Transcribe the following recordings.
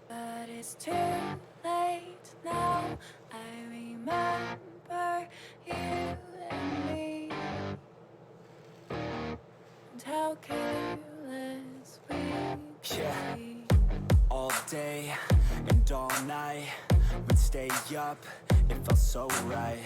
But it's too late now. I remember you and me, and how careless we could be. All day and all night, we'd stay up, it felt so right.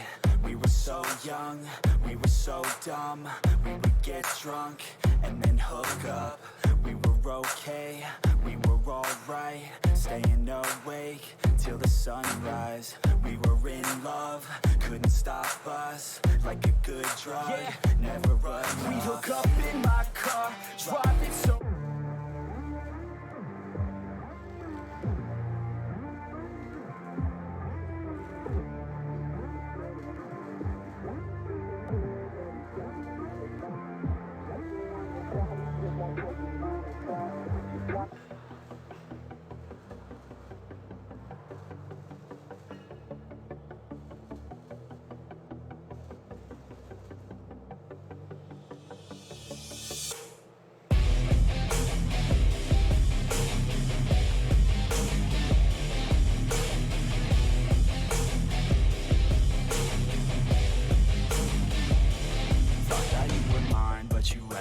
We were so young, we were so dumb. We would get drunk and then hook up. We were okay, we were alright, staying awake till the sunrise. We were in love, couldn't stop us, like a good drug, never enough. We'd hook up in my car, driving so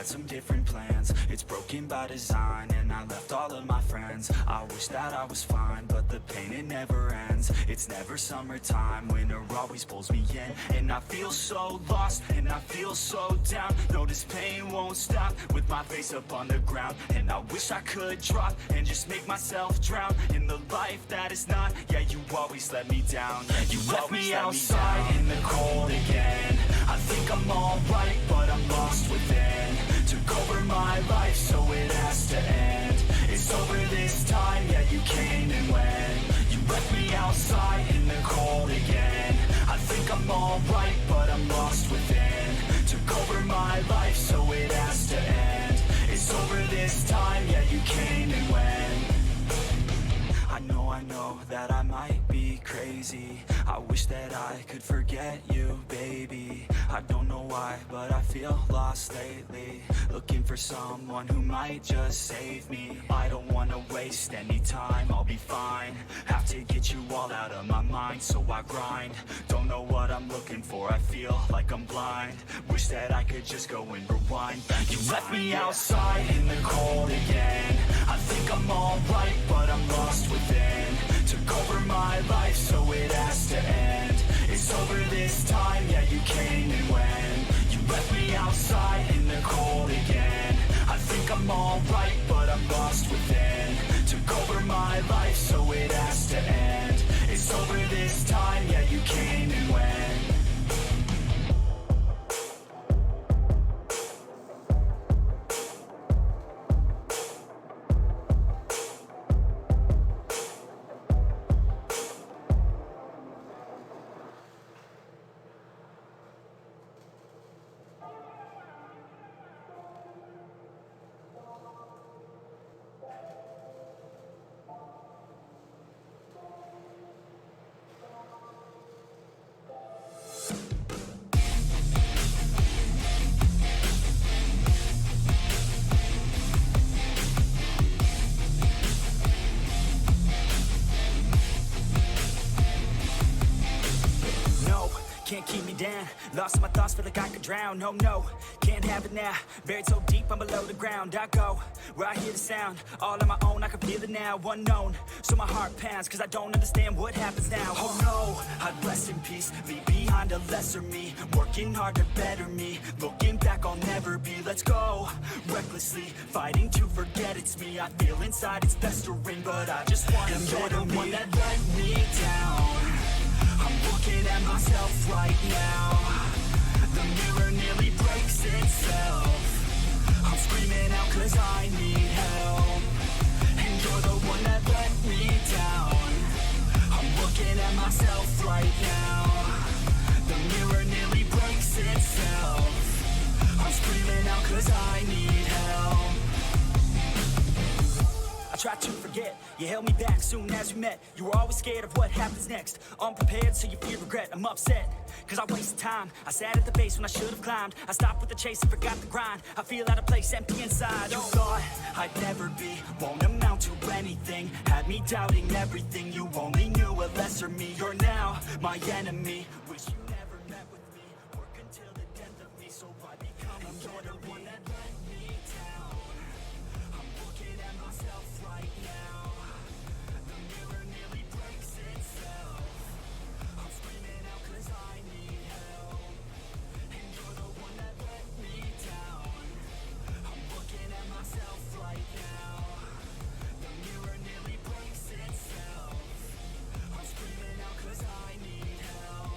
some different plans. It's broken by design, and I left all of my friends. I wish that I was fine, but the pain, it never ends. It's never summertime, winter always pulls me in. And I feel so lost, and I feel so down. No, this pain won't stop, with my face up on the ground. And I wish I could drop, and just make myself drown in the life that is not. Yeah, you always let me down. You left me outside in the cold again. I think I'm alright, but I'm lost within. Took over my life, so it has to end. It's over this time, yeah, you came and went. You left me outside in the cold again. I think I'm alright, but I'm lost within. Took over my life, so it has to end. It's over this time, yeah, you came and went. I know that I might be crazy. I wish that I could forget you, baby. I don't know why, but I feel lost lately. Looking for someone who might just save me. I don't wanna waste any time, I'll be fine. Have to get you all out of my mind, so I grind. Don't know what I'm looking for, I feel like I'm blind. Wish that I could just go and rewind. You left me outside in the cold again. I think I'm alright, but I'm lost within. Took over my life, so it has to end. It's over this time, yeah, you came and went. You left me outside in the cold again. I think I'm alright, but I'm lost within. Took over my life, so it has to end. It's over this time, yeah, you came and went. Can't keep me down, lost my thoughts, feel like I could drown. No, no, can't have it now. Buried so deep, I'm below the ground. I go where I hear the sound, all on my own, I can feel it now. Unknown, so my heart pounds, cause I don't understand what happens now. Oh no, I'd rest in peace, leave behind a lesser me. Working hard to better me, looking back I'll never be. Let's go, recklessly, fighting to forget it's me. I feel inside it's festering, but I just wanna and you're the one that let me down. I'm looking at myself right now. The mirror nearly breaks itself. I'm screaming out cause I need help. And you're the one that let me down. I'm looking at myself right now. The mirror nearly breaks itself. I'm screaming out cause I need help. I tried to forget. You held me back soon as we met. You were always scared of what happens next. Unprepared, so you fear regret. I'm upset, cause I wasted time. I sat at the base when I should have climbed. I stopped with the chase and forgot the grind. I feel out of place, empty inside. You thought I'd never be, won't amount to anything. Had me doubting everything. You only knew a lesser me. You're now my enemy. Wish you never met with me. Work until the death of me, so I become a better one that let me down. I'm looking at myself right now. The mirror nearly breaks itself. I'm screaming out cause I need help. And you're the one that let me down. I'm looking at myself right now. The mirror nearly breaks itself. I'm screaming out cause I need help.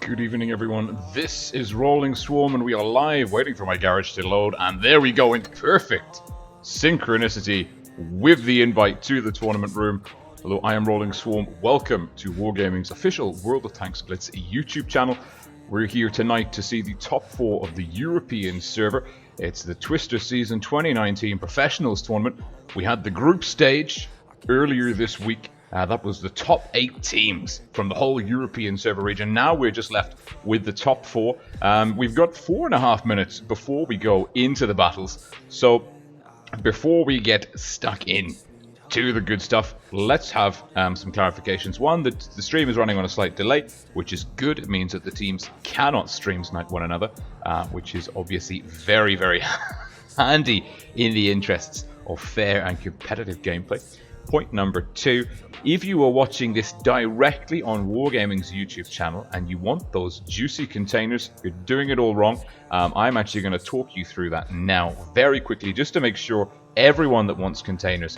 Good evening, everyone. This is Rolling Swarm, and we are live, waiting for my garage to load, and there we go in perfect synchronicity with the invite to the tournament room. Hello, I am Rolling Swarm. Welcome to Wargaming's official World of Tanks Blitz YouTube channel. We're here tonight to see the top 4 of the European server. It's the Twister Season 2019 Professionals Tournament. We had the group stage earlier this week. That was the top 8 teams from the whole European server region. Now we're just left with the top 4. We've got 4.5 minutes before we go into the battles. So before we get stuck in to the good stuff, let's have some clarifications. One, that the stream is running on a slight delay, which is good. It means that the teams cannot stream snipe one another, which is obviously very, very handy in the interests of fair and competitive gameplay. Point number 2, if you are watching this directly on Wargaming's YouTube channel and you want those juicy containers, you're doing it all wrong. I'm actually going to talk you through that now very quickly, just to make sure everyone that wants containers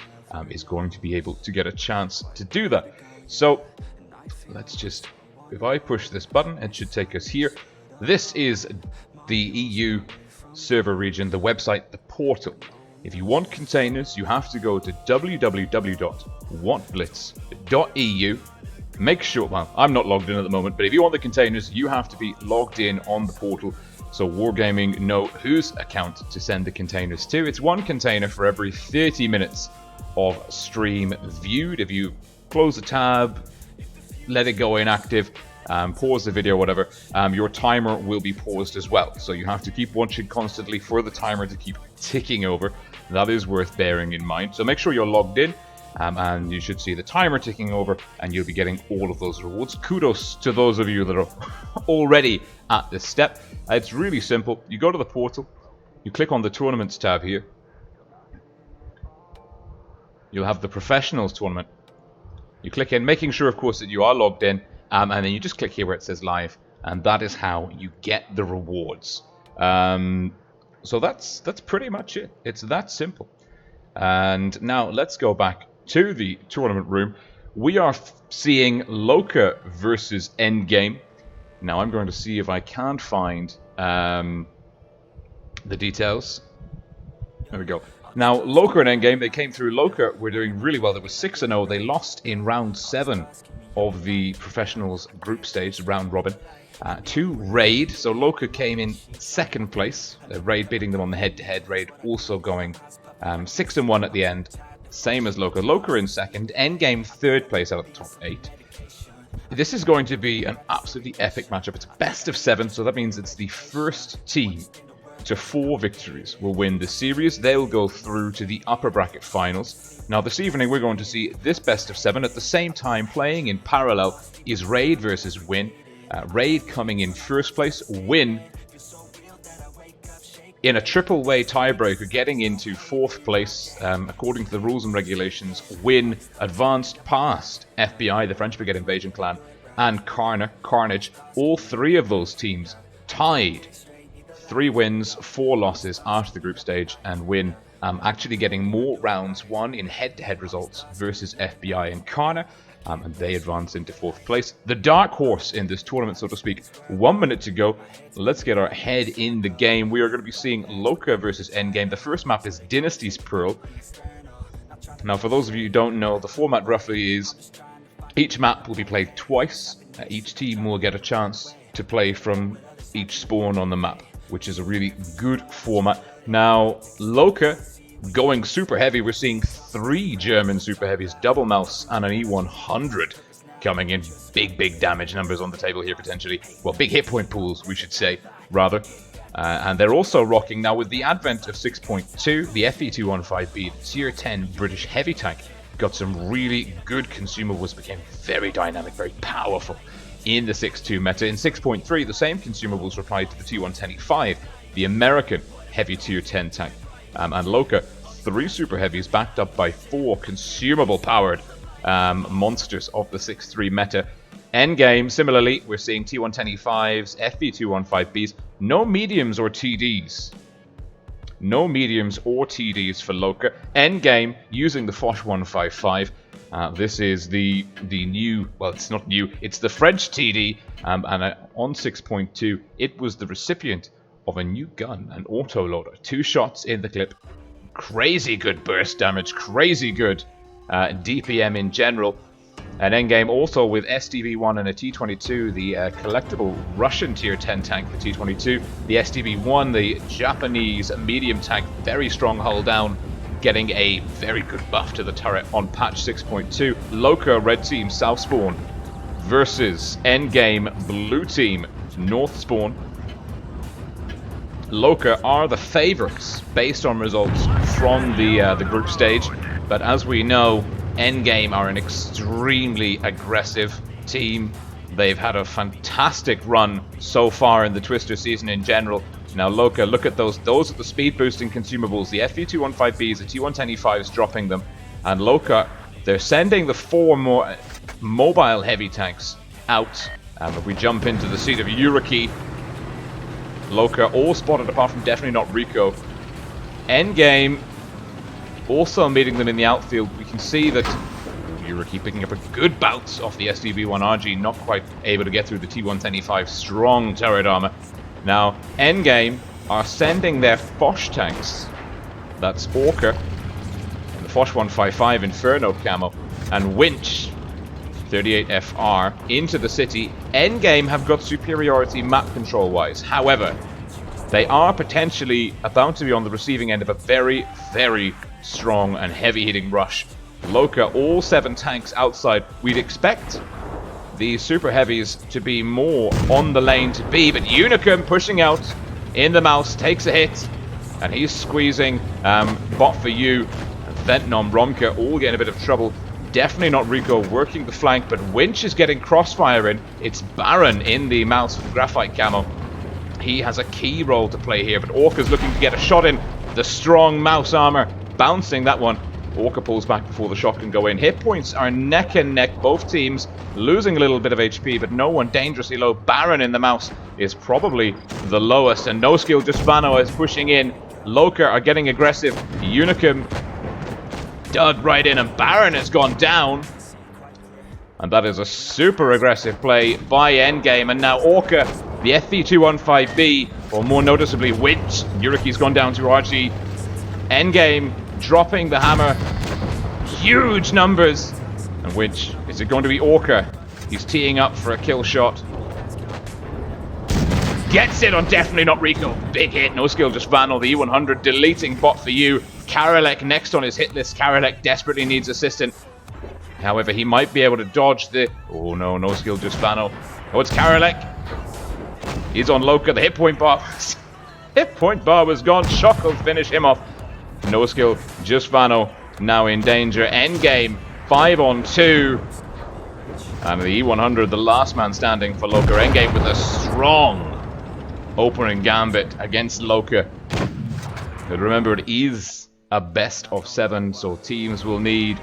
is going to be able to get a chance to do that. So let's just, if I push this button, it should take us here. This is the EU server region, the website, the portal. If you want containers, you have to go to www.wotblitz.eu. Make sure, well, I'm not logged in at the moment, but if you want the containers, you have to be logged in on the portal, so Wargaming know whose account to send the containers to. It's 1 container for every 30 minutes of stream viewed. If you close the tab, let it go inactive, pause the video, whatever, your timer will be paused as well. So you have to keep watching constantly for the timer to keep ticking over. That is worth bearing in mind. So make sure you're logged in, and you should see the timer ticking over, and you'll be getting all of those rewards. Kudos to those of you that are already at this step. It's really simple. You go to the portal, you click on the tournaments tab here. You'll have the professionals tournament. You click in, making sure, of course, that you are logged in, and then you just click here where it says live, and that is how you get the rewards. So that's pretty much it. It's that simple. And now let's go back to the tournament room. We are seeing Loka versus Endgame. Now I'm going to see if I can find the details. There we go. Now Loka and Endgame, they came through. Loka were doing really well. They were 6-0. They lost in round 7 of the professionals group stage, round robin, to Raid. So Loka came in 2nd place. Raid beating them on the head-to-head. Raid also going 6-1 at the end, same as Loka. Loka in 2nd, Endgame 3rd place out of the top 8. This is going to be an absolutely epic matchup. It's a best of 7, so that means it's the first team to 4 victories will win the series. They'll go through to the upper bracket finals. Now this evening we're going to see this best of 7. At the same time, playing in parallel is Raid versus Win. Raid coming in 1st place, Win in a triple-way tiebreaker getting into 4th place. According to the rules and regulations, Win advanced past FBI, the French Brigade Invasion Clan, and Carnage. All 3 of those teams tied 3 wins, 4 losses after the group stage, and win, actually getting more rounds won in head-to-head results versus FBI and Karna, and they advance into 4th place. The dark horse in this tournament, so to speak. 1 minute to go. Let's get our head in the game. We are going to be seeing Loka versus Endgame. The first map is Dynasty's Pearl. Now, for those of you who don't know, the format roughly is each map will be played twice. Each team will get a chance to play from each spawn on the map, which is a really good format. Now, Loka going super heavy. We're seeing 3 German super heavies, double mouse and an E100 coming in. Big damage numbers on the table here potentially. Well, big hit point pools, we should say, rather. And they're also rocking now with the advent of 6.2, the FE215B, the tier 10 British heavy tank. Got some really good consumables, became very dynamic, very powerful in the 6.2 meta. In 6.3, the same consumables were applied to the T110E5, the American heavy tier 10 tank. And Loka, 3 super heavies backed up by 4 consumable powered monsters of the 6.3 meta. Endgame, similarly, we're seeing T110E5s, FE215Bs, no mediums or TDs. No mediums or TDs for Loka. Endgame using the Foch 155. This is the new, well, it's not new, it's the French TD, and on 6.2, it was the recipient of a new gun, an autoloader. 2 shots in the clip. Crazy good burst damage, crazy good DPM in general. And Endgame also with SDV-1 and a T-22, the collectible Russian tier 10 tank, the T-22. The SDV-1, the Japanese medium tank, very strong hull down, getting a very good buff to the turret on patch 6.2. Loka, red team, south spawn, versus Endgame, blue team, north spawn. Loka are the favourites based on results from the group stage, but as we know, Endgame are an extremely aggressive team. They've had a fantastic run so far in the Twister season in general. Now Loka, look at those. Those are the speed boosting consumables. The FE215Bs, the T110E5s dropping them. And Loka, they're sending the 4 more mobile heavy tanks out. If we jump into the seat of Yuriki, Loka all spotted apart from definitely not Rico. Endgame also meeting them in the outfield. We can see that Yuriki picking up a good bounce off the SDV-1RG, not quite able to get through the T110E5 strong turret armor. Now, Endgame are sending their Foch tanks, that's Orca, and the Foch 155 Inferno camo, and Winch 38FR into the city. Endgame have got superiority map control wise. However, they are potentially about to be on the receiving end of a very strong and heavy hitting rush. Loka, all 7 tanks outside. We'd expect the super heavies to be more on the lane to B, but Unicum pushing out in the mouse, takes a hit, and he's squeezing Bot for You, Ventnom, Romka, all getting a bit of trouble. Definitely not Rico working the flank, but Winch is getting crossfire in. It's Baron in the mouse with graphite camo. He has a key role to play here, but Orca's looking to get a shot in. The strong mouse armor, bouncing that one. Orca pulls back before the shot can go in. Hit points are neck and neck. Both teams losing a little bit of HP, but no one dangerously low. Baron in the mouse is probably the lowest, and No Skill just Vano is pushing in. Loka are getting aggressive. Unicum dug right in, and Baron has gone down. And that is a super aggressive play by Endgame. And now Orca, the FE215B, or more noticeably Winch. Yuriki's gone down to RG. Endgame dropping the hammer. Huge numbers. And Winch, is it going to be Orca? He's teeing up for a kill shot. Gets it on definitely not Rico. Big hit, No Skill just Vandal. The E100 deleting Bot for You. Karalek next on his hit list. Karalek desperately needs assistance. However, he might be able to dodge the... Oh no, No Skill just Vano. Oh, it's Karalek. He's on Loka. The hit point bar. Hit point bar was gone. Shock will finish him off. No Skill just Vano now in danger. Endgame 5-on-2. And the E100, the last man standing for Loka. Endgame with a strong opening gambit against Loka. But remember, it is a best of 7, so teams will need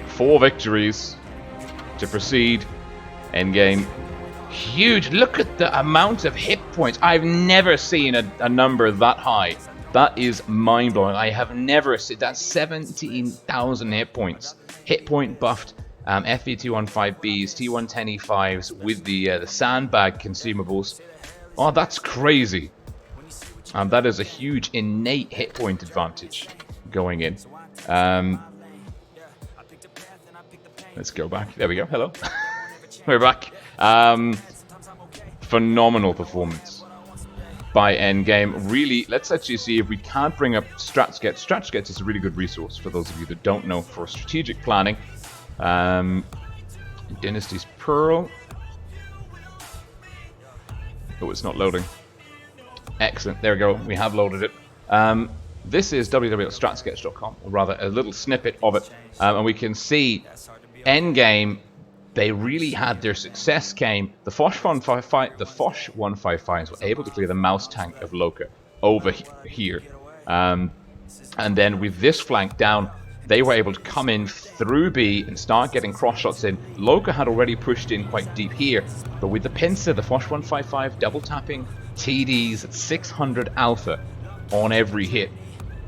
4 victories to proceed. Endgame Huge. Look at the amount of hit points. I've never seen a number that high. That is mind-blowing. I have never seen... That's 17,000 hit points. Hit point buffed FV215Bs, T110E5s with the sandbag consumables. Oh, that's crazy. That is a huge innate hit point advantage going in. Let's go back. There we go. Hello. We're back. Phenomenal performance by endgame. Really, let's actually see if we can't bring up StratSketch. StratSketch is a really good resource for those of you that don't know for strategic planning. Dynasty's Pearl. Oh, it's not loading. Excellent. There we go. We have loaded it. This is www.stratsketch.com, or rather a little snippet of it. And we can see endgame, they really had their success came. The Foch 155s were able to clear the mouse tank of Loka over here. And then with this flank down, they were able to come in through B and start getting cross shots in. Loka had already pushed in quite deep here, but with the pincer, the Foch 155 double tapping TDs at 600 alpha on every hit,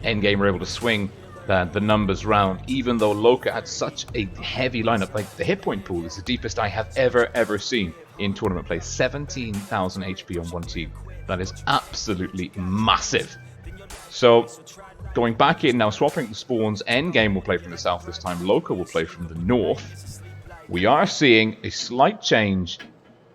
endgame were able to swing the numbers round, even though Loka had such a heavy lineup. Like, the hit point pool is the deepest I have ever seen in tournament play. 17,000 HP on one team. That is absolutely massive. So, going back in now, swapping the spawns, endgame will play from the south this time, Loka will play from the north. We are seeing a slight change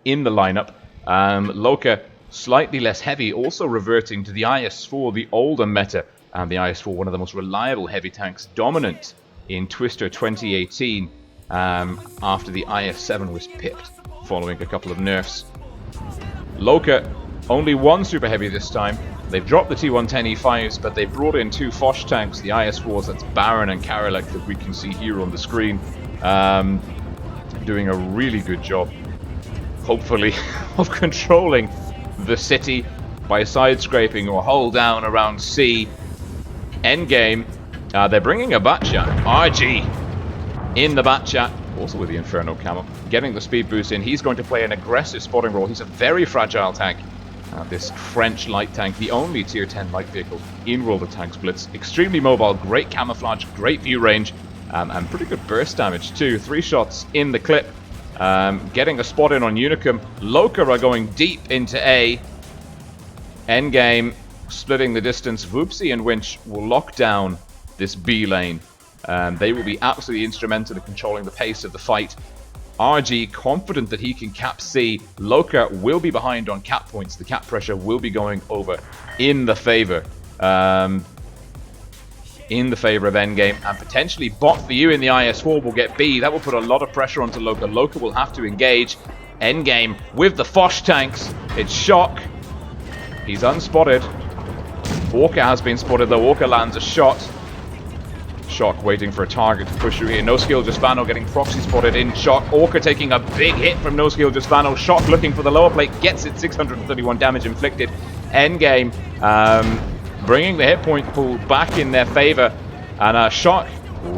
in the lineup. Loka slightly less heavy, also reverting to the IS-4, the older meta. And the IS-4, one of the most reliable heavy tanks, dominant in Twister 2018 after the IS-7 was pipped following a couple of nerfs. Loka, only one super heavy this time. They've dropped the T110E5s, but they brought in two Foch tanks, the IS-4s, that's Baron and Karelek, that we can see here on the screen, doing a really good job, hopefully, of controlling the city by side-scraping or hold down around C. Endgame, they're bringing a Batchat. RG in the Batchat, also with the Inferno camo, getting the speed boost in. He's going to play an aggressive spotting role. He's a very fragile tank. This French light tank, the only tier 10 light vehicle in World of Tanks Blitz. Extremely mobile, great camouflage, great view range, and pretty good burst damage too. 3 shots in the clip. Getting a spot in on Unicum. Loka are going deep into A. Endgame splitting the distance. Voopsy and Winch will lock down this B lane. They will be absolutely instrumental in controlling the pace of the fight. RG confident that he can cap C. Loka will be behind on cap points. The cap pressure will be going over in the favor of endgame, and potentially bot for you in the IS-4 will get B. That will put a lot of pressure onto Loka. Loka will have to engage. Endgame with the Foch tanks. It's Shock. He's unspotted. Orca has been spotted though. Orca lands a shot. Shock waiting for a target to push through here. No skill, just Vano getting proxy spotted in Shock. Orca taking a big hit from no skill, just Vano. Shock looking for the lower plate, gets it. 631 damage inflicted. Endgame bringing the hit point pool back in their favor. And Shock,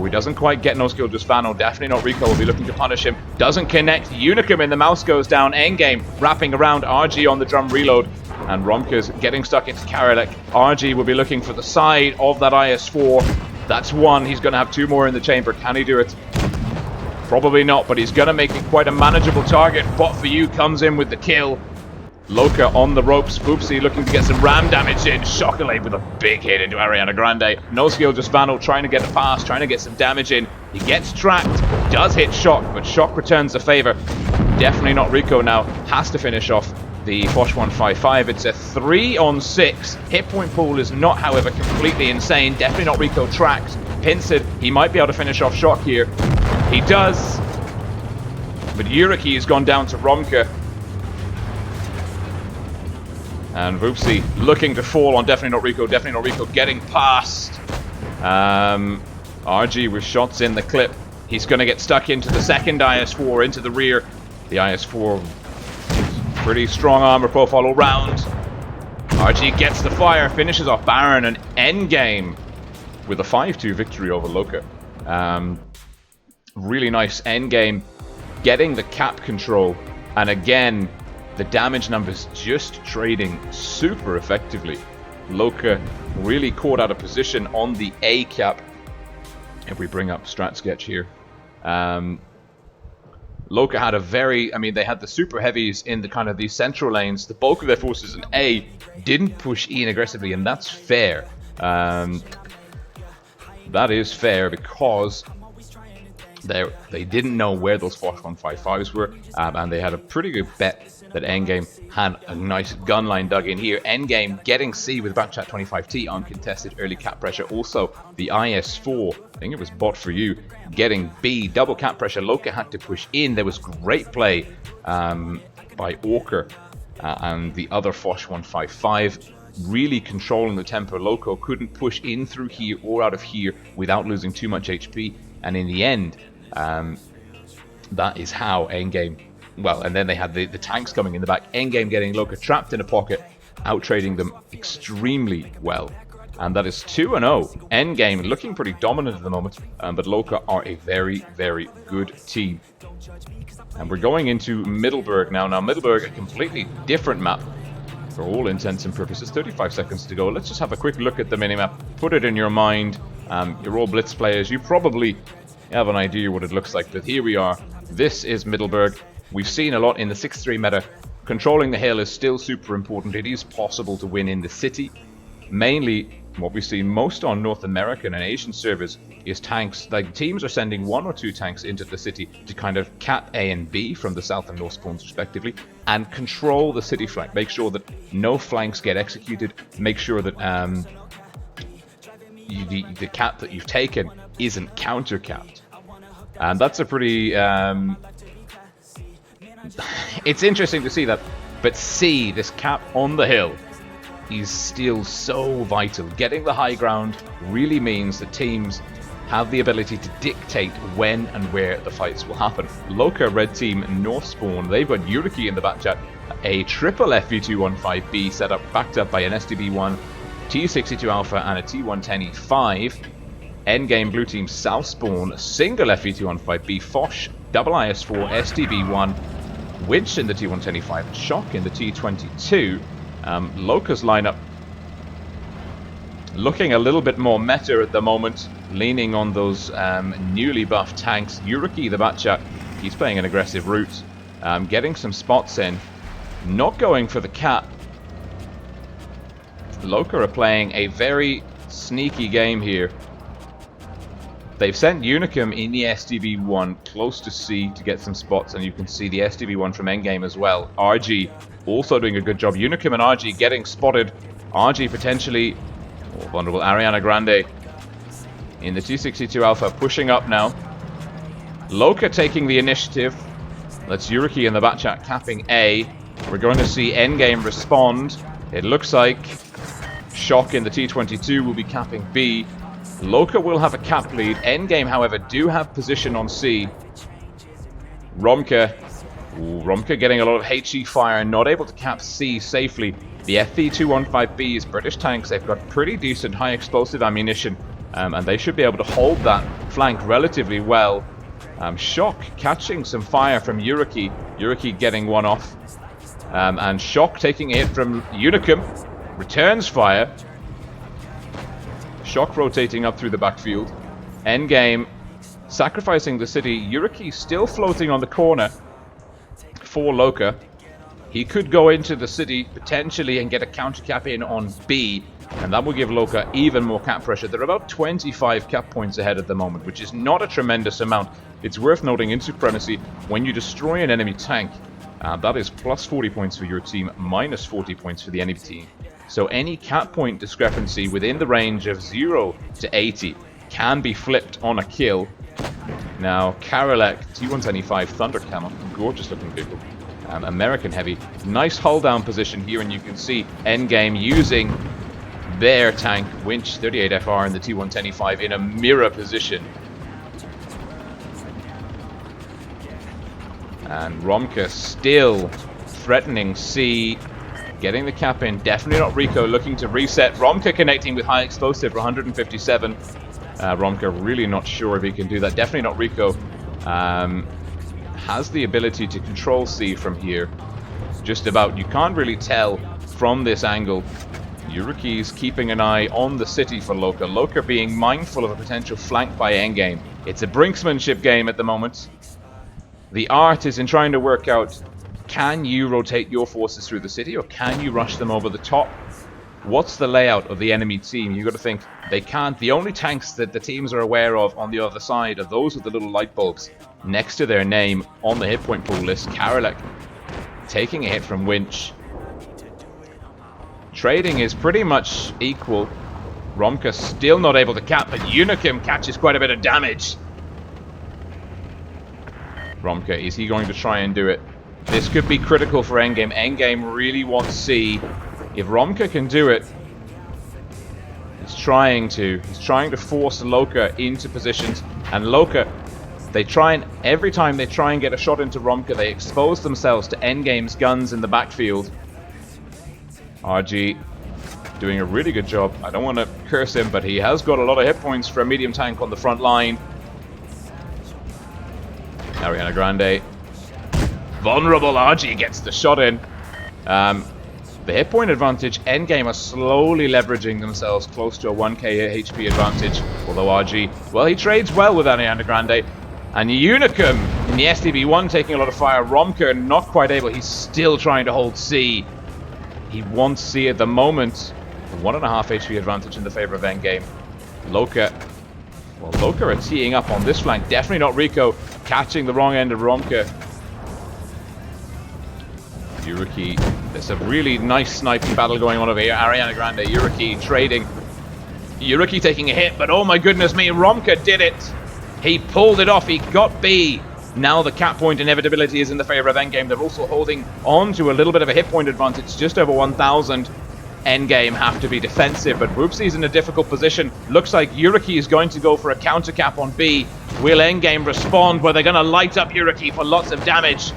he doesn't quite get no skill, just Vano. Definitely not Rico, will be looking to punish him. Doesn't connect. Unicum in the mouse goes down. Endgame wrapping around RG on the drum reload. And Romka's getting stuck into Karelek. RG will be looking for the side of that IS-4. That's one. He's going to have 2 more in the chamber. Can he do it? Probably not, but he's going to make it quite a manageable target. Bot for you comes in with the kill. Loka on the ropes. Foopsy looking to get some ram damage in. Chocolate with a big hit into Ariana Grande. No skill, just Vano trying to get a pass, trying to get some damage in. He gets tracked, does hit Shock, but Shock returns the favor. Definitely not Rico now. Has to finish off the Foch 155. It's a 3-on-6. Hit point pool is not, however, completely insane. Definitely not Rico tracked. Pincered. He might be able to finish off Shock here. He does. But Yuriki has gone down to Romka. And Voopsy looking to fall on Definitely Not Rico. Definitely Not Rico getting past. RG with shots in the clip. He's going to get stuck into the second IS-4, into the rear. The IS-4, pretty strong armor profile all round. RG gets the fire, finishes off Baron, and endgame with a 5-2 victory over Loka. Really nice endgame, getting the cap control. And again, the damage numbers just trading super effectively. Loka really caught out of position on the A cap. If we bring up strat sketch here, Loka had a very, I mean, they had the super heavies in the kind of these central lanes. The bulk of their forces in A didn't push E in aggressively, and that's fair. That is fair because they didn't know where those Foch 155s were, and they had a pretty good bet that endgame had a nice gun line dug in here. Endgame getting C with Backchat 25T uncontested early cap pressure. Also, the IS-4, I think it was bot for you, getting B, double cap pressure. Loka had to push in. There was great play by Orker and the other Foch 155, really controlling the tempo. Loka couldn't push in through here or out of here without losing too much HP, and in the end, that is how endgame. Well, and then they had the tanks coming in the back. Endgame getting Loka trapped in a pocket, out-trading them extremely well. And that is 2-0. Endgame looking pretty dominant at the moment, but Loka are a very, very good team. And we're going into Middelburg now. Now, Middelburg, a completely different map for all intents and purposes. 35 seconds to go. Let's just have a quick look at the minimap. Put it in your mind. You're all Blitz players. You probably have an idea what it looks like, but here we are. This is Middelburg. We've seen a lot in the 6-3 meta. Controlling the hill is still super important. It is possible to win in the city. Mainly, what we've seen most on North American and Asian servers is tanks. Like, teams are sending 1 or 2 tanks into the city to kind of cap A and B from the south and north spawns respectively, and control the city flank. Make sure that no flanks get executed. Make sure that the cap that you've taken isn't counter-capped. And that's a pretty... it's interesting to see that, but C, this cap on the hill, is still so vital. Getting the high ground really means that teams have the ability to dictate when and where the fights will happen. Loka, red team, north spawn, they've got Yuriki in the back chat, a triple FV215B setup backed up by an SDB1, T62 Alpha and a T110E5. Endgame blue team south spawn, single FV215B, Foch, double IS4, SDB1, Winch in the T110E5, and Shock in the T22. Loka's lineup looking a little bit more meta at the moment, leaning on those newly buffed tanks. Yuriki, the Batchat, he's playing an aggressive route, getting some spots in, not going for the cap. Loka are playing a very sneaky game here. They've sent Unicum in the SDB1 close to C to get some spots, and you can see the SDB1 from endgame as well. RG also doing a good job. Unicum and RG getting spotted. RG potentially vulnerable. Ariana Grande in the T62 Alpha pushing up now. Loka taking the initiative. That's Yuriki in the Batchat capping A. We're going to see endgame respond. It looks like Shock in the T22 will be capping B. Loka will have a cap lead. Endgame, however, do have position on C. Romka getting a lot of HE fire, not able to cap C safely. The FV215B is British tanks. They've got pretty decent high explosive ammunition, and they should be able to hold that flank relatively well. Shock catching some fire from Yuriki. Yuriki getting one off. And Shock taking a hit from Unicum. Returns fire. Shock rotating up through the backfield. Endgame sacrificing the city. Yuriki still floating on the corner for Loka. He could go into the city potentially and get a counter cap in on B, and that will give Loka even more cap pressure. They're about 25 cap points ahead at the moment, which is not a tremendous amount. It's worth noting in Supremacy, when you destroy an enemy tank, that is plus 40 points for your team, minus 40 points for the enemy team. So any cap point discrepancy within the range of 0 to 80 can be flipped on a kill. Now, Karelek, T125 Thunder Camel, gorgeous looking vehicle. American heavy. Nice hull down position here, and you can see Endgame using their tank, Winch 38FR in the T110E5 in a mirror position. And Romka still threatening C. Getting the cap in, definitely not Rico, looking to reset. Romka connecting with high explosive for 157. Romka really not sure if he can do that. Definitely not Rico. Has the ability to control C from here. just about. You can't really tell from this angle. Yuruki's keeping an eye on the city for Loka. Loka being mindful of a potential flank by endgame. It's a brinksmanship game at the moment. The art is in trying to work out, can you rotate your forces through the city or can you rush them over the top? What's the layout of the enemy team? You've got to think they can't. The only tanks that the teams are aware of on the other side are those with the little light bulbs next to their name on the hit point pool list. Karelek taking a hit from Winch. Trading is pretty much equal. Romka still not able to cap, but Unikim catches quite a bit of damage. Romka, is he going to try and do it? This could be critical for endgame. Endgame really wants C. If Romka can do it, he's trying to force Loka into positions. And Loka, every time they try and get a shot into Romka, they expose themselves to endgame's guns in the backfield. RG doing a really good job. I don't want to curse him, but he has got a lot of hit points for a medium tank on the front line. Ariana Grande. Vulnerable. RG gets the shot in. The hit point advantage, endgame are slowly leveraging themselves close to a 1k HP advantage. Although RG, well, he trades well with Ariana Grande. And Unicum in the STB1 taking a lot of fire. Romka not quite able. He's still trying to hold C. He wants C at the moment. 1.5 HP advantage in the favor of endgame. Loka. Well, Loka are teeing up on this flank. Definitely not Rico. Catching the wrong end of Romka. Yuruki. There's a really nice sniping battle going on over here. Ariana Grande, Yuruki trading. Yuruki taking a hit, but oh my goodness me, Romka did it. He pulled it off. He got B. Now the cap point inevitability is in the favor of endgame. They're also holding on to a little bit of a hit point advantage, just over 1,000. Endgame have to be defensive, but Woopsy's in a difficult position. Looks like Yuruki is going to go for a counter cap on B. Will endgame respond? Where they're going to light up Yuruki for lots of damage.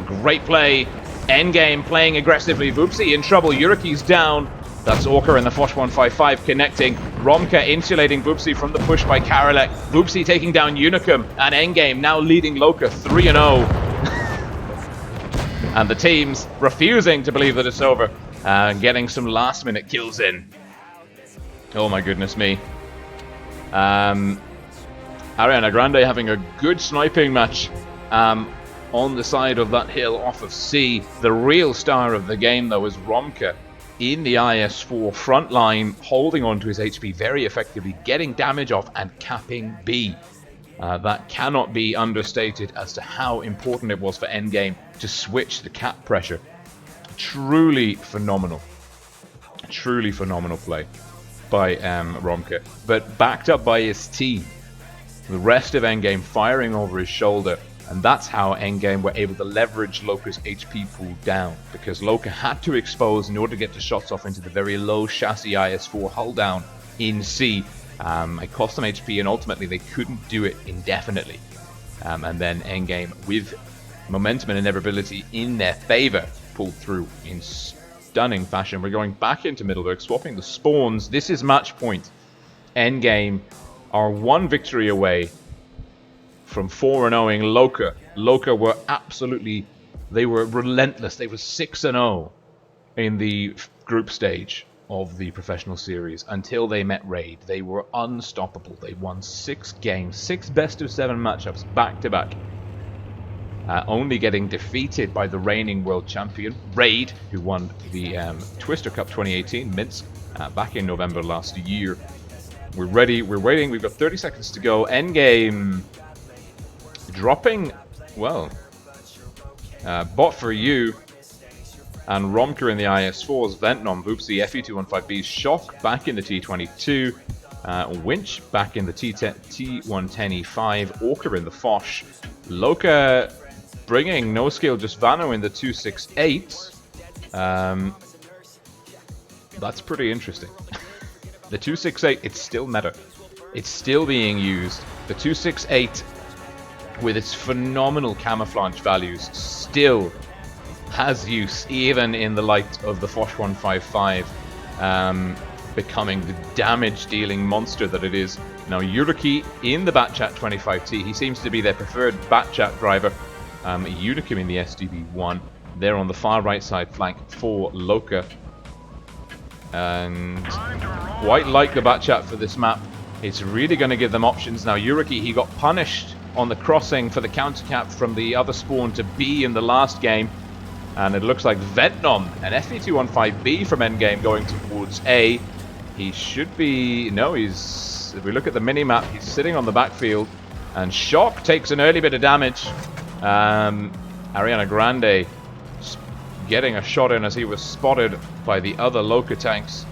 Great play. Endgame playing aggressively. Woopsy in trouble. Yuruki's down. That's Orca and the Foch 155 connecting. Romka insulating Woopsy from the push by Karelek. Woopsy taking down Unicum. And endgame now leading Loka 3-0. And the teams refusing to believe that it's over. Getting some last minute kills in. Oh my goodness me. Ariana Grande having a good sniping match. On the side of that hill off of C. The real star of the game, though, is Romka in the IS-4 front line, holding on to his HP very effectively, getting damage off and capping B. That cannot be understated as to how important it was for endgame to switch the cap pressure. Truly phenomenal. Truly phenomenal play by Romka. But backed up by his team. The rest of endgame firing over his shoulder. And that's how endgame were able to leverage Loka's HP pool down, because Loka had to expose in order to get the shots off into the very low chassis IS-4 hull down in C. It cost them HP, and ultimately they couldn't do it indefinitely. And then endgame, with momentum and inevitability in their favor, pulled through in stunning fashion. We're going back into Middleburg, swapping the spawns. This is match point. Endgame are one victory away from 4-0ing Loka. Loka were they were relentless. They were 6-0 in the group stage of the professional series until they met Raid. They were unstoppable. They won 6 games, 6 best-of-7 matchups back-to-back. Only getting defeated by the reigning world champion, Raid, who won the Twister Cup 2018, Minsk, back in November last year. We're ready, we're waiting, we've got 30 seconds to go. Endgame dropping, well, Bot for You and Romka in the IS-4s, Ventnom, Voopsy, FE215Bs, Shock back in the T22, Winch back in the T110E5, Orca in the Foch, Loka bringing no skill, just Vano in the 268. That's pretty interesting. The 268, it's still meta. It's still being used. The 268, with its phenomenal camouflage values, still has use, even in the light of the Foch 155 becoming the damage-dealing monster that it is. Now, Yuruki in the Batchat 25T, he seems to be their preferred Batchat driver. Unicum in the SDB1. there on the far right side flank for Loka. And quite like the bat chat for this map. It's really going to give them options now. Yuriki, he got punished on the crossing for the counter cap from the other spawn to B in the last game. And it looks like Vetnom, an FE215B from endgame going towards A. He should be... No, he's... If we look at the mini-map, he's sitting on the backfield. And Shock takes an early bit of damage. Ariana Grande getting a shot in as he was spotted by the other Loka tanks.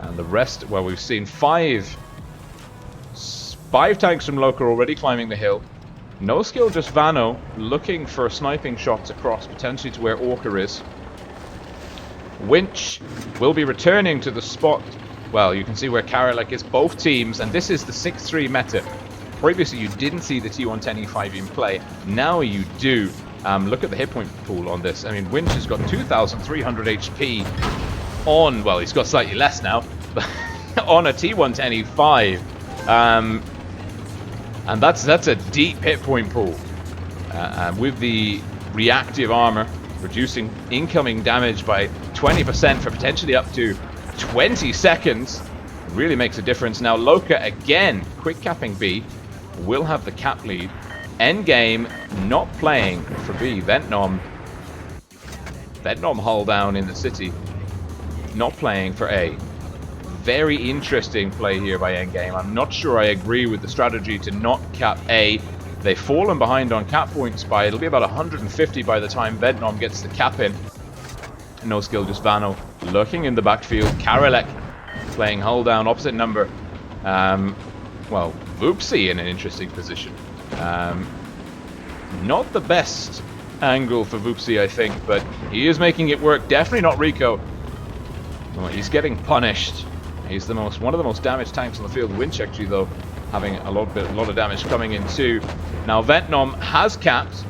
And the rest, well, we've seen five tanks from Loka already climbing the hill. No skill, just Vano looking for sniping shots across, potentially to where Orca is. Winch will be returning to the spot. Well, you can see where Karolek is, both teams, and this is the 6-3 meta. Previously, you didn't see the T110E5 in play. Now you do. Look at the hit point pool on this. I mean, Winch has got 2,300 HP on, well, he's got slightly less now, but on a T110E5. And that's a deep hit point pool. With the reactive armor, reducing incoming damage by 20% for potentially up to 20 seconds. Really makes a difference. Now Loka again, quick capping B, will have the cap lead. Endgame not playing for B. Vetnom hull down in the city, not playing for A. Very interesting play here by Endgame. I'm not sure I agree with the strategy to not cap A. They've fallen behind on cap points by, it'll be about 150 by the time Vetnom gets the cap in. No skill, just Vano lurking in the backfield. Karolek playing hull down, opposite number. Well, Voopsy in an interesting position. Not the best angle for Voopsy, I think, but he is making it work. Definitely not Rico. Well, he's getting punished. He's one of the most damaged tanks on the field. Winch actually, though, having a lot of damage coming in too. Now Vetnom has capped.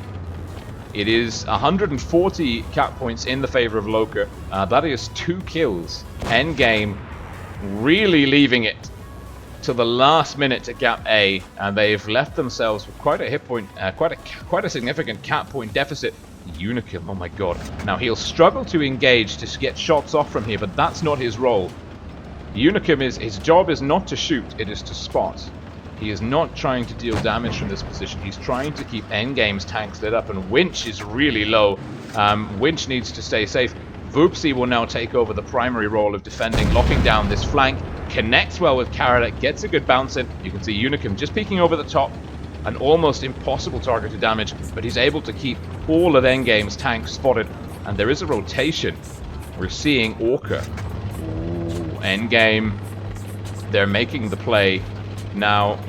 It is 140 cap points in the favor of Loka. That is 2 kills. Endgame really leaving it to the last minute to cap A, and they've left themselves with quite a hit point, quite a significant cap point deficit. Unicum, oh my god. Now he'll struggle to engage to get shots off from here, but that's not his role. Unicum, his job is not to shoot, it is to spot. He is not trying to deal damage from this position. He's trying to keep Endgame's tanks lit up, and Winch is really low. Winch needs to stay safe. Voopsy will now take over the primary role of defending, locking down this flank. Connects well with Karolek, gets a good bounce in. You can see Unicum just peeking over the top. An almost impossible target to damage, but he's able to keep all of Endgame's tanks spotted. And there is a rotation. We're seeing Orca. Ooh, Endgame. They're making the play. Now,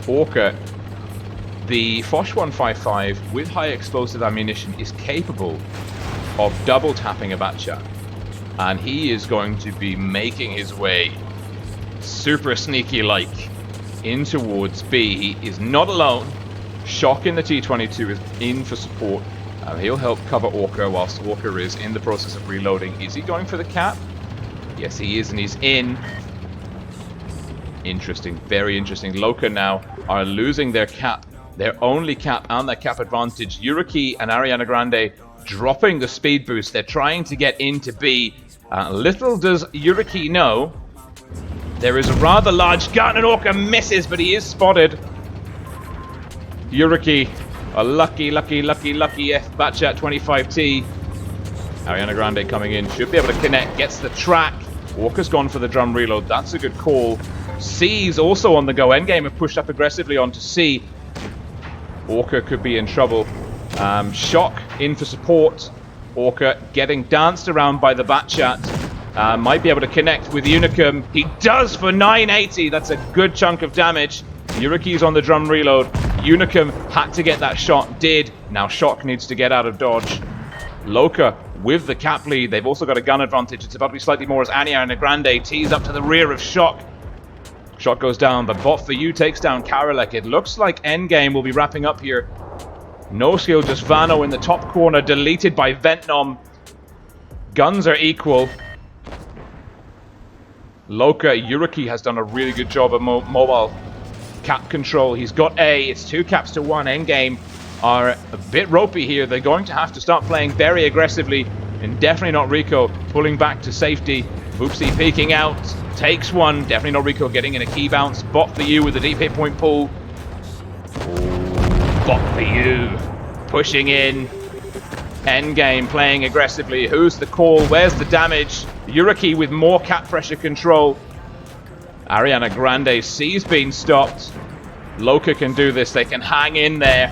Orca, the Foch 155 with high explosive ammunition is capable of double tapping a Batchat. And he is going to be making his way super sneaky like in towards B. He is not alone. Shock in the T22 is in for support. He'll help cover Orca whilst Orca is in the process of reloading. Is he going for the cap? Yes, he is, and he's in. Interesting, very interesting. Loka now are losing their cap, their only cap and their cap advantage. Yuriki and Ariana Grande dropping the speed boost. They're trying to get into B. Little does Yuriki know, there is a rather large gun and Orca misses, but he is spotted. Yuriki, a lucky Batchat 25T. Ariana Grande coming in, should be able to connect, gets the track. Orca's gone for the drum reload, that's a good call. C's also on the go. Endgame have pushed up aggressively onto C. Orca could be in trouble. Shock in for support. Orca getting danced around by the Batchat. Might be able to connect with Unicum. He does for 980. That's a good chunk of damage. Yuriki's on the drum reload. Unicum had to get that shot. Did. Now Shock needs to get out of dodge. Loka with the cap lead. They've also got a gun advantage. It's about to be slightly more as Ariana Grande tees up to the rear of Shock. Shock goes down, but Bot for You takes down Karolek. It looks like Endgame will be wrapping up here. No skill, just Vano in the top corner, deleted by Vetnom. Guns are equal. Loka, Yuriki has done a really good job of mobile cap control. He's got A, it's 2 caps to 1. Endgame are a bit ropey here. They're going to have to start playing very aggressively, and definitely not Rico pulling back to safety. WoT peeking out, takes one. Definitely not Rico getting in a key bounce. Bot for you with a deep hit point pull. Bot for you pushing in. Endgame playing aggressively. Who's the call? Where's the damage? Yuriki with more cap pressure control. Ariana Grande C's been stopped. Loka can do this. They can hang in there.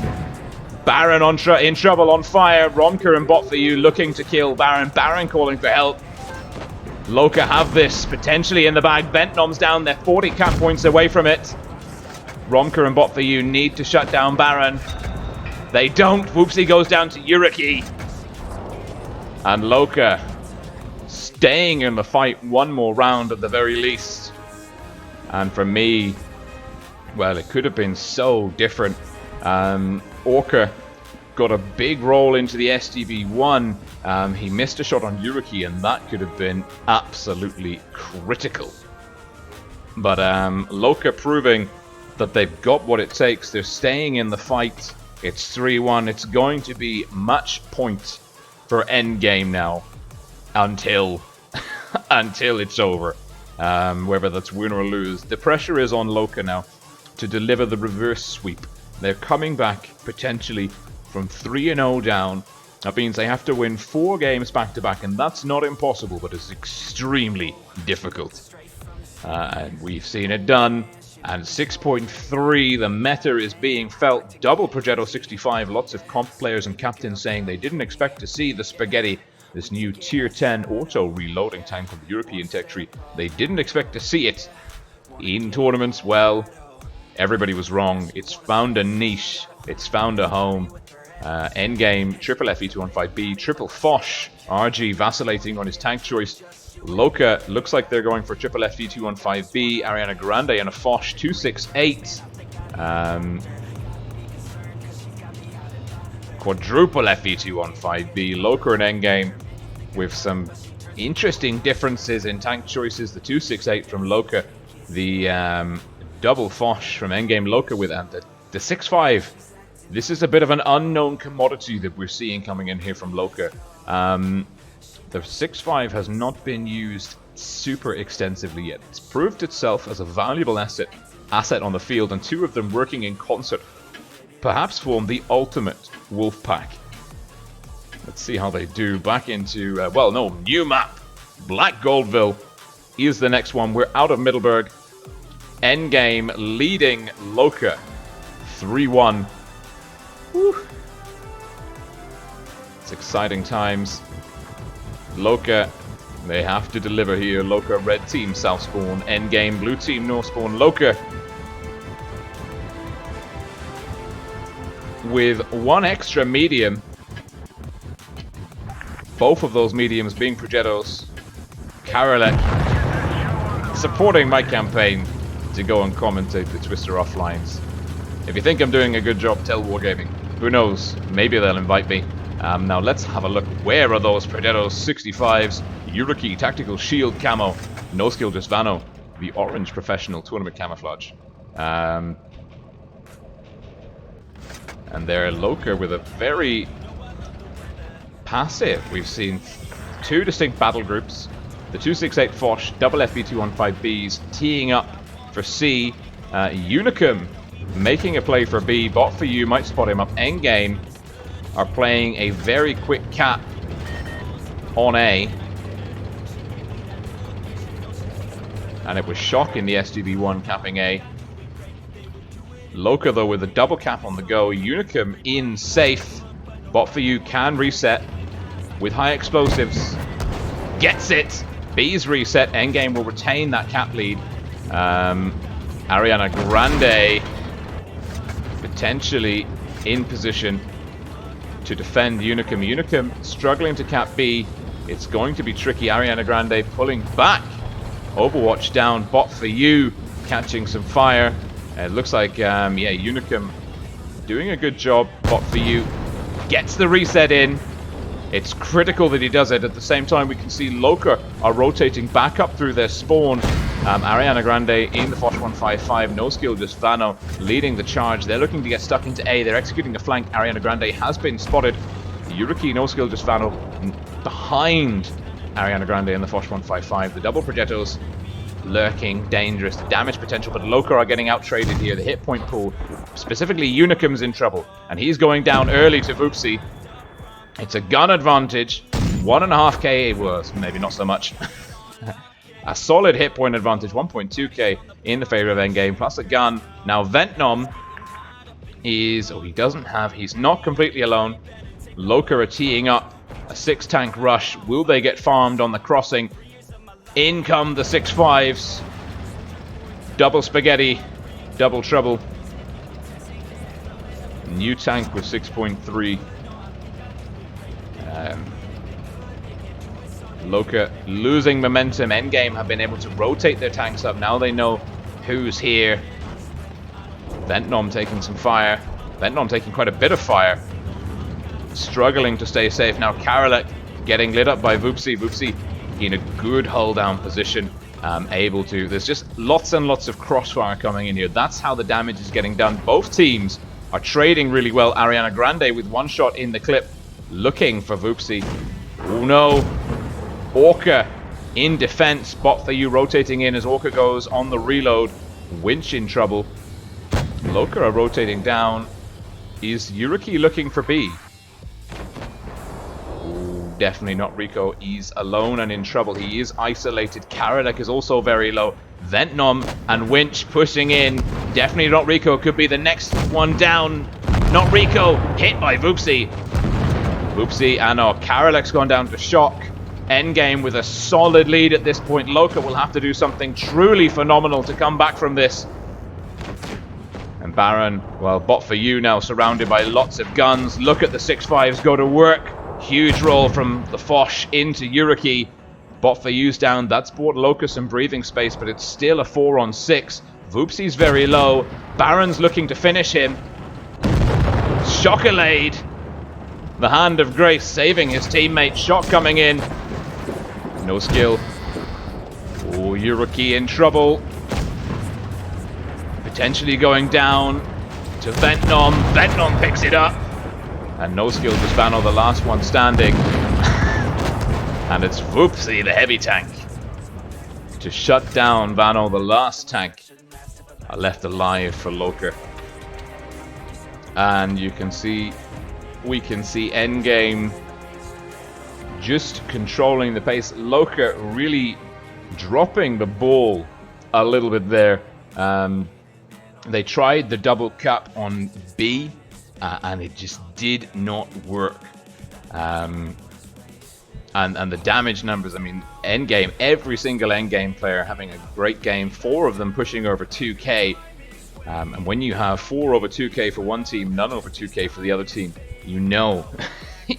Baron in trouble, on fire. Ronka and Bot for you looking to kill Baron. Baron calling for help. Loka have this potentially in the bag. Ventnom's down. They're 40 cap points away from it. Ronka and Bot for you need to shut down Baron. They don't. WoT goes down to Yuriki. And Loka staying in the fight one more round at the very least. And for me, well, it could have been so different. Orca got a big roll into the SDB1. He missed a shot on Yuriki, and that could have been absolutely critical. But Loka proving that they've got what it takes. They're staying in the fight. It's 3-1. It's going to be match point for endgame now until it's over. Whether that's win or lose. The pressure is on Loka now to deliver the reverse sweep. They're coming back potentially from 3-0 down. That means they have to win 4 games back-to-back, and that's not impossible, but it's extremely difficult. And we've seen it done. And 6.3, the meta is being felt. Double Progetto 65. Lots of comp players and captains saying they didn't expect to see the Spaghetti, this new tier 10 auto reloading tank from the European tech tree. They didn't expect to see it in tournaments. Well, everybody was wrong. It's found a niche. It's found a home. Endgame, triple FE215B, triple Foch. RG vacillating on his tank choice. Loka looks like they're going for triple FE215B. Ariana Grande and a Foch 268. Quadruple FE215B. Loka and Endgame with some interesting differences in tank choices. The 268 from Loka. The double Foch from Endgame. Loka with the 6.5. This is a bit of an unknown commodity that we're seeing coming in here from Loka. The 6.5 has not been used super extensively yet. It's proved itself as a valuable asset on the field, and 2 of them working in concert perhaps form the ultimate wolf pack. Let's see how they do. Back into, new map. Black Goldville is the next one. We're out of Middleburg. Endgame leading Loka 3-1. Whew. It's exciting times. Loka, they have to deliver here. Loka, red team, south spawn. Endgame, blue team, north spawn. Loka with 1 extra medium. Both of those mediums being Progettos. Karolek supporting my campaign to go and commentate the Twister offlines. If you think I'm doing a good job, tell Wargaming. Who knows? Maybe they'll invite me. Now let's have a look. Where are those Progettos 65s? Yuriki Tactical Shield Camo. No skill, just Vano. The orange professional tournament camouflage. And they're Loka with a very passive. We've seen 2 distinct battle groups. The 268 Foch, double FB215Bs teeing up for C. Unicum making a play for B. Bot for you might spot him up. Endgame are playing a very quick cap on A. And it was Shock in the SDB1 capping A. Loka though with a double cap on the go. Unicum in safe. Bot for you can reset with high explosives. Gets it. B's reset. Endgame will retain that cap lead. Ariana Grande potentially in position to defend Unicum. Unicum struggling to cap B. It's going to be tricky. Ariana Grande pulling back. Overwatch down. Bot for you catching some fire. It looks like, Unicum doing a good job. Bot for you gets the reset in. It's critical that he does it. At the same time, we can see Loka are rotating back up through their spawn. Ariana Grande in the Foch 155. No skill, just Vano leading the charge. They're looking to get stuck into A. They're executing the flank. Ariana Grande has been spotted. Yuriki, no skill, just Vano behind Ariana Grande in the Foch 155. The double Progettos lurking, dangerous, the damage potential, but Loka are getting out-traded here. The hit point pool, specifically Unicum's in trouble, and he's going down early to WoT. It's a gun advantage. 1.5k was maybe not so much. A solid hit point advantage, 1.2k in the favor of endgame, plus a gun. Now Ventnom is, he's not completely alone. Loka are teeing up a 6-tank rush. Will they get farmed on the crossing? In come the 6.5s. Double spaghetti, double trouble. New tank with 6.3. Loka losing momentum. Endgame have been able to rotate their tanks up. Now they know who's here. Ventnom taking some fire. Ventnom taking quite a bit of fire. Struggling to stay safe. Now Karolek getting lit up by WoT. WoT in a good hull down position. Able to... There's just lots and lots of crossfire coming in here. That's how the damage is getting done. Both teams are trading really well. Ariana Grande with one shot in the clip. Looking for WoT. Oh no. Orca in defense. Bot for you rotating in as Orca goes on the reload. Winch in trouble. Loka are rotating down. Is Yuriki looking for B? Ooh, definitely not Rico. He's alone and in trouble. He is isolated. Karolek is also very low. Ventnom and Winch pushing in. Definitely not Rico. Could be the next one down. Not Rico. Hit by WoT. WoT and Karolek's gone down to shock. Endgame with a solid lead at this point. Loka will have to do something truly phenomenal to come back from this. And Baron, well, bot for you now, surrounded by lots of guns. Look at the 6.5s go to work. Huge roll from the Foch into Yuriki. Bot for you's down. That's bought Loka some breathing space, but it's still a 4-on-6. WoT's very low. Baron's looking to finish him. Chocolade. The hand of grace saving his teammate. Shot coming in. No skill. Oh, Yuriki in trouble. Potentially going down to Ventnom. Ventnom picks it up. And no skill to Spano, the last one standing. And it's WoT, the heavy tank, to shut down Vano, the last tank left alive for Loka. And you can see, we can see endgame just controlling the pace. Loka really dropping the ball a little bit there. They tried the double cap on B, and it just did not work. And the damage numbers, I mean, endgame, every single endgame player having a great game, 4 of them pushing over 2k. And when you have 4 over 2k for one team, none over 2k for the other team, you know,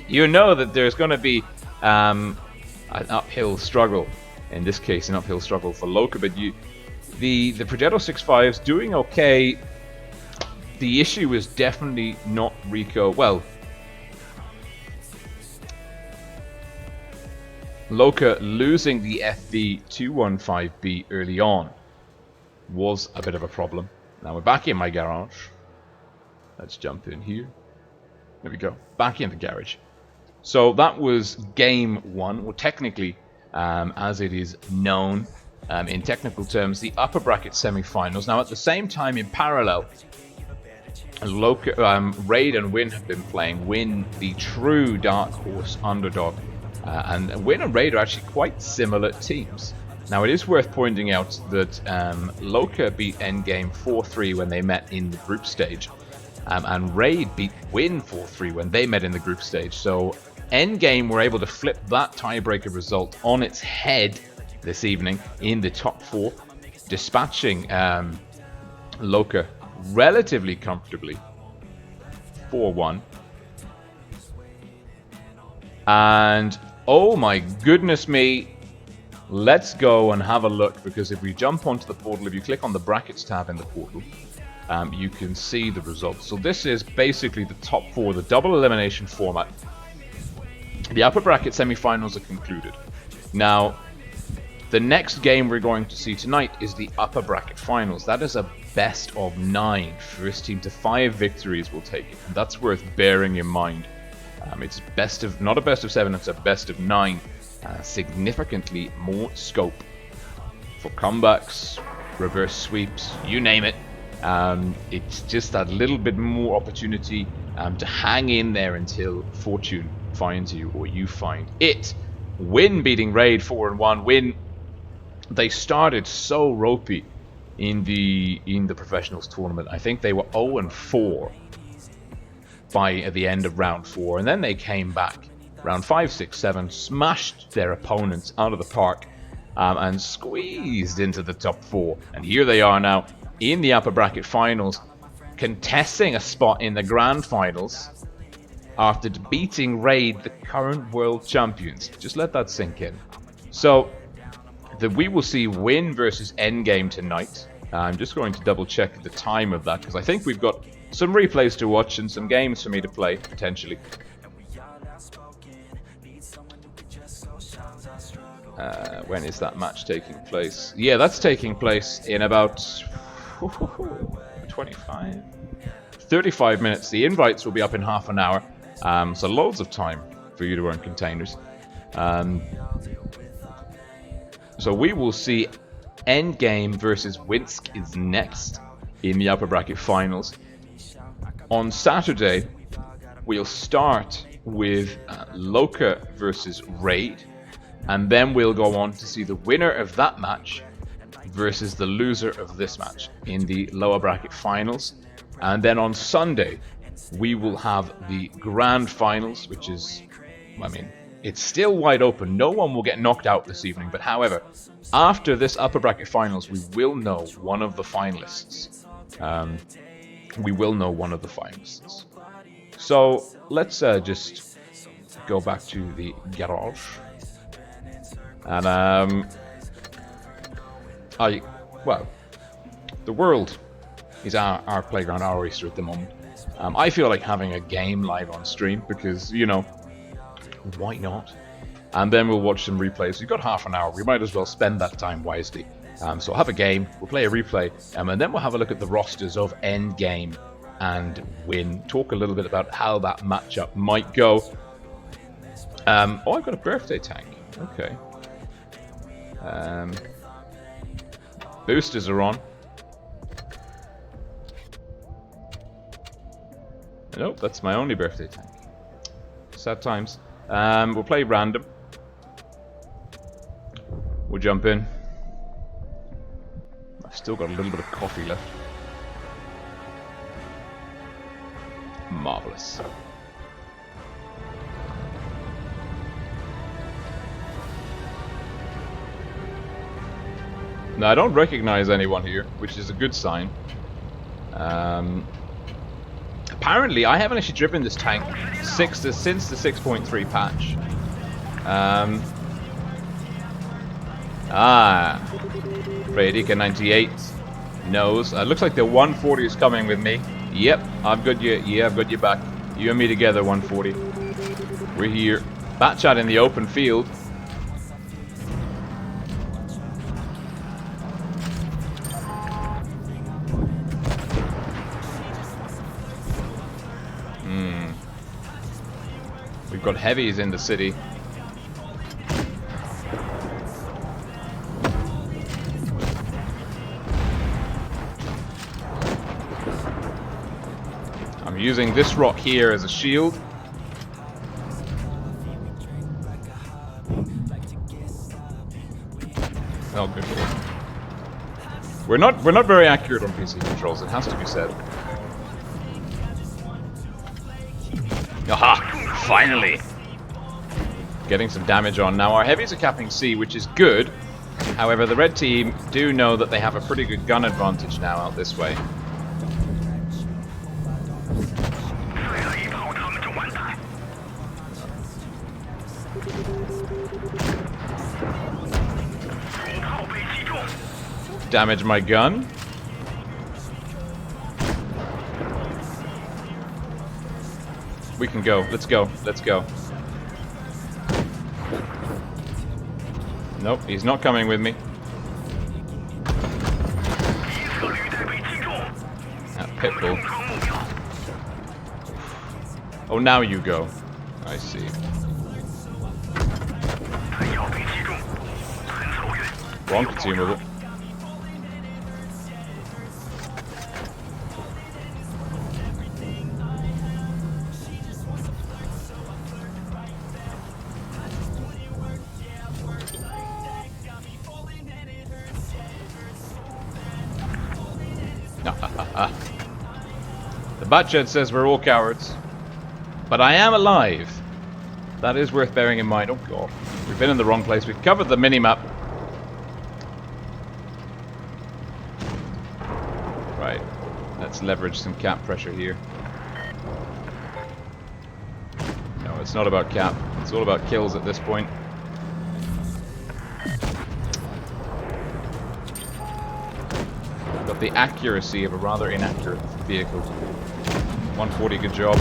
you know that there's going to be an uphill struggle. In this case, an uphill struggle for Loka, but the Progetto 6.5s doing okay. The issue is definitely not Rico. Well, Loka losing the FD 215B early on was a bit of a problem. Now we're back in my garage. Let's jump in here. There we go. Back in the garage. So that was game 1. Well, technically, as it is known, in technical terms, the upper bracket semi-finals. Now, at the same time, in parallel, Loka, Raid and Win have been playing. Win, the true dark horse underdog, and Win and Raid are actually quite similar teams. Now, it is worth pointing out that Loka beat Endgame 4-3 when they met in the group stage, and Raid beat Win 4-3 when they met in the group stage. So, Endgame were able to flip that tiebreaker result on its head this evening in the top 4, dispatching Loka relatively comfortably 4-1. And oh my goodness me, let's go and have a look, because if we jump onto the portal, if you click on the brackets tab in the portal, you can see the results. So this is basically the top 4, the double elimination format. the upper bracket semi-finals are concluded. Now, the next game we're going to see tonight is the upper bracket finals. That is a best of 9. First team to 5 victories will take it, and that's worth bearing in mind. It's not a best of 7, it's a best of 9. Significantly more scope for comebacks, reverse sweeps, you name it. It's just that little bit more opportunity to hang in there until fortune finds you or you find it. Win beating Raid 4-1. Win. They started so ropey in the professionals tournament. I think they were 0-4 by the end of round 4, and then they came back round 5, 6, 7, smashed their opponents out of the park, and squeezed into the top 4. And here they are now in the upper bracket finals, contesting a spot in the grand finals after beating Raid, the current world champions. Just let that sink in. So we will see Win versus Endgame tonight. I'm just going to double check the time of that, because I think we've got some replays to watch and some games for me to play, potentially. When is that match taking place? Yeah, that's taking place in about 35 minutes. The invites will be up in half an hour, so loads of time for you to earn containers. So we will see Endgame versus Minsk is next in the upper bracket finals. On Saturday, we'll start with Loka versus Raid, and then we'll go on to see the winner of that match versus the loser of this match in the lower bracket finals. And then on Sunday, we will have the grand finals, which is, I mean, it's still wide open. No one will get knocked out this evening. But however, after this upper bracket finals, we will know one of the finalists. So let's just go back to the garage. And well, the world is our playground, our oyster at the moment. I feel like having a game live on stream because, you know, why not? And then we'll watch some replays. We've got half an hour. We might as well spend that time wisely. So I'll have a game, we'll play a replay, and then we'll have a look at the rosters of Endgame and Win. Talk a little bit about how that matchup might go. Oh, I've got a birthday tank. Okay. Boosters are on. Nope, that's my only birthday tank. Sad times. We'll play random. We'll jump in. I've still got a little bit of coffee left. Marvelous. Now I don't recognize anyone here, which is a good sign. Apparently, I haven't actually driven this tank since the 6.3 patch. Frederica 98 knows. Looks like the 140 is coming with me. Yep, I've got you. Yeah, I've got you back. You and me together, 140. We're here. Bat chat in the open field. We've got heavies in the city. I'm using this rock here as a shield. Oh, good lord. We're not very accurate on PC controls, it has to be said. Aha! Finally! Getting some damage on. Now our heavies are capping C, which is good. However, the red team do know that they have a pretty good gun advantage now out this way. Damage my gun. We can go. Let's go. Let's go. Nope, he's not coming with me. That Pitbull. Oh, now you go. I see. Wrong consumable. The Batched says we're all cowards. But I am alive. That is worth bearing in mind. Oh god. We've been in the wrong place. We've covered the minimap. Right. Let's leverage some cap pressure here. No, it's not about cap. It's all about kills at this point. Got the accuracy of a rather inaccurate vehicle. 140, good job.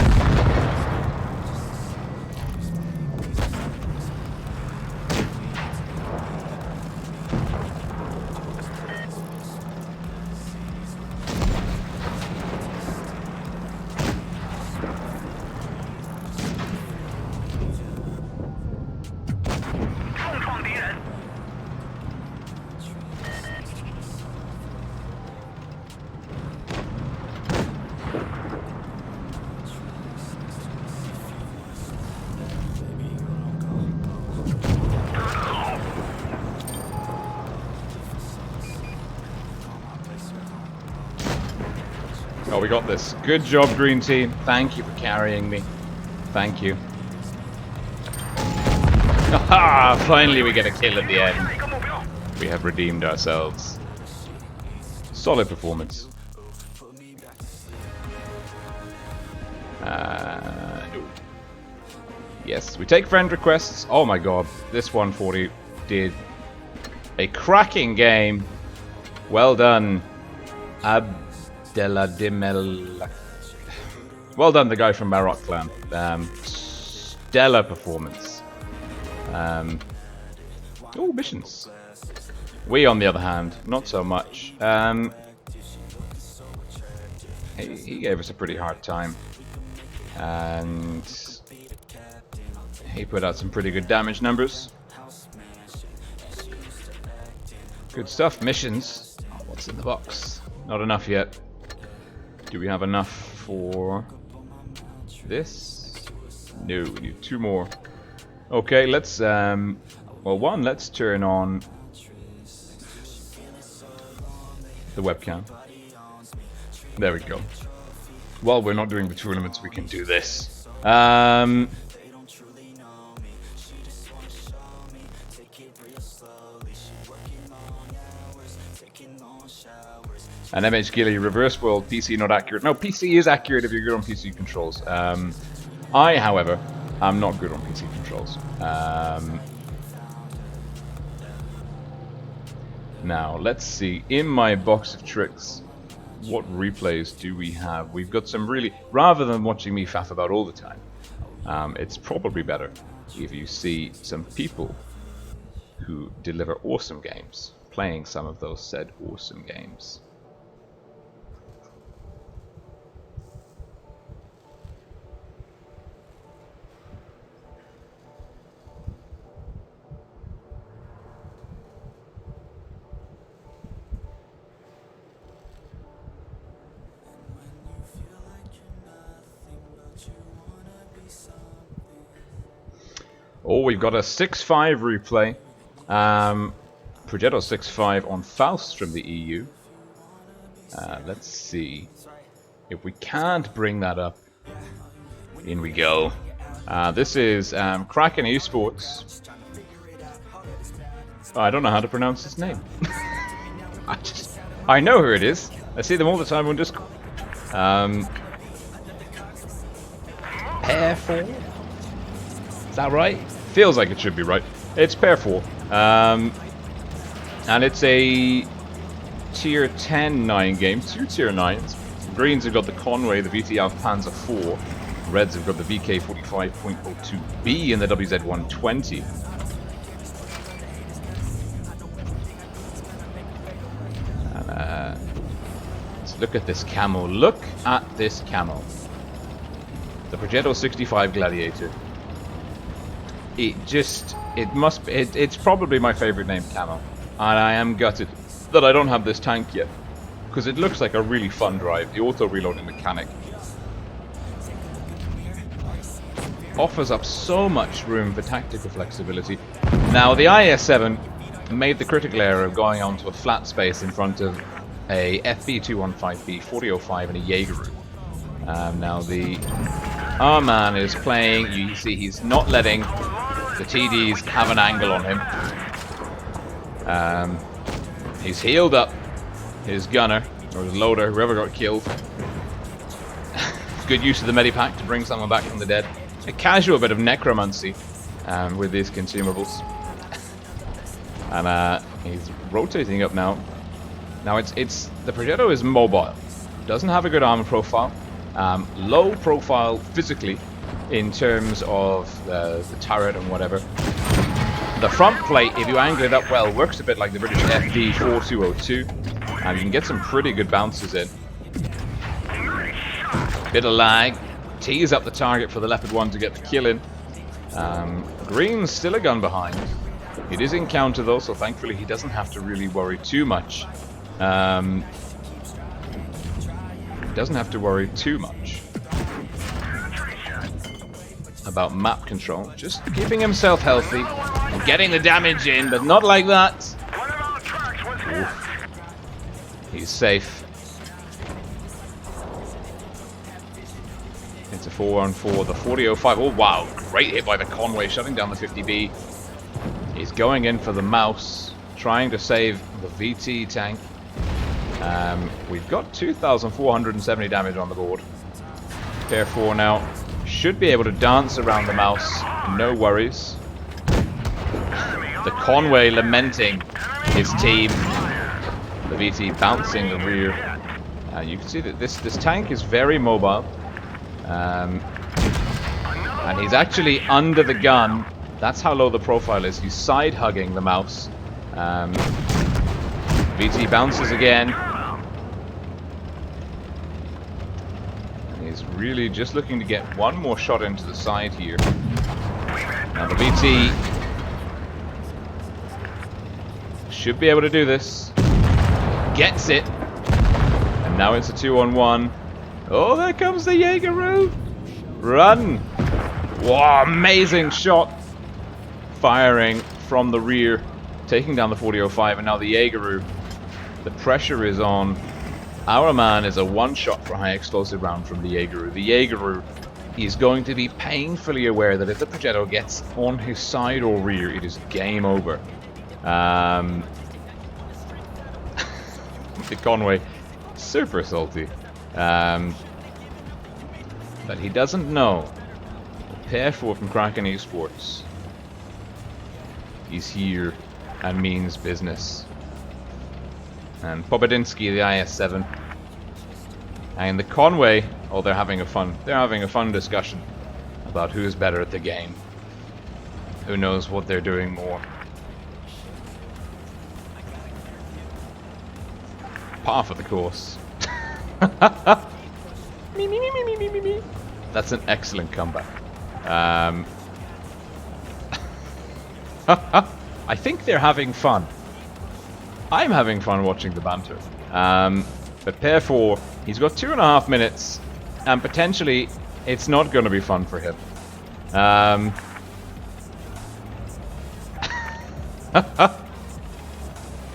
Oh, we got this. Good job, Green Team. Thank you for carrying me. Thank you. Haha! Finally we get a kill at the end. We have redeemed ourselves. Solid performance. No. Yes, we take friend requests. Oh my god, this 140 did a cracking game. Well done, Abdeladimel. Well done, the guy from Marok Clan. Stellar performance. Oh, missions. We, on the other hand, not so much. He gave us a pretty hard time. And he put out some pretty good damage numbers. Good stuff. Missions. Oh, what's in the box? Not enough yet. Do we have enough for this? No, we need 2 more. Okay, let's well, let's turn on the webcam. There we go. While we're not doing the tournaments, we can do this. An MH Gilly, reverse world, PC not accurate. No, PC is accurate if you're good on PC controls. I, however, am not good on PC controls. Now, let's see. In my box of tricks, what replays do we have? We've got some really... Rather than watching me faff about all the time, it's probably better if you see some people who deliver awesome games, playing some of those said awesome games. Oh, we've got a 6-5 replay. Progetto 6-5 on Faust from the EU. Let's see if we can't bring that up. In we go. This is Kraken Esports. Oh, I don't know how to pronounce his name. I know who it is. I see them all the time on Discord. Pair 4? Is that right? Feels like it should be right. It's pair 4. And it's a tier 10 9 game. 2 tier 9s. Greens have got the Conway, the VT Panzer 4. Reds have got the VK 45.02B and the WZ 120. Look at this camo. Look at this camo. The Progetto 65 Gladiator. It's probably my favorite named camo. And I am gutted that I don't have this tank yet. Because it looks like a really fun drive. The auto-reloading mechanic offers up so much room for tactical flexibility. Now, the IS-7 made the critical error of going onto a flat space in front of a FB215B, 4005 and a Jaegeru. Now our man is playing, you see he's not letting the TDs have an angle on him. He's healed up his gunner, or his loader, whoever got killed. Good use of the medipack to bring someone back from the dead. A casual bit of necromancy with these consumables. And he's rotating up now. Now the Progetto is mobile. Doesn't have a good armor profile. Low profile physically in terms of the turret and whatever. The front plate, if you angle it up well, works a bit like the British FD 4202. And you can get some pretty good bounces in. Bit of lag. Tease up the target for the Leopard 1 to get the kill in. Green's still a gun behind. It is in counter though, so thankfully he doesn't have to really worry too much. About map control. Just keeping himself healthy and getting the damage in, but not like that. Oof. He's safe. It's a 4-on-4. The 4005. Oh wow, great hit by the Conway, shutting down the 50B. He's going in for the mouse, trying to save the VT tank. We've got 2,470 damage on the board. Pair 4 now should be able to dance around the mouse, no worries. The Conway lamenting his team. The VT bouncing the rear. You can see that this tank is very mobile. And he's actually under the gun. That's how low the profile is. He's side hugging the mouse. VT bounces again. And he's really just looking to get one more shot into the side here. Now the VT should be able to do this. Gets it. And now it's a 2-on-1. Oh, there comes the Jaegeru. Run. Wow, amazing shot. Firing from the rear, taking down the 4005, and now the Jaegeru. The pressure is on. Our man is a one-shot for high explosive round from the Jaegeru. The Jaegeru is going to be painfully aware that if the Progetto gets on his side or rear, it is game over. The Conway, super salty. But he doesn't know. Pair 4 from Kraken Esports. He's here and means business. And Pobedinsky, the IS-7. And the Conway, oh, they're having a fun discussion about who's better at the game. Who knows what they're doing more. Par for the course. That's an excellent comeback. I think they're having fun. I'm having fun watching the banter. But pair 4, he's got 2.5 minutes, and potentially it's not going to be fun for him.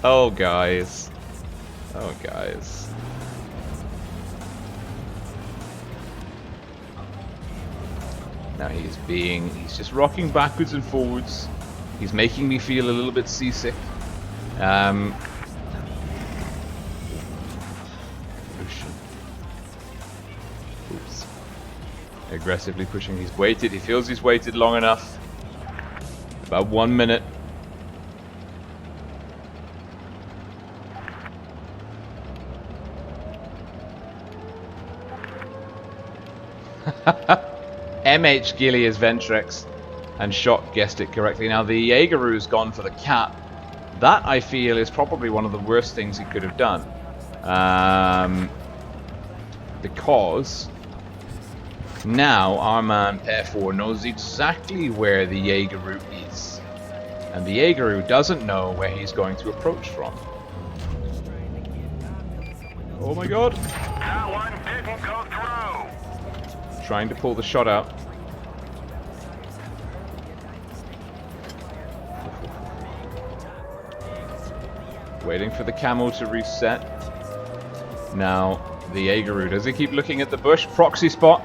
Oh, guys. Oh, guys. Now he's just rocking backwards and forwards. He's making me feel a little bit seasick. Oops. Aggressively pushing. He's waited. He feels he's waited long enough. About 1 minute. MH Gilly is Ventrex, and Shot guessed it correctly. Now the Jaegeru's gone for the cap. That, I feel, is probably one of the worst things he could have done. because now our man Pair 4 knows exactly where the Jaegeru is. And the Jaegeru doesn't know where he's going to approach from. Oh my god! That one didn't go through. Trying to pull the shot out. Waiting for the camo to reset. Now, the Jaegeru, does he keep looking at the bush? Proxy spot.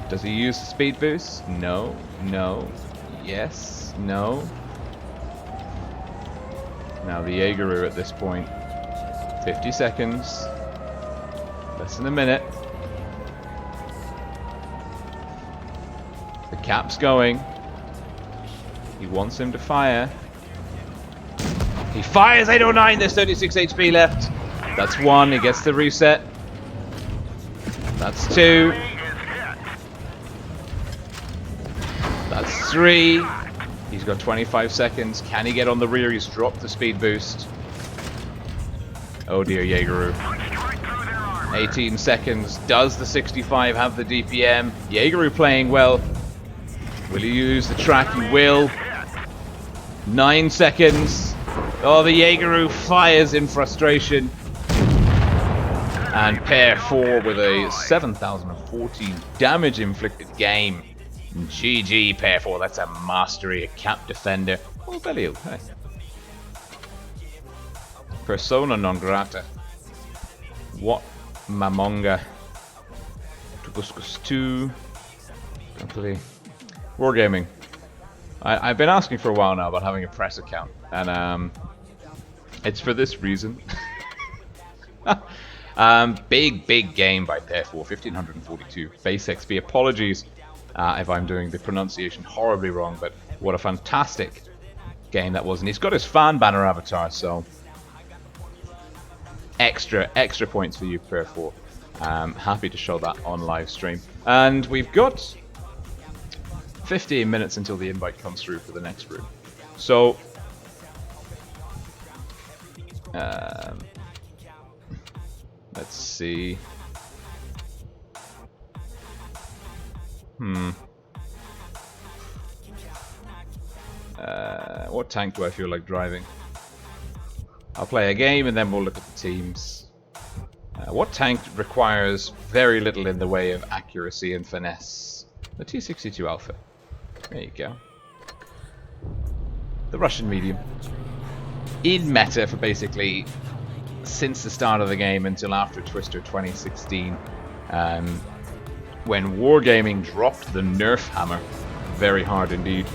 Does he use the speed boost? No, no, yes, no. Now the Jaegeru at this point. 50 seconds. Less than a minute. The cap's going. He wants him to fire. He fires 809, there's 36 HP left. That's 1, he gets the reset. That's 2. That's 3. He's got 25 seconds. Can he get on the rear? He's dropped the speed boost. Oh dear, Jaegeru. 18 seconds. Does the 65 have the DPM? Jaegeru playing well. Will he use the track? He will. 9 seconds. Oh, the Jaegeru fires in frustration. And Pair 4 with a 7,014 damage inflicted game. GG, Pair 4. That's a mastery, a cap defender. Oh, Belial, hey. Persona non grata. What Mamonga. Tubuscus 2. Wargaming. I've been asking for a while now about having a press account, and it's for this reason. Big game by Pair 4, 1542 base XP. Apologies if I'm doing the pronunciation horribly wrong, but what a fantastic game that was. And he's got his fan banner avatar, so extra points for you, Pair 4. Happy to show that on live stream. And we've got 15 minutes until the invite comes through for the next room. So, let's see. What tank do I feel like driving? I'll play a game and then we'll look at the teams. What tank requires very little in the way of accuracy and finesse? The T-62 Alpha. There you go. The Russian medium. In meta for basically since the start of the game until after Twister 2016. When Wargaming dropped the nerf hammer. Very hard indeed.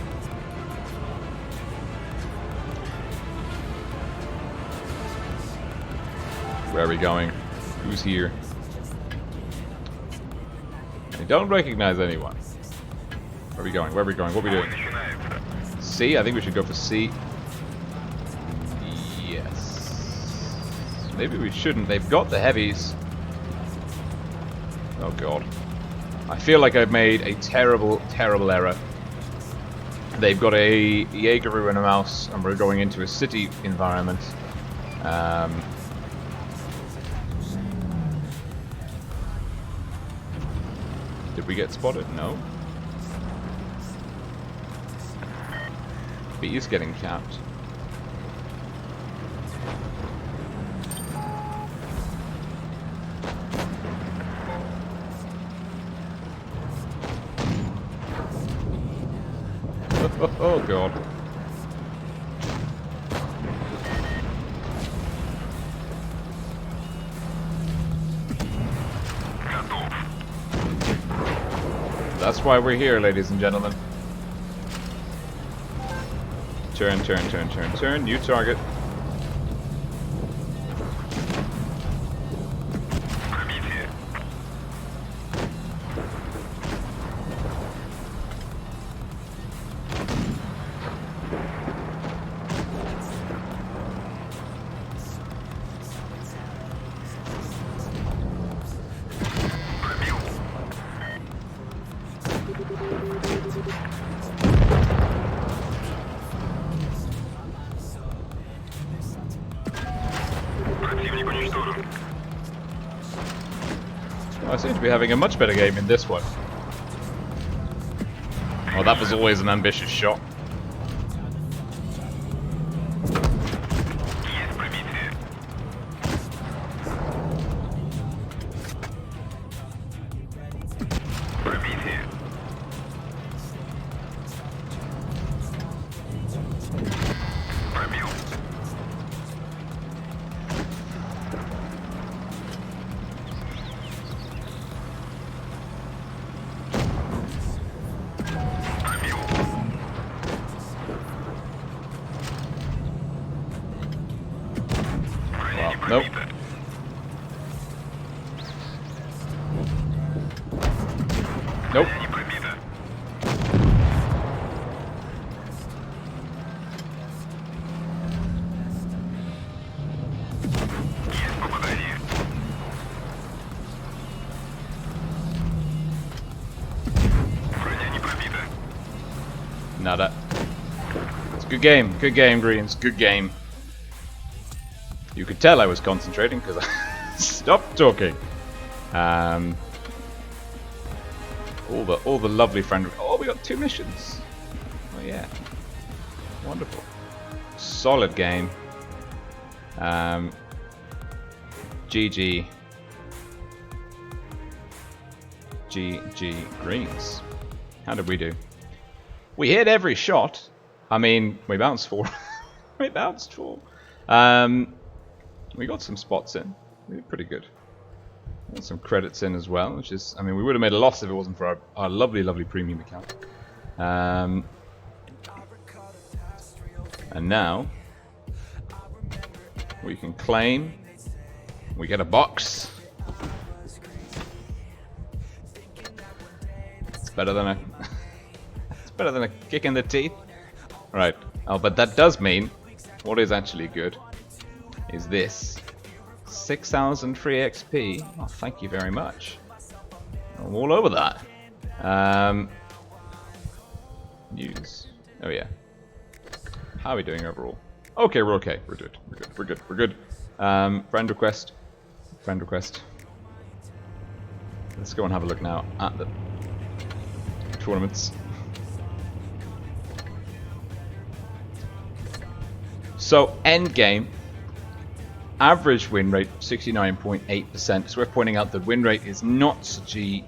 Where are we going? Who's here? I don't recognize anyone. Where are we going? Where are we going? What are we doing? C? I think we should go for C. Yes. Maybe we shouldn't. They've got the heavies. Oh god. I feel like I've made a terrible error. They've got a Jaegeru and a mouse, and we're going into a city environment. Did we get spotted? No. B is getting capped. Oh god. That's why we're here, ladies and gentlemen. Turn, turn, turn, turn, turn. New target. I seem to be having a much better game in this one. Oh, that was always an ambitious shot. Nope. Nope. Nada. It's a good game. Good game, Greens. Good game. You could tell I was concentrating because I stopped talking. All the lovely friend. Oh, we got 2 missions. Oh yeah, wonderful. Solid game. GG. GG Greens. How did we do? We hit every shot. I mean, we bounced 4. We bounced 4. We got some spots in. We did pretty good. Got some credits in as well, which is, I mean, we would have made a loss if it wasn't for our lovely, lovely premium account. And now we can claim. We get a box. It's better than a. It's better than a kick in the teeth. Right. Oh, but that does mean what is actually good is this 6,000 free XP. Oh, thank you very much. I'm all over that. News. Oh yeah. How are we doing overall? Okay, we're okay. We're good. We're good. We're good. We're good. Friend request. Friend request. Let's go and have a look now at the tournaments. So, endgame. Average win rate 69.8%. It's worth pointing out that win rate is not such an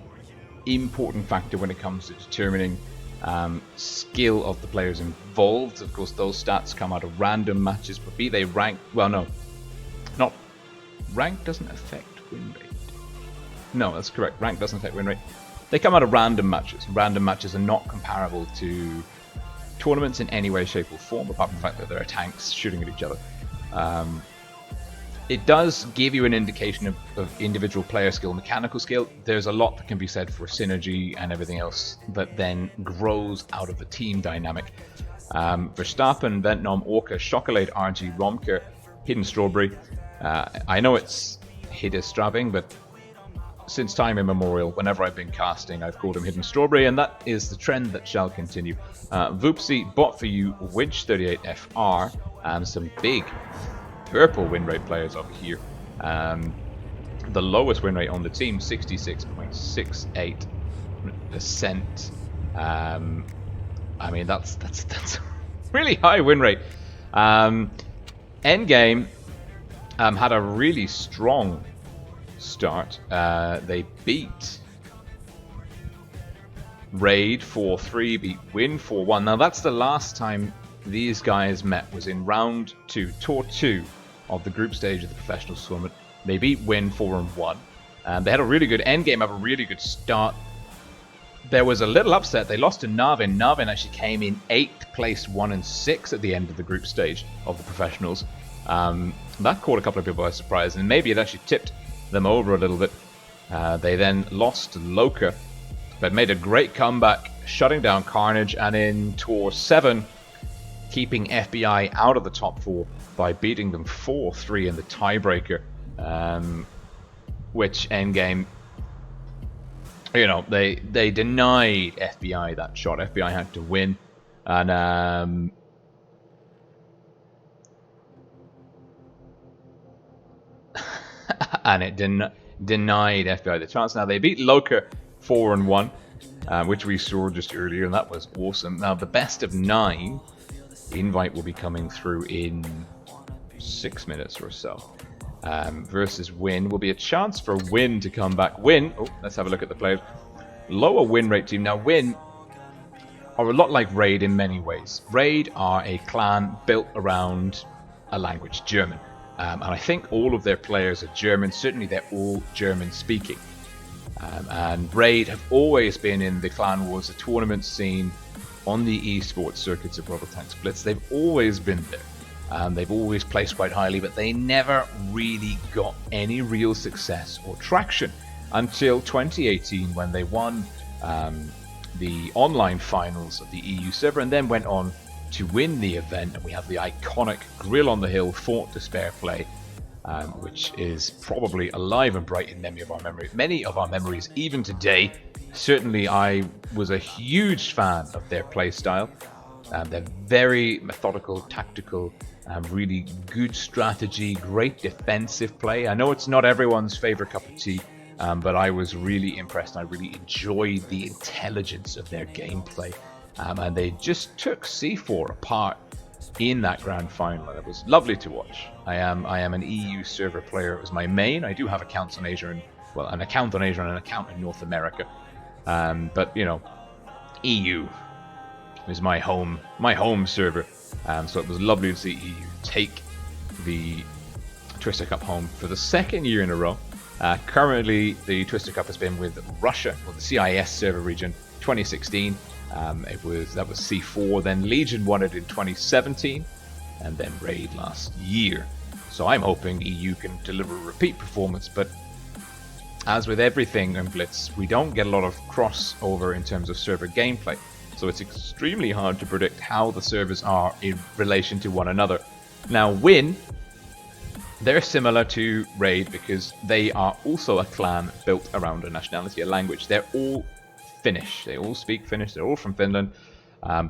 important factor when it comes to determining skill of the players involved. Of course, those stats come out of random matches, but be they ranked. Well, no, not rank doesn't affect win rate. No, that's correct. Rank doesn't affect win rate. They come out of random matches. Random matches are not comparable to tournaments in any way, shape, or form, apart from the fact that there are tanks shooting at each other. It does give you an indication of individual player skill, mechanical skill. There's a lot that can be said for synergy and everything else that then grows out of the team dynamic. Verstappen, Ventnom, Orca, Chocolate, RG, Romke, Hidden Strawberry. I know it's Hiddestrabbing, but since time immemorial, whenever I've been casting, I've called him Hidden Strawberry, and that is the trend that shall continue. Voopsy, Bot for You, Winch38FR, and some big purple win rate players over here. The lowest win rate on the team, 66.68%. I mean, that's really high win rate. Endgame had a really strong start. They beat Raid 4-3, beat Win 4-1. Now that's the last time these guys met, was in round 2, tour 2 of the group stage of the professional tournament. They beat Win 4-1. They had a really good endgame, have a really good start. There was a little upset. They lost to Narvin. Narvin actually came in 8th, placed 1 and 6 at the end of the group stage of the professionals. That caught a couple of people by surprise, and maybe it actually tipped them over a little bit. They then lost to Loka, but made a great comeback, shutting down Carnage, and in tour 7, keeping FBI out of the top 4 by beating them 4-3 in the tiebreaker, which endgame, you know, they denied FBI that shot. FBI had to win, and and it denied FBI the chance. Now, they beat Loka 4-1, which we saw just earlier, and that was awesome. Now, the best of 9 invite will be coming through in 6 minutes or so. Versus Win will be a chance for Win to come back. Win, let's have a look at the players. Lower win rate team. Now, Win are a lot like Raid in many ways. Raid are a clan built around a language, German. And I think all of their players are German. Certainly they're all German speaking. And Raid have always been in the Clan Wars, the tournament scene on the esports circuits of World of Tanks Blitz. They've always been there. They've always placed quite highly, but they never really got any real success or traction until 2018 when they won the online finals of the EU server and then went on to win the event. And we have the iconic Grill on the Hill Fort Despair play, which is probably alive and bright in many of our memories even today. Certainly I was a huge fan of their play style. They're very methodical, tactical, really good strategy, great defensive play. I know it's not everyone's favorite cup of tea, but I was really impressed. I really enjoyed the intelligence of their gameplay, and they just took C4 apart in that grand final, and it was lovely to watch. I am an EU server player. It was my main. I do have accounts on Asia, an account on Asia and an account in North America, but you know, EU is my home server, so it was lovely to see EU take the Twister Cup home for the second year in a row. Currently, the Twister Cup has been with Russia, or the CIS server region, 2016. That was C4. Then Legion won it in 2017, and then Raid last year. So I'm hoping EU can deliver a repeat performance. But as with everything in Blitz, we don't get a lot of crossover in terms of server gameplay. So it's extremely hard to predict how the servers are in relation to one another. Now, Win, they're similar to Raid because they are also a clan built around a nationality, a language. They're all Finnish. They all speak Finnish. They're all from Finland.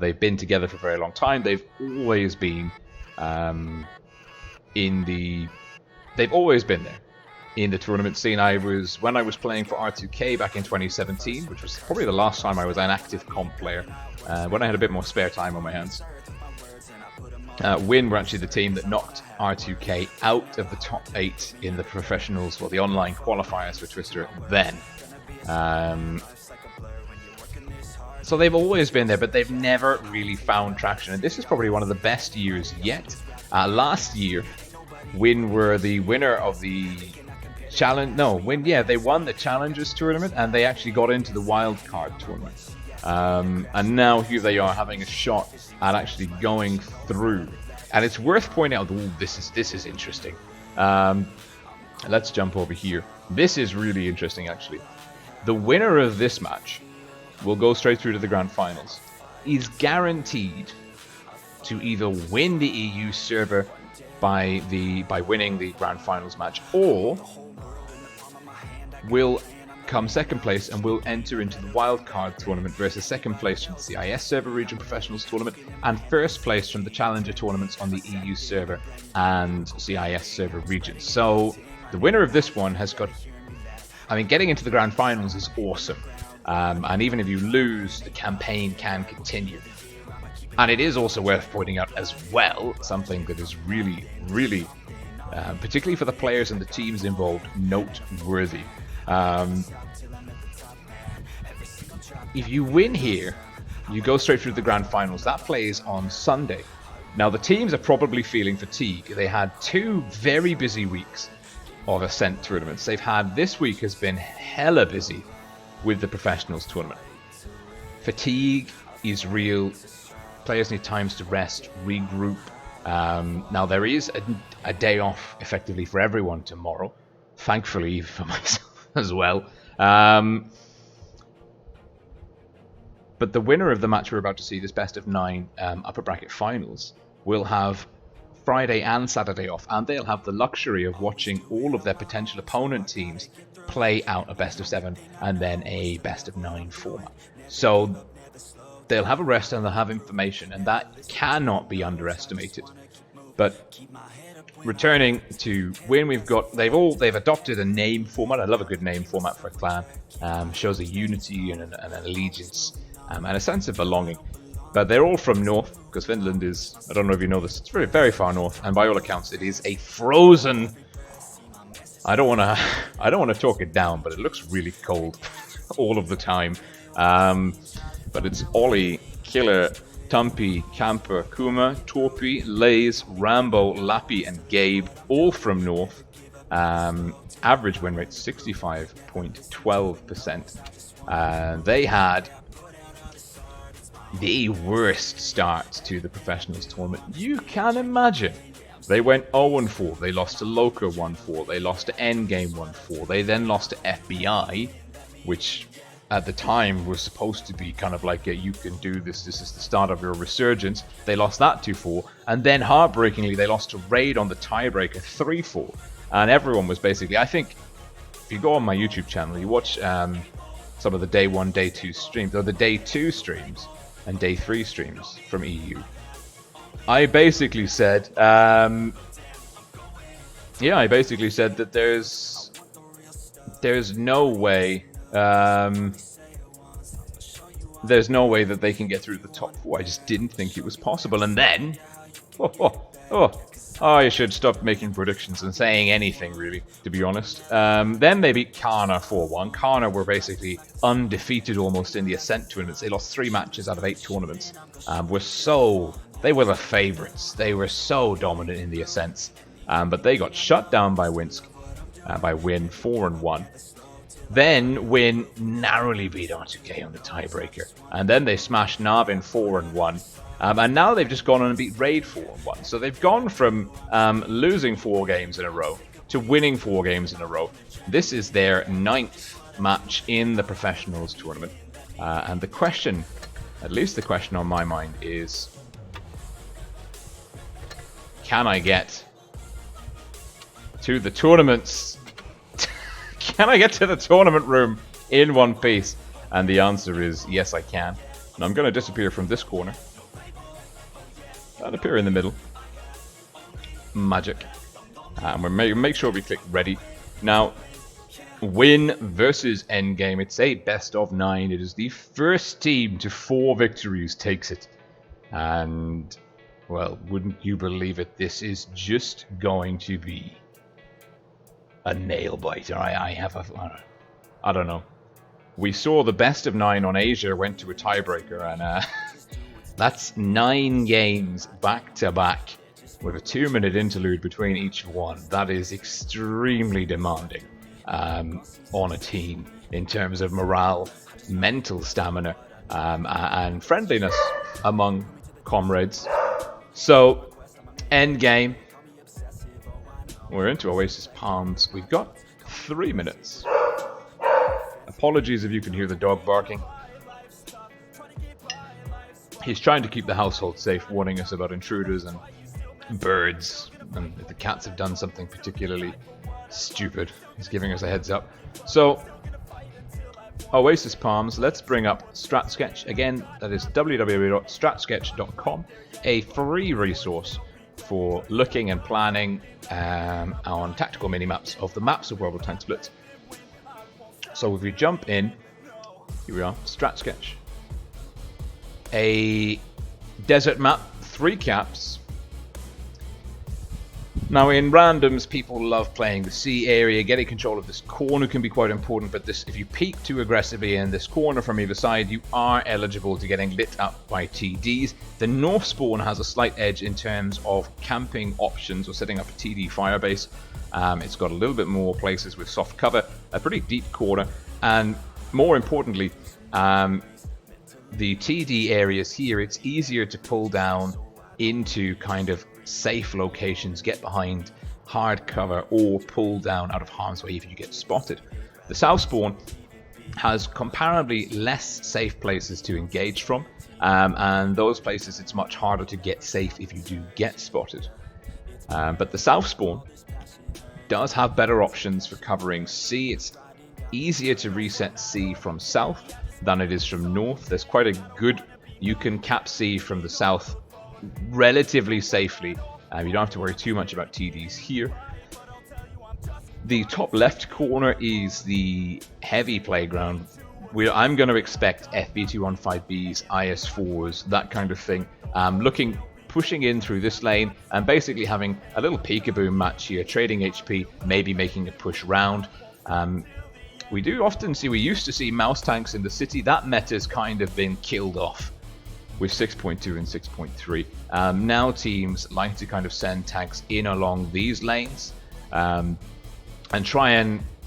They've been together for a very long time. They've always been They've always been there in the tournament scene. When I was playing for R2K back in 2017, which was probably the last time I was an active comp player, when I had a bit more spare time on my hands. Win were actually the team that knocked R2K out of the top 8 in the professionals, the online qualifiers for Twister then. So they've always been there, but they've never really found traction. And this is probably one of the best years yet. Last year, Win were the winner of the challenge. No, Win. Yeah, they won the Challengers tournament, and they actually got into the wild card tournament. And now here they are having a shot at actually going through. And it's worth pointing out. Ooh, this is interesting. Let's jump over here. This is really interesting, actually. The winner of this match will go straight through to the grand finals. Is guaranteed to either win the EU server by winning the grand finals match, or will come second place and will enter into the wildcard tournament versus second place from the CIS server region professionals tournament and first place from the challenger tournaments on the EU server and CIS server region. So the winner of this one has got, getting into the grand finals is awesome. And even if you lose, the campaign can continue. And it is also worth pointing out as well, something that is really, really, particularly for the players and the teams involved, noteworthy. If you win here, you go straight through the grand finals. That plays on Sunday. Now, the teams are probably feeling fatigue. They had 2 very busy weeks of Ascent tournaments. This week has been hella busy with the professionals tournament. Fatigue is real. Players need times to rest, regroup. Now, there is a day off effectively for everyone tomorrow, thankfully for myself as well. But the winner of the match we're about to see, this best of 9 upper bracket finals, will have Friday and Saturday off, and they'll have the luxury of watching all of their potential opponent teams play out a best of 7 and then a best of 9 format. So they'll have a rest and they'll have information, and that cannot be underestimated. But returning to Win, they've adopted a name format. I love a good name format for a clan. Shows a unity and an allegiance and a sense of belonging. But they're all from north, because Finland is, I don't know if you know this, it's very, very far north, and by all accounts it is a frozen, I don't want to talk it down, but it looks really cold all of the time. But it's Ollie, Killer, Tumpy, Camper, Kuma, Torpy, Lays, Rambo, Lappy, and Gabe, all from north. Average win rate 65.12%. They had the worst start to the professionals tournament you can imagine. They went 0-4. They lost to Loka 1-4. They lost to Endgame 1-4. They then lost to FBI, which at the time was supposed to be kind of like a, you can do this. This is the start of your resurgence. They lost that 2-4, and then heartbreakingly they lost to Raid on the tiebreaker 3-4. And everyone was basically, I think, if you go on my YouTube channel, you watch some of the day 1, day 2 streams, or the day 2 streams and day 3 streams from EU. I basically said, I basically said that there's no way, there's no way that they can get through the top 4. I just didn't think it was possible. And then, I should stop making predictions and saying anything, really, to be honest. Then they beat Kana 4-1. Kana were basically undefeated almost in the Ascent tournaments. They lost 3 matches out of 8 tournaments. They were the favourites. They were so dominant in the Ascents. But they got shut down by Minsk, by Win 4-1. Then Win narrowly beat R2K on the tiebreaker. And then they smashed Navin 4-1. And now they've just gone on and beat Raid 4-1. So they've gone from losing 4 games in a row to winning 4 games in a row. This is their 9th match in the professionals tournament. And the question, at least the question on my mind is, can I get to the tournaments? Can I get to the tournament room in one piece? And the answer is yes, I can. And I'm going to disappear from this corner and appear in the middle. Magic. And we'll make sure we click ready. Now, Win versus Endgame. It's a best of 9. It is the first team to 4 victories takes it. And, well, wouldn't you believe it? This is just going to be a nail biter. I don't know. We saw the best of 9 on Asia went to a tiebreaker, and that's 9 games back to back with a 2-minute interlude between each one. That is extremely demanding on a team in terms of morale, mental stamina, and friendliness among comrades. So, endgame. We're into Oasis Palms. We've got 3 minutes. Apologies if you can hear the dog barking. He's trying to keep the household safe, warning us about intruders and birds. And if the cats have done something particularly stupid, he's giving us a heads up. So, Oasis Palms, let's bring up StratSketch. Again, that is www.stratsketch.com, a free resource for looking and planning on tactical mini-maps of the maps of World of Tanks Blitz. So if we jump in, here we are, StratSketch. A desert map, 3 caps. Now in randoms, people love playing the sea area. Getting control of this corner can be quite important, but if you peek too aggressively in this corner from either side, you are eligible to getting lit up by TDs. The north spawn has a slight edge in terms of camping options or setting up a TD firebase. It's got a little bit more places with soft cover, a pretty deep corner, and more importantly, the TD areas here, it's easier to pull down into kind of safe locations, get behind hard cover, or pull down out of harm's way if you get spotted. The south spawn has comparably less safe places to engage from, and those places it's much harder to get safe if you do get spotted. But the south spawn does have better options for covering C. It's easier to reset C from south than it is from north. There's quite a good, you can cap C from the south relatively safely You don't have to worry too much about TDs here. The top left corner is the heavy playground, where I'm going to expect FB215Bs, IS4s, that kind of thing. Pushing in through this lane and basically having a little peekaboo match here, trading HP, maybe making a push round. We used to see mouse tanks in the city. That meta's kind of been killed off with 6.2 and 6.3. Now teams like to kind of send tanks in along these lanes and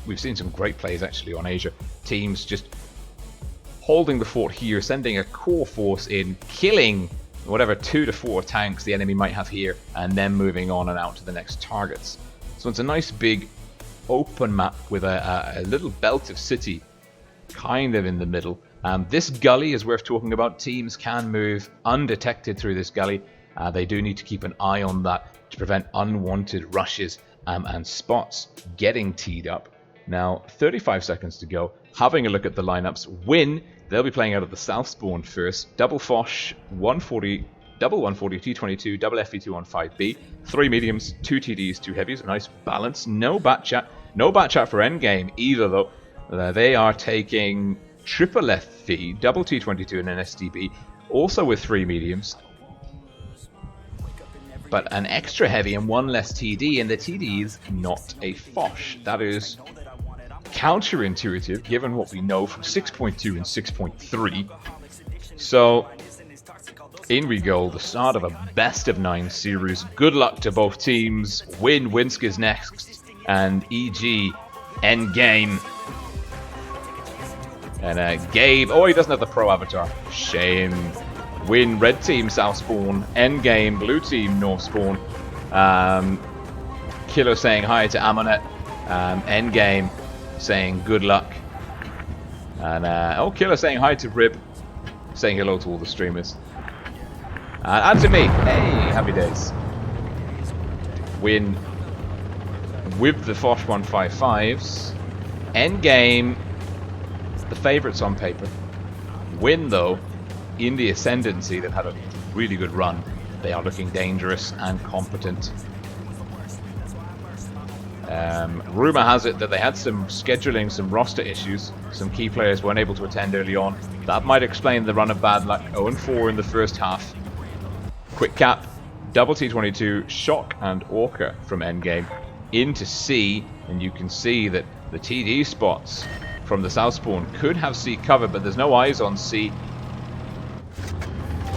we've seen some great plays actually on Asia. Teams just holding the fort here, sending a core force in, killing whatever 2 to 4 tanks the enemy might have here, and then moving on and out to the next targets. So it's a nice big open map with a little belt of city kind of in the middle. This gully is worth talking about. Teams can move undetected through this gully. They do need to keep an eye on that to prevent unwanted rushes and spots getting teed up. Now 35 seconds to go. Having a look at the lineups. Win, they'll be playing out of the south spawn first. Double Foch 140, double 140 T22, double FE215B, 3 mediums, 2 TDs, 2 heavies. A nice balance. No bat chat for endgame either though. They are taking triple FV, double T22 and an STB, also with 3 mediums, but an extra heavy and 1 less TD, and the TD is not a Foch. That is counterintuitive given what we know from 6.2 and 6.3. So in we go, the start of a best of 9 series. Good luck to both teams. Minsk is next, and EG endgame. And Gabe, oh, he doesn't have the pro avatar. Shame. Win, red team south spawn. Endgame, blue team north spawn. Killer saying hi to Amonet. Endgame saying good luck. And Killer saying hi to Rib. Saying hello to all the streamers. And to me. Hey, happy days. Win with the Foch 155s. Endgame, the favourites on paper. Win though, in the ascendancy, they've had a really good run. They are looking dangerous and competent. Rumour has it that they had some scheduling, some roster issues. Some key players weren't able to attend early on. That might explain the run of bad luck. 0-4 in the first half. Quick cap, double T22, Shock and Orca from endgame into C, and you can see that the TD spots from the south spawn could have C covered, but there's no eyes on C.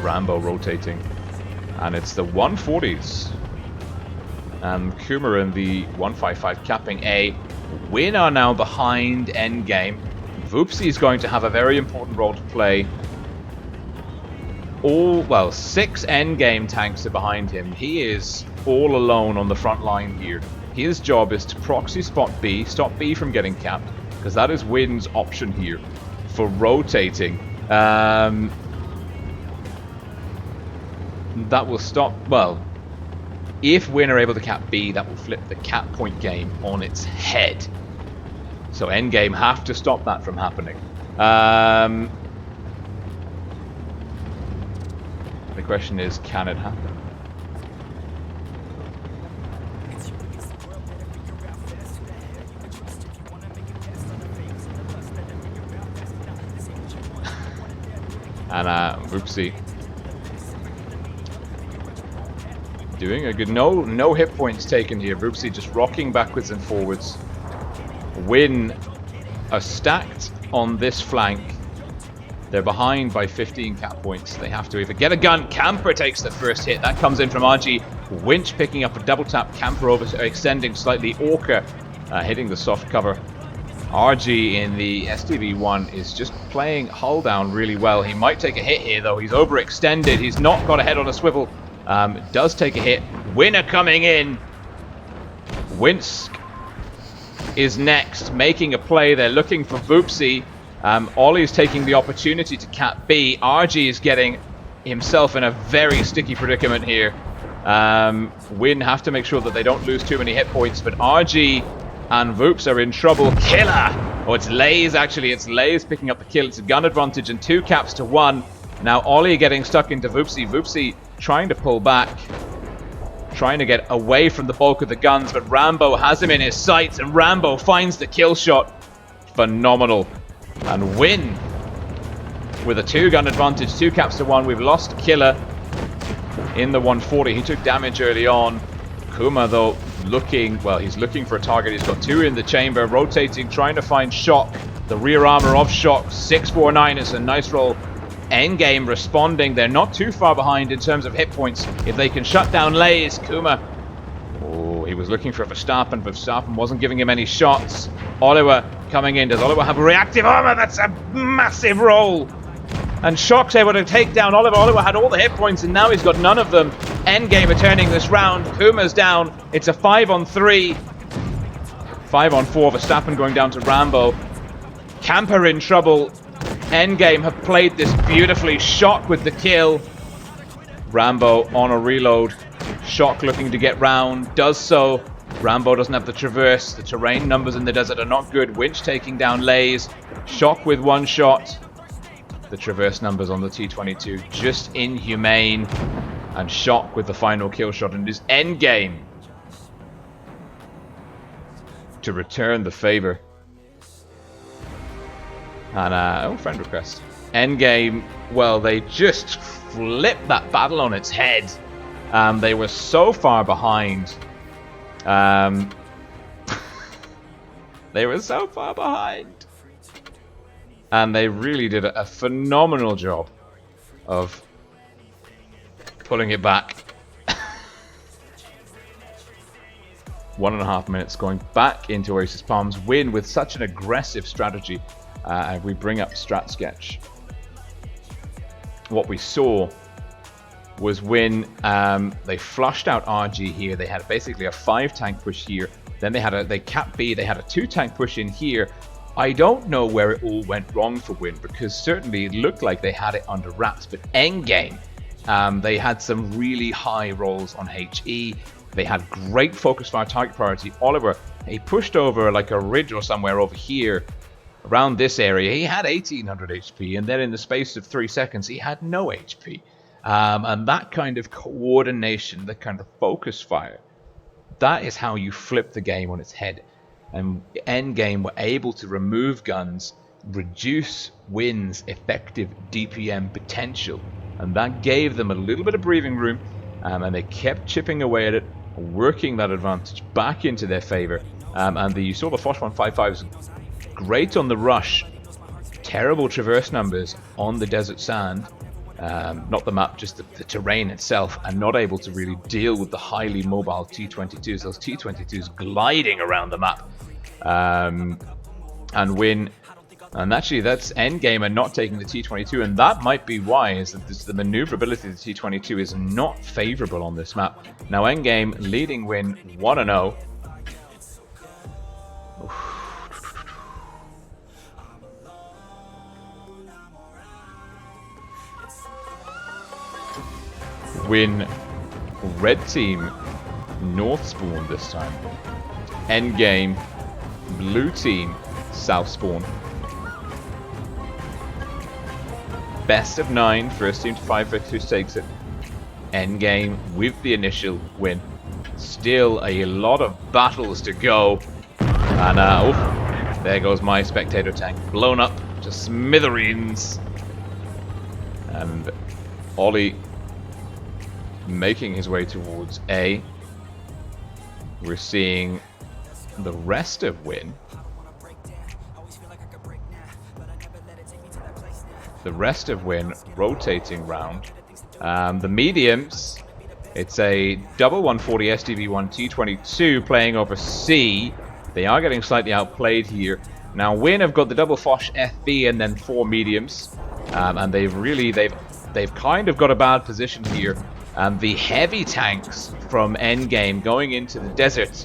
Rambo rotating, and it's the 140s and Kumaran the 155 capping A. Win are now behind endgame. Voopsy is going to have a very important role to play. 6 endgame tanks are behind him. He is all alone on the front line here. His job is to proxy spot B, stop B from getting capped, because that is Win's option here for rotating. That will stop, if Win are able to cap B, that will flip the cap point game on its head. So endgame have to stop that from happening. The question is, can it happen? And Voopsy doing a good, no hit points taken here. Voopsy just rocking backwards and forwards. Win are stacked on this flank. They're behind by 15 cap points. They have to either get a gun. Camper takes the first hit. That comes in from RG. Winch picking up a double tap. Camper over extending slightly. Orca hitting the soft cover. RG in the STV1 is just playing hull down really well. He might take a hit here though. He's overextended. He's not got a head on a swivel. Does take a hit. Winner coming in. Minsk is next, making a play. They're looking for Voopsy. Ollie's taking the opportunity to cap B. RG is getting himself in a very sticky predicament here. Win have to make sure that they don't lose too many hit points, but RG and Voops are in trouble. Killer! Oh, it's Lays actually. It's Lays picking up the kill. It's a gun advantage and 2 caps to 1. Now Ollie getting stuck into Voopsy. Voopsy trying to pull back. trying to get away from the bulk of the guns, but Rambo has him in his sights, and Rambo finds the kill shot. Phenomenal. And Win with a 2-gun advantage, 2 caps to 1. We've lost Killer in the 140. He took damage early on. Kuma, though, looking, well, he's looking for a target. He's got 2 in the chamber, rotating, trying to find Shock. The rear armor of Shock, 649. It's a nice roll. Endgame responding. They're not too far behind in terms of hit points. If they can shut down Lays, Kuma. Oh, he was looking for Verstappen, but Verstappen wasn't giving him any shots. Oliver coming in. Does Oliver have a reactive armor? That's a massive roll. And Shock's able to take down Oliver. Oliver had all the hit points, and now he's got none of them. Endgame are turning this round. Kuma's down. It's a 5-on-3. 5-on-4. Verstappen going down to Rambo. Camper in trouble. Endgame have played this beautifully. Shock with the kill. Rambo on a reload. Shock looking to get round. Does so. Rambo doesn't have the traverse. The terrain numbers in the desert are not good. Winch taking down Lays. Shock with 1 shot. The traverse numbers on the T-22 just inhumane. And Shock with the final kill shot. And it is Endgame to return the favor. And, oh, friend request. Endgame, well, they just flipped that battle on its head. They were so far behind. They were so far behind. And they really did a phenomenal job of pulling it back. 1.5 minutes going back into Oasis Palms. Win with such an aggressive strategy. And we bring up Strat Sketch. What we saw was when they flushed out RG here. They had basically a 5-tank push here. Then they capped B. They had a 2-tank push in here. I don't know where it all went wrong for Win, because certainly it looked like they had it under wraps. But Endgame, they had some really high rolls on HE. They had great focus fire target priority. Oliver, he pushed over like a ridge or somewhere over here. Around this area, he had 1800 HP, and then in the space of 3 seconds, he had no HP. And that kind of coordination, that kind of focus fire, that is how you flip the game on its head. And Endgame were able to remove guns, reduce Win's effective DPM potential, and that gave them a little bit of breathing room, and they kept chipping away at it, working that advantage back into their favor. And you saw the Foch 155s great on the rush, terrible traverse numbers on the desert sand, not the map, just the terrain itself, and not able to really deal with the highly mobile T-22s, those T-22s gliding around the map, and Win. And actually that's Endgame and not taking the T-22, and that might be why, is that the maneuverability of the T-22 is not favorable on this map. Now Endgame leading Win 1-0. Win red team north spawn this time. Endgame blue team south spawn. Best of 9, first team to 5 victories takes it. Endgame with the initial win. Still a lot of battles to go. And oh, there goes my spectator tank, blown up to smithereens. And Ollie making his way towards A. We're seeing the rest of Win. The rest of Win rotating round. The mediums, it's a double 140 SDV1 T-22 playing over C. They are getting slightly outplayed here. Now Win have got the double Foch FB and then 4 mediums, and they've kind of got a bad position here. The heavy tanks from Endgame going into the desert.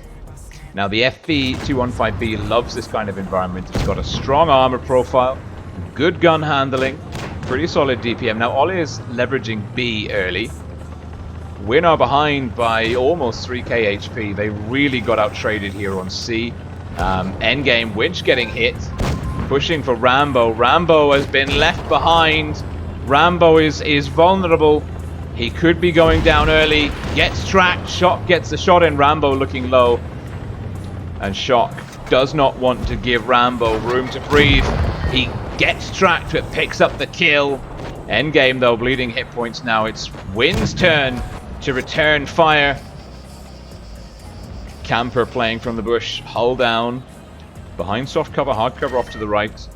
Now the FB215B loves this kind of environment. It's got a strong armor profile, good gun handling, pretty solid DPM. Now Ollie is leveraging B early. Win are behind by almost 3k HP. They really got out-traded here on C. Endgame, Winch getting hit, pushing for Rambo. Rambo has been left behind. Rambo is vulnerable. He could be going down early. Gets tracked. Shock gets the shot in. Rambo looking low. And Shock does not want to give Rambo room to breathe. He gets tracked but picks up the kill. Endgame though, bleeding hit points now. It's Win's turn to return fire. Camper playing from the bush. Hull down. Behind soft cover, hard cover off to the right.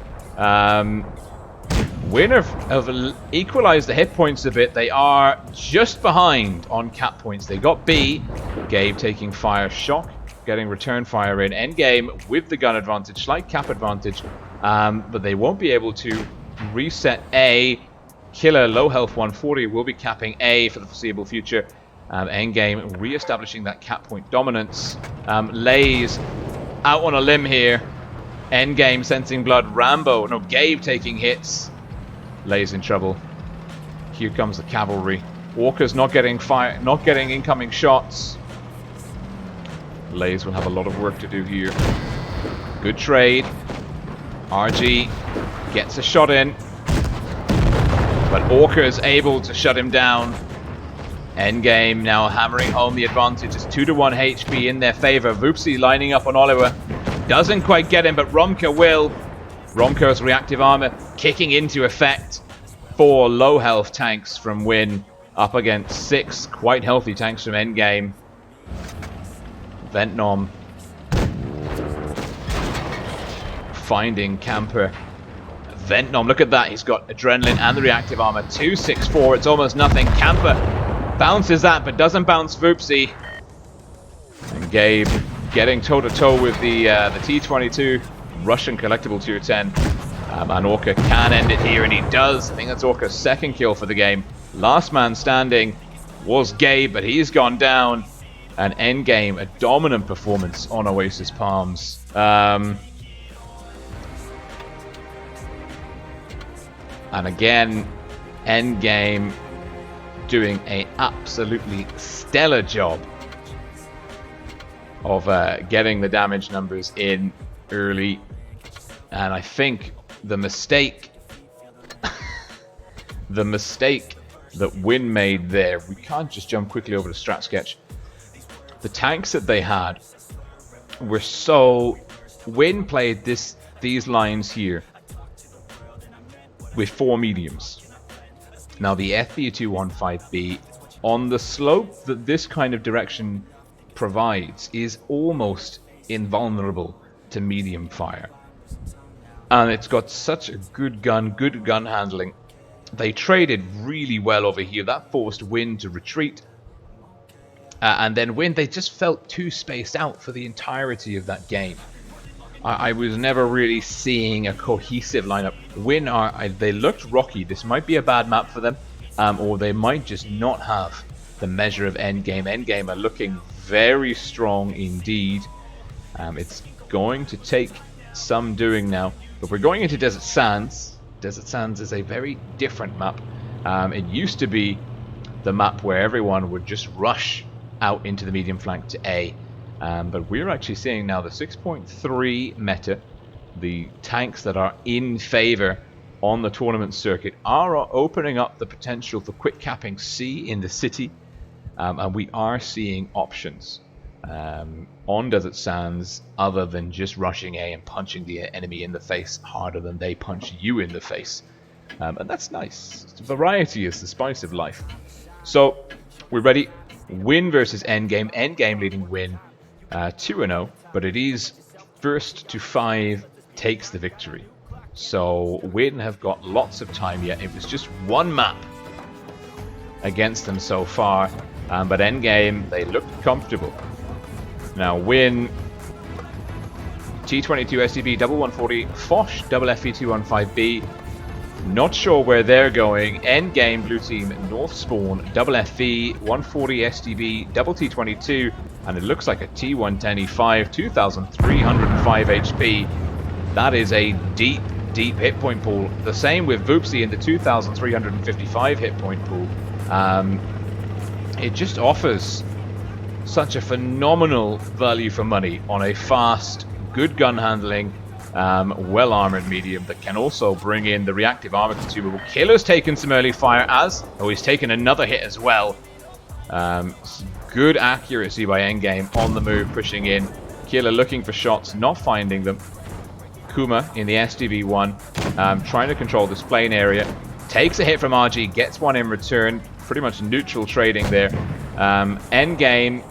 Win have equalized the hit points a bit. They are just behind on cap points. They got B. Gabe taking fire. Shock getting return fire in. Endgame with the gun advantage, slight cap advantage. But they won't be able to reset A. Killer, low health 140, will be capping A for the foreseeable future. Endgame re-establishing that cap point dominance. Lays out on a limb here. Endgame sensing blood. Rambo, no, Gabe taking hits. Lays in trouble. Here comes the cavalry. Walker's not getting fire, not getting incoming shots. Lays will have a lot of work to do here. Good trade. RG gets a shot in. But Orca is able to shut him down. Endgame now hammering home the advantage. It's 2-1 HP in their favor. Vupsi lining up on Oliver. Doesn't quite get him, but Romka will. Romka's reactive armor kicking into effect. 4 low health tanks from Win up against 6 quite healthy tanks from Endgame. Ventnom finding Camper. Ventnom, look at that. He's got adrenaline and the reactive armor. 264. It's almost nothing. Camper bounces that, but doesn't bounce Vupsi. And Gabe getting toe-to-toe with the T-22 Russian collectible tier 10. And Orca can end it here, and he does. I think that's Orca's second kill for the game. Last man standing was Gabe, but he's gone down. And Endgame, a dominant performance on Oasis Palms. And again, Endgame doing an absolutely stellar job of getting the damage numbers in early. And I think the mistake that Win made there, we can't just jump quickly over to strat sketch. The tanks that they had were so... Win played these lines here with 4 mediums. Now the FV215B, on the slope that this kind of direction provides, is almost invulnerable to medium fire. And it's got such a good gun handling. They traded really well over here. That forced Win to retreat. And then Win, they just felt too spaced out for the entirety of that game. I was never really seeing a cohesive lineup. Win they looked rocky. This might be a bad map for them, or they might just not have the measure of Endgame. Endgame are looking very strong indeed. It's going to take some doing now, but we're going into Desert Sands. Desert Sands is a very different map. It used to be the map where everyone would just rush out into the medium flank to A. But we're actually seeing now the 6.3 meta, the tanks that are in favor on the tournament circuit, are opening up the potential for quick capping C in the city, and we are seeing options on Desert Sands other than just rushing A and punching the enemy in the face harder than they punch you in the face. And that's nice. Variety is the spice of life. So we're ready. Win versus Endgame. Endgame leading Win 2-0, but it is first to 5 takes the victory. So Win have got lots of time yet. It was just one map against them so far, but Endgame, they looked comfortable. Now Win, T-22 SDB, double 140, Foch, double FV215B. Not sure where they're going. Endgame, blue team, North Spawn, double FV, 140 SDB, double T-22, and it looks like a T-110E5, 2,305 HP. That is a deep hit point pool. The same with Vupsi in the 2,355 hit point pool. It just offers such a phenomenal value for money on a fast, good gun handling, well-armored medium that can also bring in the reactive armor consumable. Killer's taken some early fire he's taken another hit as well. Good accuracy by Endgame on the move, pushing in. Killer looking for shots, not finding them. Kuma in the SDB1, trying to control this plane area. Takes a hit from RG, gets one in return. Pretty much neutral trading there. Endgame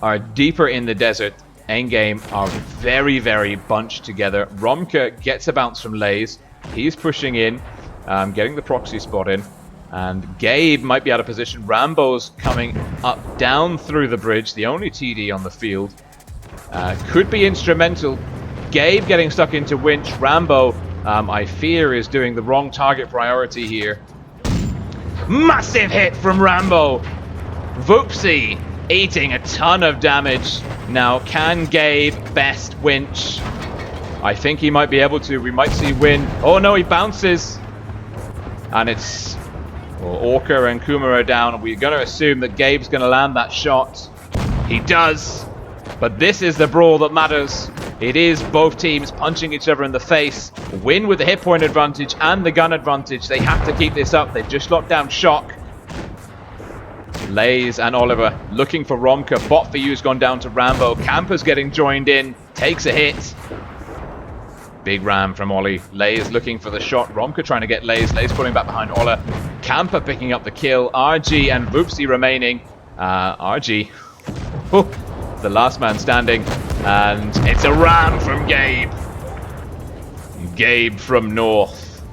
are deeper in the desert. Endgame are very, very bunched together. Romka gets a bounce from Lays. He's pushing in, getting the proxy spot in. And Gabe might be out of position. Rambo's coming up, down through the bridge. The only TD on the field. Could be instrumental. Gabe getting stuck into winch. Rambo, I fear, is doing the wrong target priority here. Massive hit from Rambo. Voopsy eating a ton of damage. Now, can Gabe best winch? I think he might be able to. We might see win. Oh no, he bounces. And it's... Well, Orca and Kuma are down. We're going to assume that Gabe's going to land that shot. He does. But this is the brawl that matters. It is both teams punching each other in the face. Win with the hit point advantage and the gun advantage. They have to keep this up. They've just locked down Shock. Lays and Oliver looking for Romka. Bot for You's gone down to Rambo. Camper's getting joined in. Takes a hit. Big ram from Ollie. Lays looking for the shot. Romka trying to get Lays. Lays pulling back behind Ola. Camper picking up the kill. RG and Voopsy remaining. RG. The last man standing. And it's a ram from Gabe. Gabe from North.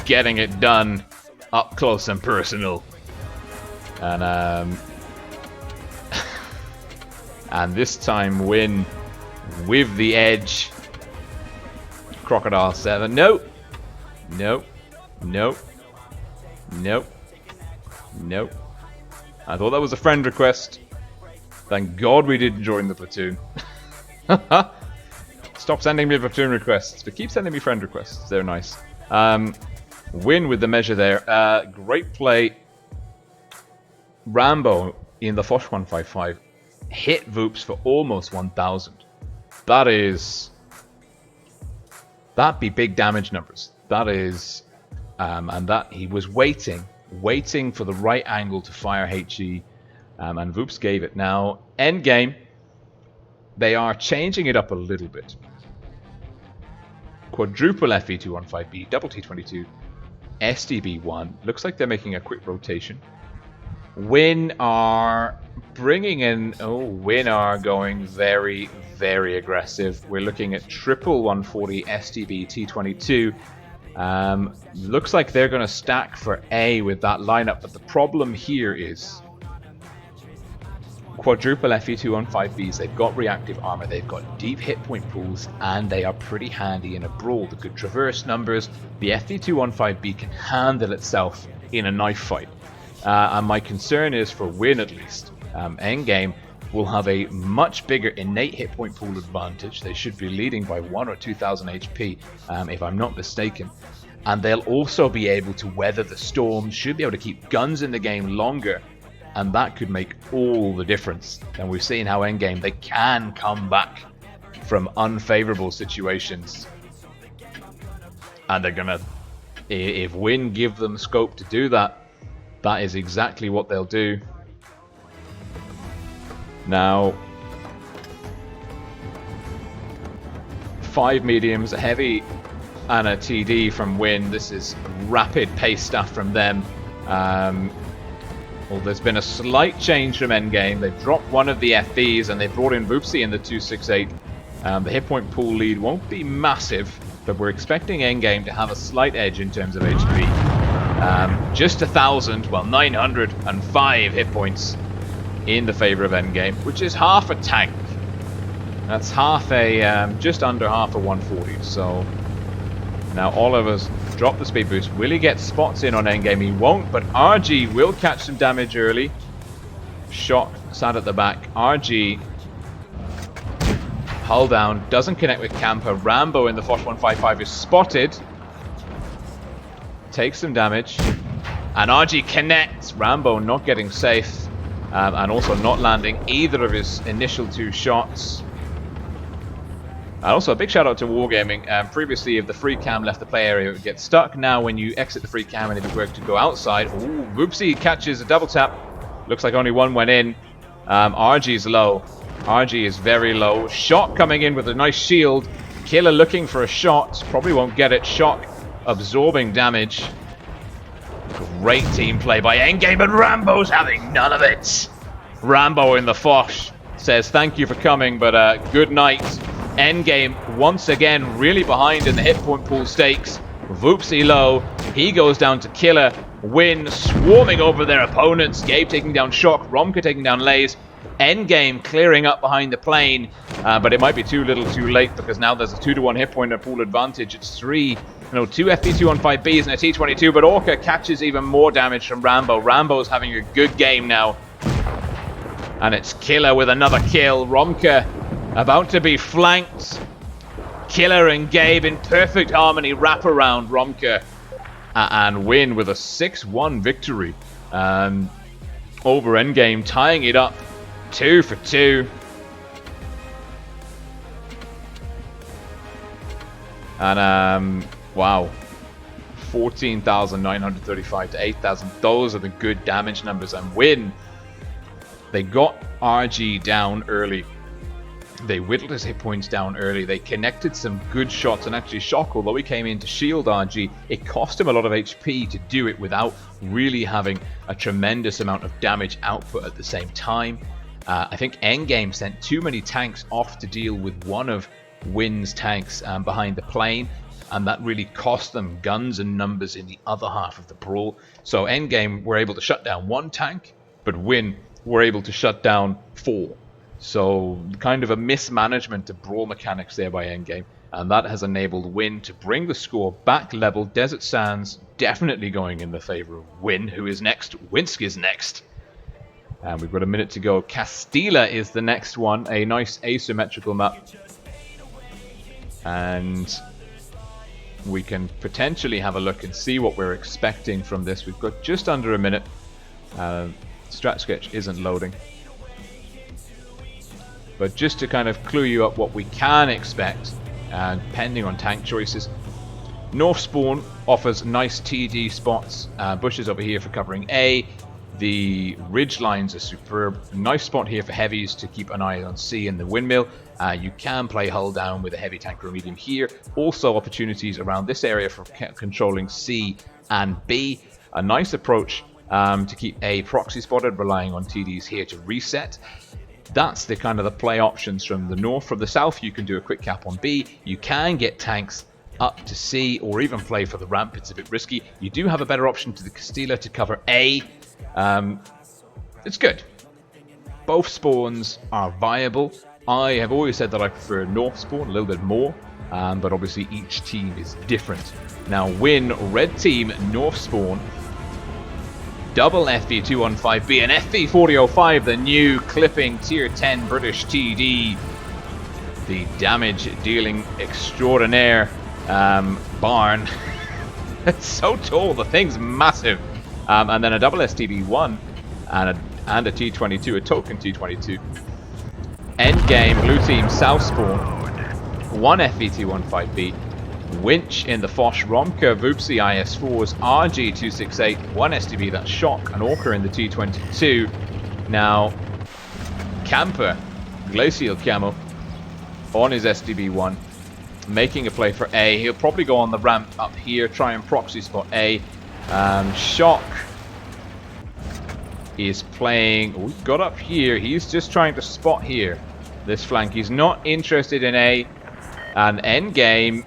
Getting it done up close and personal. And and this time win with the edge. Crocodile 7. Nope. Nope. Nope. Nope. Nope. I thought that was a friend request. Thank God we didn't join the platoon. Stop sending me platoon requests, but keep sending me friend requests. They're nice. Win with the measure there. Great play. Rambo in the Foch 155 hit Voops for almost 1,000. That'd be big damage numbers. That is, and that he was waiting for the right angle to fire HE, and Voops gave it. Now, endgame, they are changing it up a little bit. Quadruple FE215B, double T22, SDB1. Looks like they're making a quick rotation. Win are bringing in... Oh, Win are going very, very aggressive. We're looking at triple 140 SDB T22. Looks like they're going to stack for A with that lineup, but the problem here is quadruple FE215Bs. They've got reactive armor, they've got deep hit point pools, and they are pretty handy in a brawl that could traverse numbers. The FE215B can handle itself in a knife fight. And my concern is for Win, at least. Endgame will have a much bigger innate hit point pool advantage. They should be leading by 1,000 or 2,000 HP, if I'm not mistaken. And they'll also be able to weather the storm, should be able to keep guns in the game longer, and that could make all the difference. And we've seen how Endgame, they can come back from unfavorable situations. And they're gonna, if Win give them scope to do that, that is exactly what they'll do. Now, 5 mediums, a heavy, and a TD from Win. This is rapid pace stuff from them. Well, there's been a slight change from Endgame. They've dropped one of the FBs and they brought in Voopsy in the 268. The hit point pool lead won't be massive, but we're expecting Endgame to have a slight edge in terms of HP. Just 1,000, well, 905 hit points in the favor of Endgame, which is half a tank. That's half a, just under half a 140. So now Oliver's dropped the speed boost. Will he get spots in on Endgame? He won't, but RG will catch some damage early. Shock sat at the back. RG hull down, doesn't connect with Camper. Rambo in the Foch 155 is spotted. Takes some damage, and RG connects. Rambo not getting safe, and also not landing either of his initial 2 shots. And also a big shout out to Wargaming. Previously, if the free cam left the play area, it would get stuck. Now, when you exit the free cam and if it were to go outside, ooh, Voopsy catches a double tap. Looks like only one went in. RG's low. RG is very low. Shock coming in with a nice shield. Killer looking for a shot. Probably won't get it. Shock absorbing damage. Great team play by Endgame, and Rambo's having none of it. Rambo in the Foch says thank you for coming, but good night. Endgame once again really behind in the hit point pool stakes. Voopsy low. He goes down to Killer. Win swarming over their opponents. Gabe taking down Shock. Romka taking down Lays. Endgame clearing up behind the plane, but it might be too little too late because now there's a 2-to-1 hit point and pool advantage. It's two FP215Bs and a T22, but Orca catches even more damage from Rambo. Rambo's having a good game now. And it's Killer with another kill. Romka about to be flanked. Killer and Gabe in perfect harmony wrap around Romka and win with a 6-1 victory over Endgame, tying it up 2 for 2. And wow, 14,935 to 8,000. Those are the good damage numbers. And Win, they got RG down early. They whittled his hit points down early. They connected some good shots, and actually Shock, although he came in to shield RG, it cost him a lot of HP to do it without really having a tremendous amount of damage output at the same time. I think Endgame sent too many tanks off to deal with one of Win's tanks behind the plane, and that really cost them guns and numbers in the other half of the brawl. So Endgame were able to shut down one tank, but Win were able to shut down 4. So kind of a mismanagement of brawl mechanics there by Endgame, and that has enabled Win to bring the score back level. Desert Sands definitely going in the favor of Win, who is next. Winsk is next. And we've got a minute to go. Castilla is the next one, a nice asymmetrical map. And we can potentially have a look and see what we're expecting from this. We've got just under a minute. Strat Sketch isn't loading. But just to kind of clue you up what we can expect, depending on tank choices. North Spawn offers nice TD spots. Bushes over here for covering A. The ridge lines are superb. Nice spot here for heavies to keep an eye on C and the windmill. You can play hull down with a heavy tank or medium here. Also opportunities around this area for controlling C and B. A nice approach to keep A proxy spotted, relying on TDs here to reset. That's the kind of the play options from the north. From the south, you can do a quick cap on B. You can get tanks up to C or even play for the ramp. It's a bit risky. You do have a better option to the Castilla to cover A. It's good. Both spawns are viable. I have always said that I prefer North Spawn a little bit more, but obviously each team is different. Now Win, red team, North Spawn, double FV215B and FV4005, the new clipping tier 10 British TD, the damage dealing extraordinaire barn. It's so tall, the thing's massive. And then a double STB1 and a T22, a token T22. Endgame, blue team, south spawn, 1 FV215B, Winch in the Foch, Romka, Voopsy IS4s, RG268, 1 STB, that's Shock, and Orca in the T22. Now, Camper, Glacial Camo, on his STB1, making a play for A. He'll probably go on the ramp up here, try and proxy spot A. Shock is playing, oh, he got up here, he's just trying to spot here, this flank. He's not interested in A. And Endgame,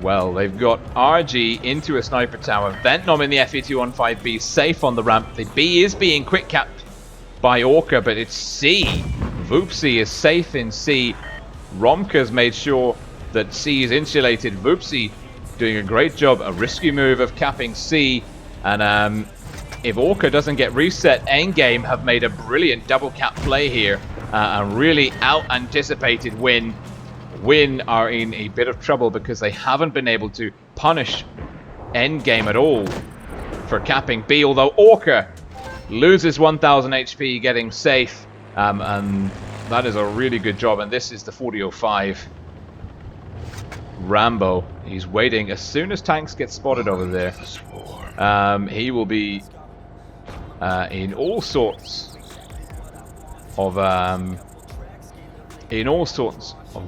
well, they've got RG into a sniper tower, Ventnom in the FE215B, safe on the ramp. The B is being quick capped by Orca, but it's C. Voopsy is safe in C. Romka's made sure that C is insulated. Voopsy doing a great job, a risky move of capping C. And if Orca doesn't get reset, Endgame have made a brilliant double cap play here. And really out-anticipated Win. Win are in a bit of trouble because they haven't been able to punish Endgame at all for capping B, although Orca loses 1000 HP getting safe, and That is a really good job, and this is the 4005 Rambo. He's waiting. As soon as tanks get spotted over there, he will be in all sorts of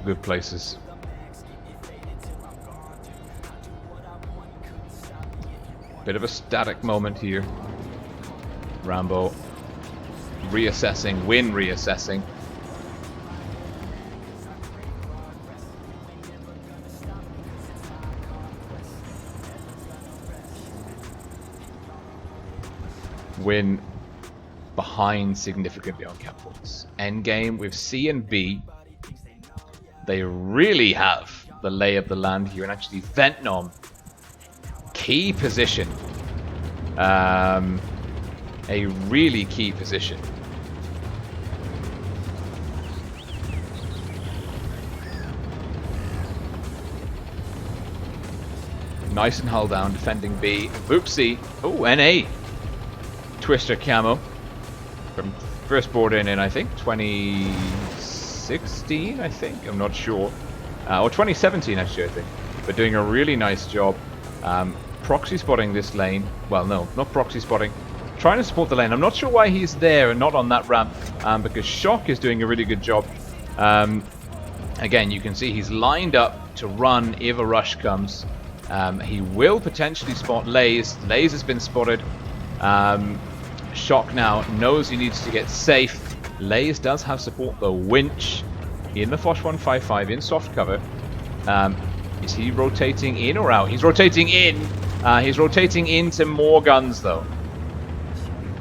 good places. Bit of a static moment here. Rambo reassessing, Win reassessing. Win behind significantly on cap points. Endgame with C and B. They really have the lay of the land here, and actually Ventnom, key position. A really key position. Nice and hull down, defending B. Oopsie. Oh, NA. Twister camo. From first brought in I think, 2016, I think. I'm not sure. Or 2017, actually, I think. But doing a really nice job. Proxy spotting this lane. Well, no, not proxy spotting. Trying to support the lane. I'm not sure why he's there and not on that ramp. Because Shock is doing a really good job. Again, you can see he's lined up to run if a rush comes. He will potentially spot Lays. Lays has been spotted. Shock now knows he needs to get safe. Lays does have support though. Winch in the Foch 155 in soft cover. Is he rotating in or out? He's rotating in. He's rotating into more guns though.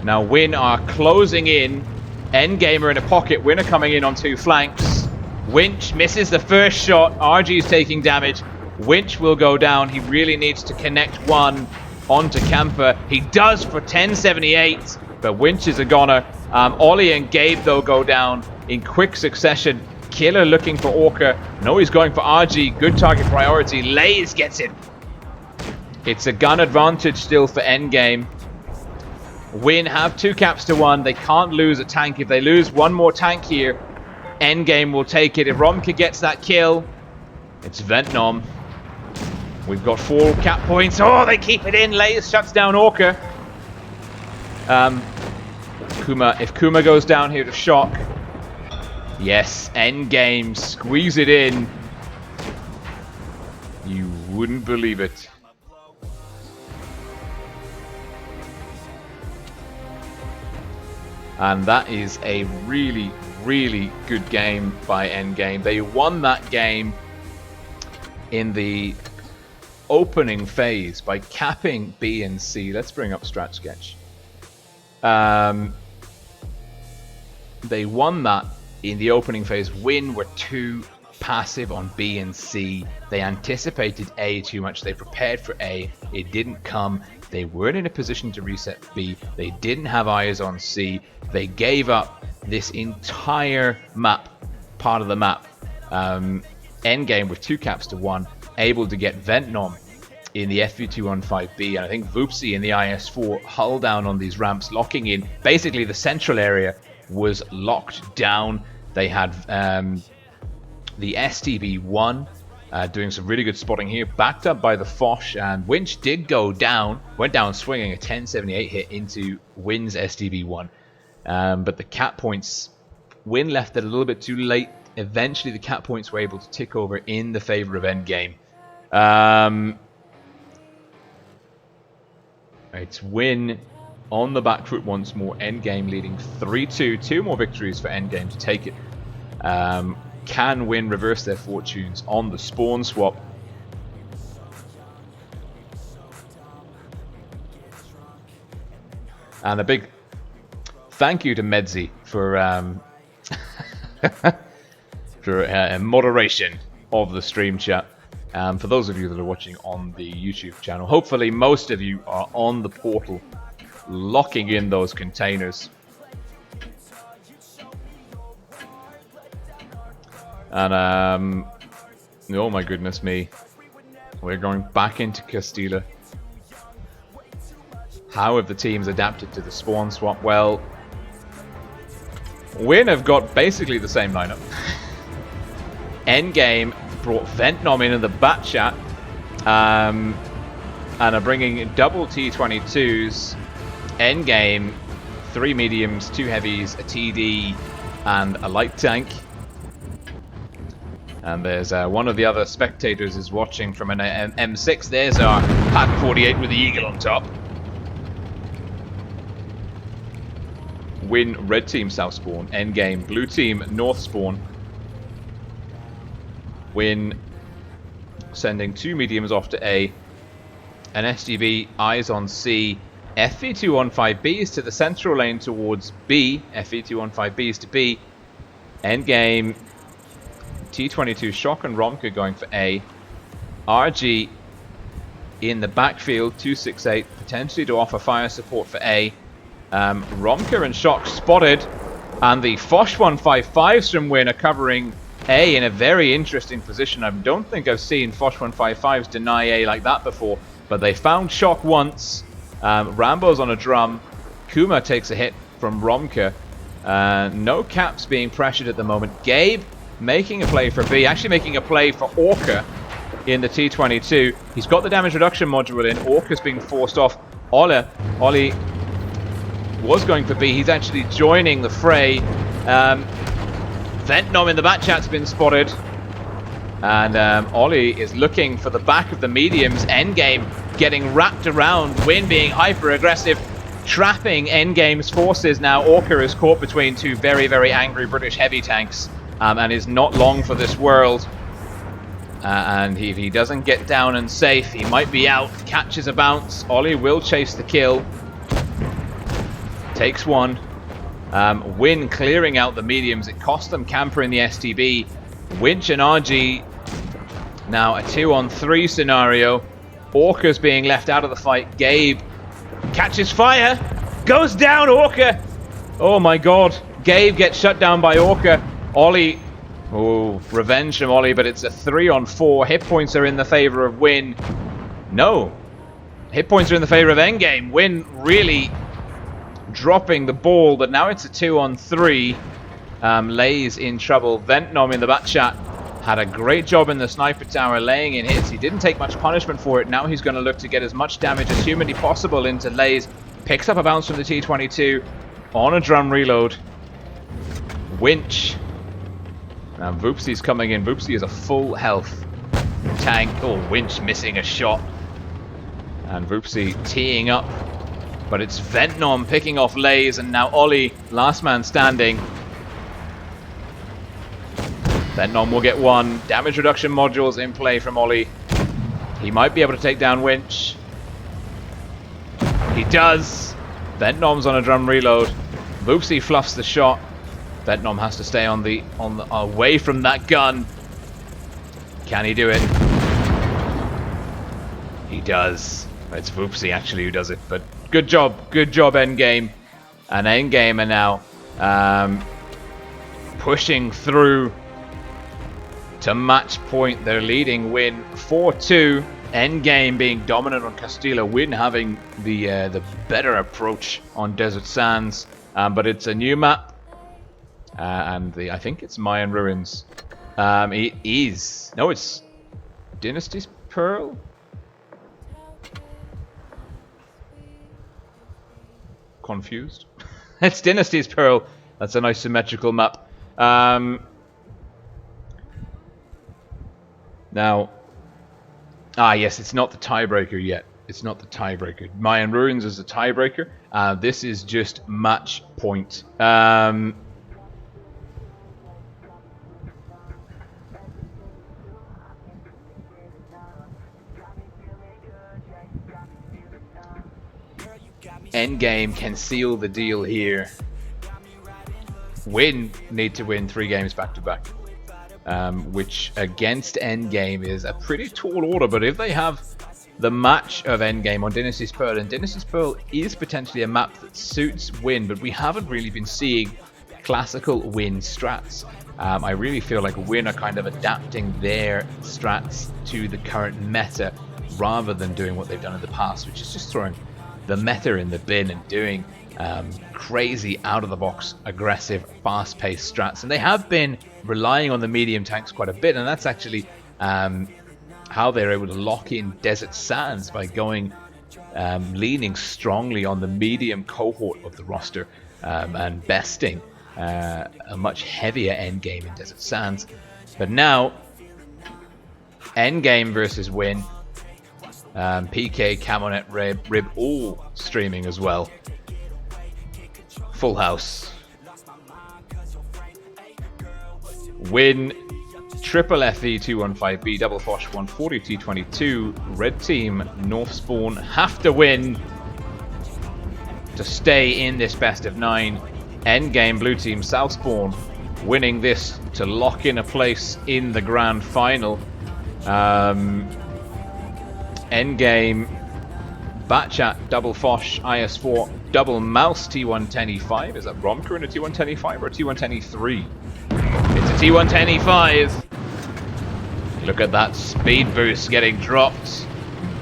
Now Win are closing in. Endgamer in a pocket. Win are coming in on two flanks. Winch misses the first shot. RG is taking damage. Winch will go down. He really needs to connect one onto Camper. He does for 1078, but Winch is a goner. Ollie and Gabe, though, go down in quick succession. Killer looking for Orca. No, he's going for RG. Good target priority. Lays gets it. It's a gun advantage still for Endgame. Win have 2 caps to 1. They can't lose a tank. If they lose one more tank here, Endgame will take it. If Romka gets that kill, it's Ventnom. We've got 4 cap points. Oh, they keep it in. Lays shuts down Orca. Kuma. If Kuma goes down here to Shock. Yes, Endgame. Squeeze it in. You wouldn't believe it. And that is a really, really good game by Endgame. They won that game in the opening phase by capping B and C. Let's bring up Strat Sketch. They won that in the opening phase. Win were too passive on B and C. They anticipated A too much. They prepared for A. It didn't come. They weren't in a position to reset B. They didn't have eyes on C. They gave up this entire map, part of the map. Endgame with 2 caps to 1, able to get Ventnom in the FV215B, and I think Voopsy in the IS4 hull down on these ramps, locking in. Basically, the central area was locked down. They had the STB1 doing some really good spotting here, backed up by the Foch, and Winch did go down, went down swinging a 1078 hit into Win's STB1. But the cap points, Win left it a little bit too late. Eventually the cap points were able to tick over in the favor of Endgame. It's Win on the back foot once more. Endgame leading 3-2. 2 more victories for Endgame to take it. Can Win reverse their fortunes on the spawn swap? And a big thank you to Medzi for for moderation of the stream chat. For those of you that are watching on the YouTube channel, hopefully most of you are on the portal locking in those containers. And oh my goodness me, we're going back into Castilla. How have the teams adapted to the spawn swap? Well, WoT have got basically the same lineup. Endgame brought Ventnom in the bat chat, and are bringing double T22s. Endgame, 3 mediums, 2 heavies, a TD, and a light tank. And there's one of the other spectators is watching from an M6. There's our Pack 48 with the eagle on top. Win red team south spawn. Endgame blue team north spawn. Win sending 2 mediums off to A. An SGB eyes on C. FV215Bs to the central lane towards B. FV215Bs to B. Endgame T22 Shock and Romka going for A. RG in the backfield 268 potentially to offer fire support for A. Romka and Shock spotted, and the Foch 155s from WoT are covering A in a very interesting position. I don't think I've seen Foch 155s deny A like that before, but they found Shock once. Rambo's on a drum. Kuma takes a hit from Romka. No caps being pressured at the moment. Gabe making a play for B, actually making a play for Orca in the T22. He's got the damage reduction module in. Orca's being forced off. Ollie was going for B. He's actually joining the fray. Ventnom in the back chat's been spotted. And Ollie is looking for the back of the mediums. Endgame getting wrapped around. WoT being hyper aggressive, trapping Endgame's forces. Now Orca is caught between 2 very, very angry British heavy tanks, and is not long for this world. And if he doesn't get down and safe, he might be out. Catches a bounce. Ollie will chase the kill. Takes one. WoT clearing out the mediums. It cost them camper in the STB. Winch and RG now a 2-on-3 scenario. Orca's being left out of the fight. Gabe catches fire. Goes down, Orca. Oh my god. Gabe gets shut down by Orca. Ollie. Oh, revenge from Ollie, but it's a 3-on-4. Hit points are in the favor of WoT. No. Hit points are in the favor of Endgame. WoT really dropping the ball, but now it's a 2-on-3. Lay's in trouble. Ventnom in the back chat had a great job in the sniper tower laying in hits. He didn't take much punishment for it. Now he's going to look to get as much damage as humanly possible into Lay's. Picks up a bounce from the T22 on a drum reload. Winch. Now Voopsy's coming in. Voopsy is a full health tank. Oh, Winch missing a shot. And Voopsy teeing up. But it's Ventnom picking off Lays, and now Ollie, last man standing. Ventnom will get one. Damage reduction modules in play from Ollie. He might be able to take down Winch. He does. Ventnom's on a drum reload. Voopsy fluffs the shot. Ventnom has to stay away from that gun. Can he do it? He does. It's Voopsy actually who does it, but good job, Endgame. And Endgame are now pushing through to match point. They're leading WoT 4-2. Endgame being dominant on Castilla. WoT having the better approach on Desert Sands, but it's a new map, and I think it's Mayan Ruins. It is. No, it's Dynasty's Pearl. Confused. It's Dynasty's Pearl. That's a nice symmetrical map. Now, yes, it's not the tiebreaker yet. It's not the tiebreaker. Mayan Ruins is the tiebreaker. This is just match point. Endgame can seal the deal here. Need to win 3 games back to back, which against Endgame is a pretty tall order. But if they have the match of Endgame on Dynasty's Pearl, and Dynasty's Pearl is potentially a map that suits WoT, but we haven't really been seeing classical WoT strats. I really feel like WoT are kind of adapting their strats to the current meta rather than doing what they've done in the past, which is just throwing the meta in the bin and doing crazy out-of-the-box, aggressive, fast-paced strats. And they have been relying on the medium tanks quite a bit, and that's actually how they're able to lock in Desert Sands by going leaning strongly on the medium cohort of the roster and besting a much heavier endgame in Desert Sands. But now, endgame versus win. PK, Camonet, Rib all streaming as well. Full house. Win, triple FE 215B, double Fosh 140 T22. Red team, North Spawn have to win to stay in this best of 9. Endgame, blue team, South Spawn winning this to lock in a place in the grand final. Endgame, Batchat, double Fosh, IS4, double Mouse, T110E5. Is that Romker in a T110E5 or a T110E3? It's a T110E5. Look at that speed boost getting dropped.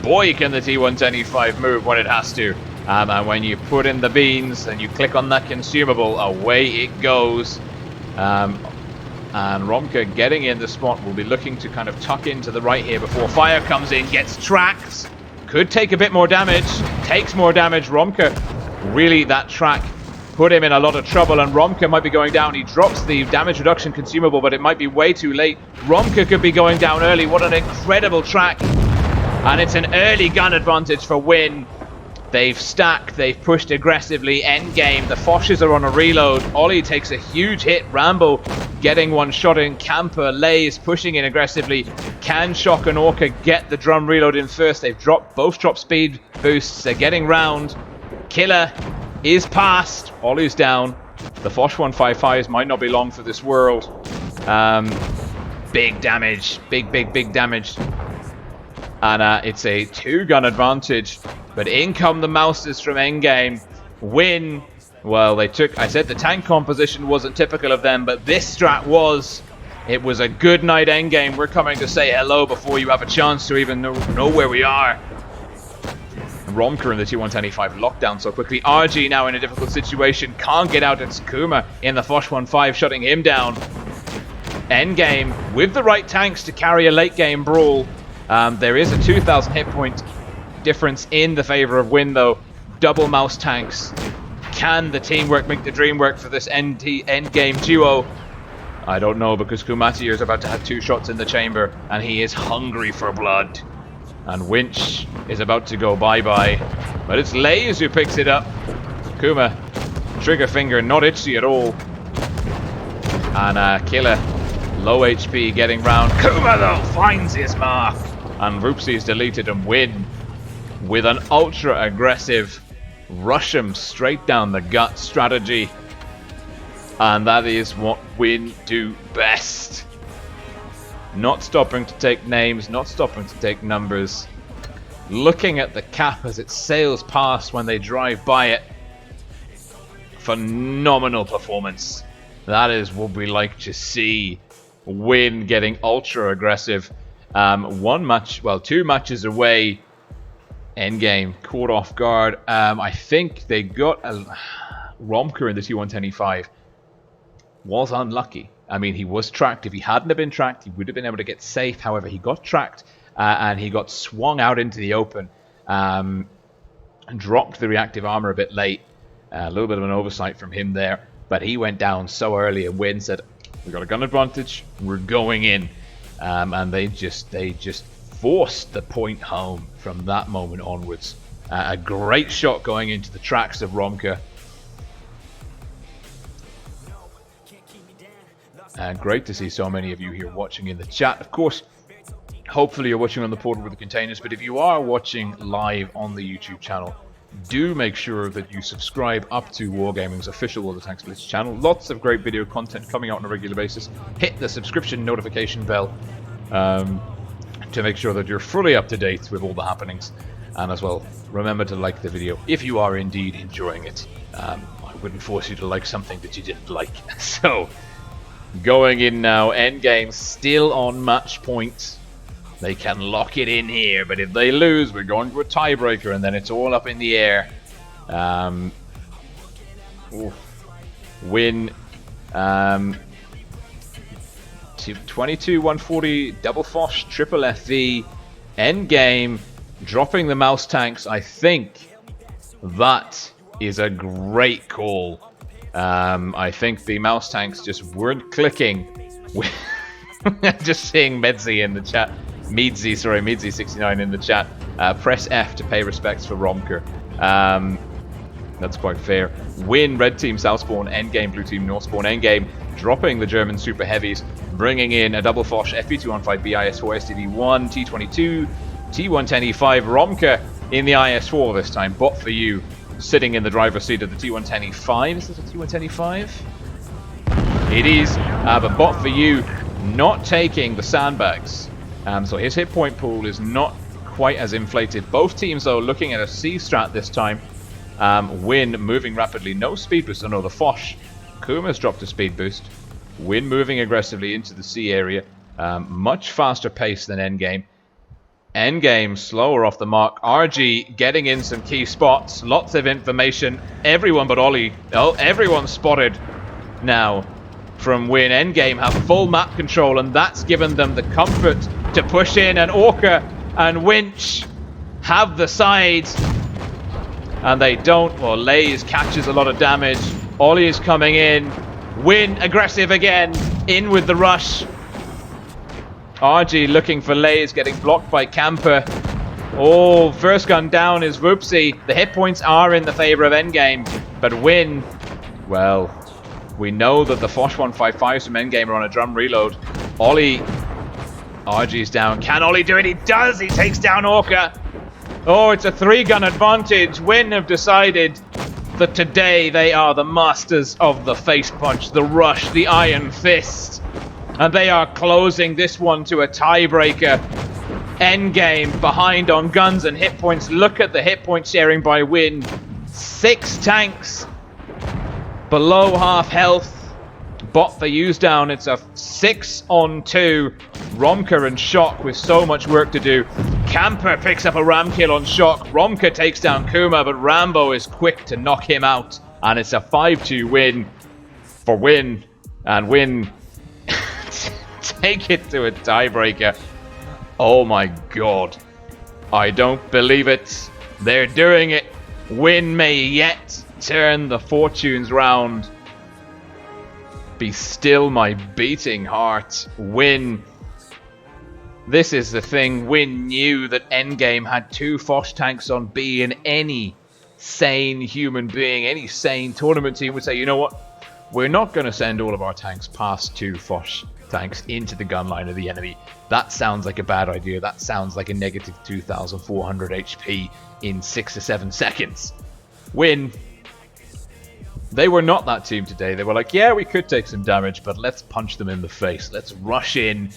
Boy, can the T110E5 move when it has to. And when you put in the beans and you click on that consumable, away it goes. And Romka getting in the spot, will be looking to kind of tuck into the right here before fire comes in, gets tracked. Could take a bit more damage, takes more damage. Romka, really that track put him in a lot of trouble, and Romka might be going down. He drops the damage reduction consumable, but it might be way too late. Romka could be going down early. What an incredible track. And it's an early gun advantage for Win. They've stacked, they've pushed aggressively. Endgame, the Foshes are on a reload. Ollie takes a huge hit. Rambo getting one shot in. Camper, Lays pushing in aggressively. Can Shock and Orca get the drum reload in first? They've both dropped speed boosts. They're getting round. Killer is past. Ollie's down. The Fosh 155s might not be long for this world. Big damage. Big damage. And it's a 2-gun advantage. But in come the Mouses from Endgame. Win. Well, they took... I said the tank composition wasn't typical of them, but this strat was. It was a good night Endgame. We're coming to say hello before you have a chance to even know where we are. Romker in the T125 lockdown so quickly. RG now in a difficult situation. Can't get out. It's Kuma in the Fosh 15 shutting him down. Endgame with the right tanks to carry a late game brawl. There is a 2,000 hit point difference in the favor of Win though. Double Mouse tanks. Can the teamwork make the dream work for this endgame duo? I don't know, because Kumati is about to have 2 shots in the chamber and he is hungry for blood. And Winch is about to go bye-bye. But it's Lays who picks it up. Kuma, trigger finger, not itchy at all. And Killer, low HP, getting round. Kuma though finds his mark. And Roopsie's deleted and Win with an ultra aggressive rush him straight down the gut strategy. And that is what Win do best. Not stopping to take names, not stopping to take numbers. Looking at the cap as it sails past when they drive by it. Phenomenal performance. That is what we like to see. Win getting ultra aggressive. 2 matches away. Endgame caught off guard. I think they got a Romker in the T110E5. Was unlucky. I mean, he was tracked. If he hadn't have been tracked, he would have been able to get safe. However, he got tracked and he got swung out into the open and dropped the reactive armor a bit late. A little bit of an oversight from him there, but he went down so early, and Win said, "We got a gun advantage. We're going in," and they just forced the point home from that moment onwards. A great shot going into the tracks of Romka. Great to see so many of you here watching in the chat. Of course, hopefully you're watching on the portal with the containers, but if you are watching live on the YouTube channel, do make sure that you subscribe up to Wargaming's official World of Tanks Blitz channel. Lots of great video content coming out on a regular basis. Hit the subscription notification bell to make sure that you're fully up to date with all the happenings. And as well, remember to like the video if you are indeed enjoying it. I wouldn't force you to like something that you didn't like. So, going in now, Endgame still on match point. They can lock it in here, but if they lose, we're going to a tiebreaker, and then it's all up in the air. Win 22 140 double Foch triple FV endgame, dropping the mouse tanks. I think that is a great call. I think the mouse tanks just weren't clicking. Just seeing Medzi in the chat. Medzi69 in the chat. Press F to pay respects for Romker. That's quite fair. Win red team south spawn, endgame blue team north spawn, endgame, dropping the German super heavies, bringing in a double Foch FP215 BIS4 STD1 T22 T110E5 Romka in the IS4 this time. Bot for you, sitting in the driver's seat of the T110E5. Is this a T110E5? It is, but bot for you not taking the sandbags. So his hit point pool is not quite as inflated. Both teams though looking at a C strat this time. Win moving rapidly, no speed boost. Oh no, the Foch. Kuma's dropped a speed boost. Win moving aggressively into the C area. Much faster pace than endgame. Endgame slower off the mark. RG getting in some key spots. Lots of information. Everyone but Ollie. Oh, everyone spotted now from Win. Endgame have full map control, and that's given them the comfort to push in. And Orca and Winch have the sides. And they don't. Well, Lays catches a lot of damage. Ollie is coming in. Win aggressive again. In with the rush. RG looking for Lays, getting blocked by Camper. Oh, first gun down is Whoopsie. The hit points are in the favor of endgame. But Win, well, we know that the Foch 155s from endgame are on a drum reload. Ollie, RG's down. Can Ollie do it? He does. He takes down Orca. Oh, it's a 3-gun advantage. Win have decided that today they are the masters of the face punch, the rush, the iron fist. And they are closing this one to a tiebreaker. Endgame behind on guns and hit points. Look at the hit point sharing by Win. 6 tanks below half health. Bot for use down. It's a 6-on-2. Romka and Shock with so much work to do. Camper picks up a ram kill on Shock. Romka takes down Kuma, but Rambo is quick to knock him out. And it's a 5-2 win for Win. And Win take it to a tiebreaker. Oh my god. I don't believe it. They're doing it. Win may yet turn the fortunes round. Be still my beating heart. Win. This is the thing. Win knew that endgame had 2 Foch tanks on B, and any sane human being, any sane tournament team would say, you know what? We're not going to send all of our tanks past 2 Foch tanks into the gun line of the enemy. That sounds like a bad idea. That sounds like a negative 2,400 HP in 6 or 7 seconds. Win. They were not that team today. They were like, yeah, we could take some damage, but let's punch them in the face. Let's rush in,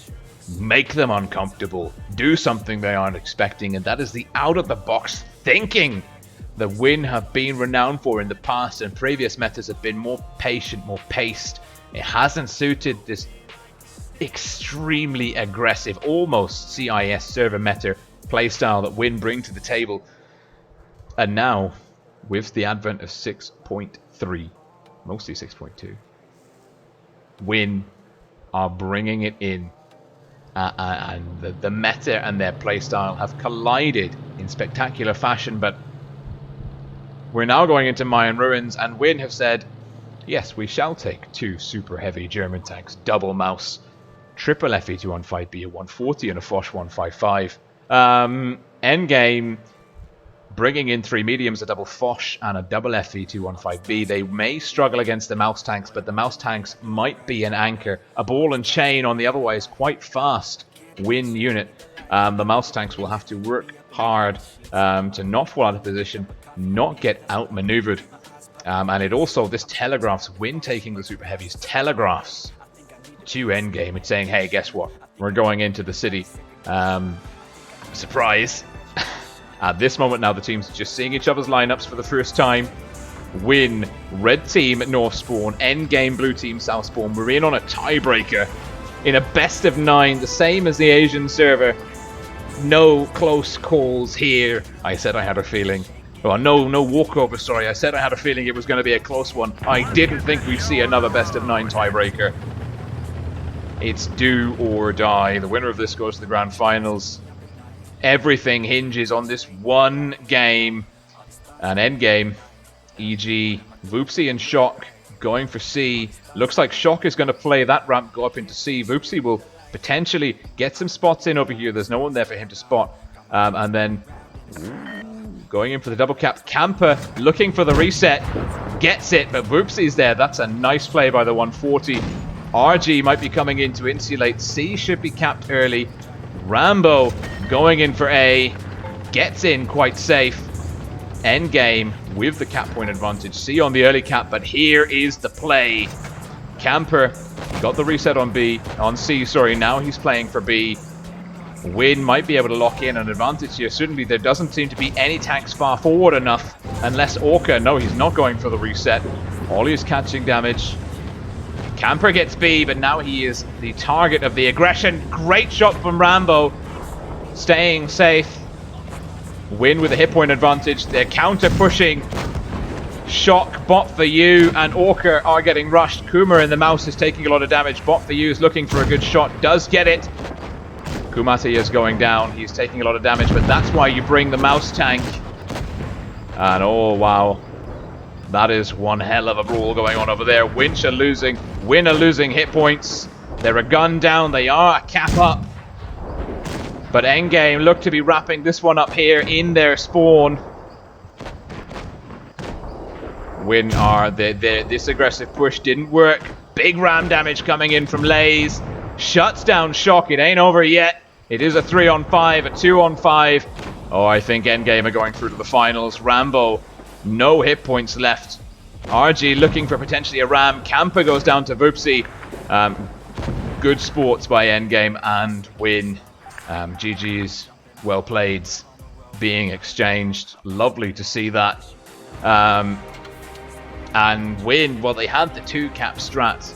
make them uncomfortable, do something they aren't expecting, and that is the out-of-the-box thinking that Win have been renowned for in the past, and previous metas have been more patient, more paced. It hasn't suited this extremely aggressive, almost CIS server meta playstyle that Win bring to the table. And now, with the advent of 6.3, mostly 6.2, Win are bringing it in. And the meta and their playstyle have collided in spectacular fashion, but we're now going into Mayan Ruins, and Win have said, yes, we shall take 2 super heavy German tanks, double mouse, triple FE215B, a 140 and a Foch 155. Endgame bringing in 3 mediums, a double Foch and a double FE215B. They may struggle against the mouse tanks, but the mouse tanks might be an anchor. A ball and chain on the otherwise quite fast Win unit. The mouse tanks will have to work hard to not fall out of position, not get outmaneuvered. And it also, this telegraphs, Win taking the super heavies, telegraphs to endgame. It's saying, hey, guess what? We're going into the city. Surprise. At this moment now, the teams are just seeing each other's lineups for the first time. Win, red team, north spawn, endgame, blue team, south spawn. We're in on a tiebreaker in a best of 9, the same as the Asian server. No close calls here. I said I had a feeling. Oh, no walkover, sorry. I said I had a feeling it was going to be a close one. I didn't think we'd see another best-of-9 tiebreaker. It's do or die. The winner of this goes to the grand finals. Everything hinges on this one game. An endgame, e.g. Voopsy and Shock going for C. Looks like Shock is going to play that ramp, go up into C. Voopsy will potentially get some spots in over here. There's no one there for him to spot. And then going in for the double cap. Camper looking for the reset. Gets it, but Voopsy's there. That's a nice play by the 140. RG might be coming in to insulate. C should be capped early. Rambo going in for A. Gets in quite safe. Endgame with the cap point advantage. C on the early cap, but here is the play. Camper got the reset on B, on C, sorry. Now he's playing for B. Win might be able to lock in an advantage here. Certainly there doesn't seem to be any tanks far forward enough, unless Orca. No, he's not going for the reset. Ollie is catching damage. Camper gets B, but now he is the target of the aggression. Great shot from Rambo. Staying safe. Win with a hit point advantage. They're counter pushing. Shock, bot for you, and Orca are getting rushed. Kuma in the mouse is taking a lot of damage. Bot for you is looking for a good shot. Does get it. Kumati is going down. He's taking a lot of damage, but that's why you bring the mouse tank. And oh wow. That is one hell of a brawl going on over there. Winch are losing. Win are losing hit points. They're a gun down. They are a cap up. But Endgame look to be wrapping this one up here in their spawn. Win are this aggressive push didn't work. Big ram damage coming in from Lays. Shuts down Shock. It ain't over yet. It is a 3-on-5, a 2-on-5. Oh, I think Endgame are going through to the finals. Rambo, no hit points left. RG looking for potentially a ram. Camper goes down to Voopsy. Good sports by Endgame and Win. GG's, well played, being exchanged. Lovely to see that. And Win, well, they had the 2-cap strat.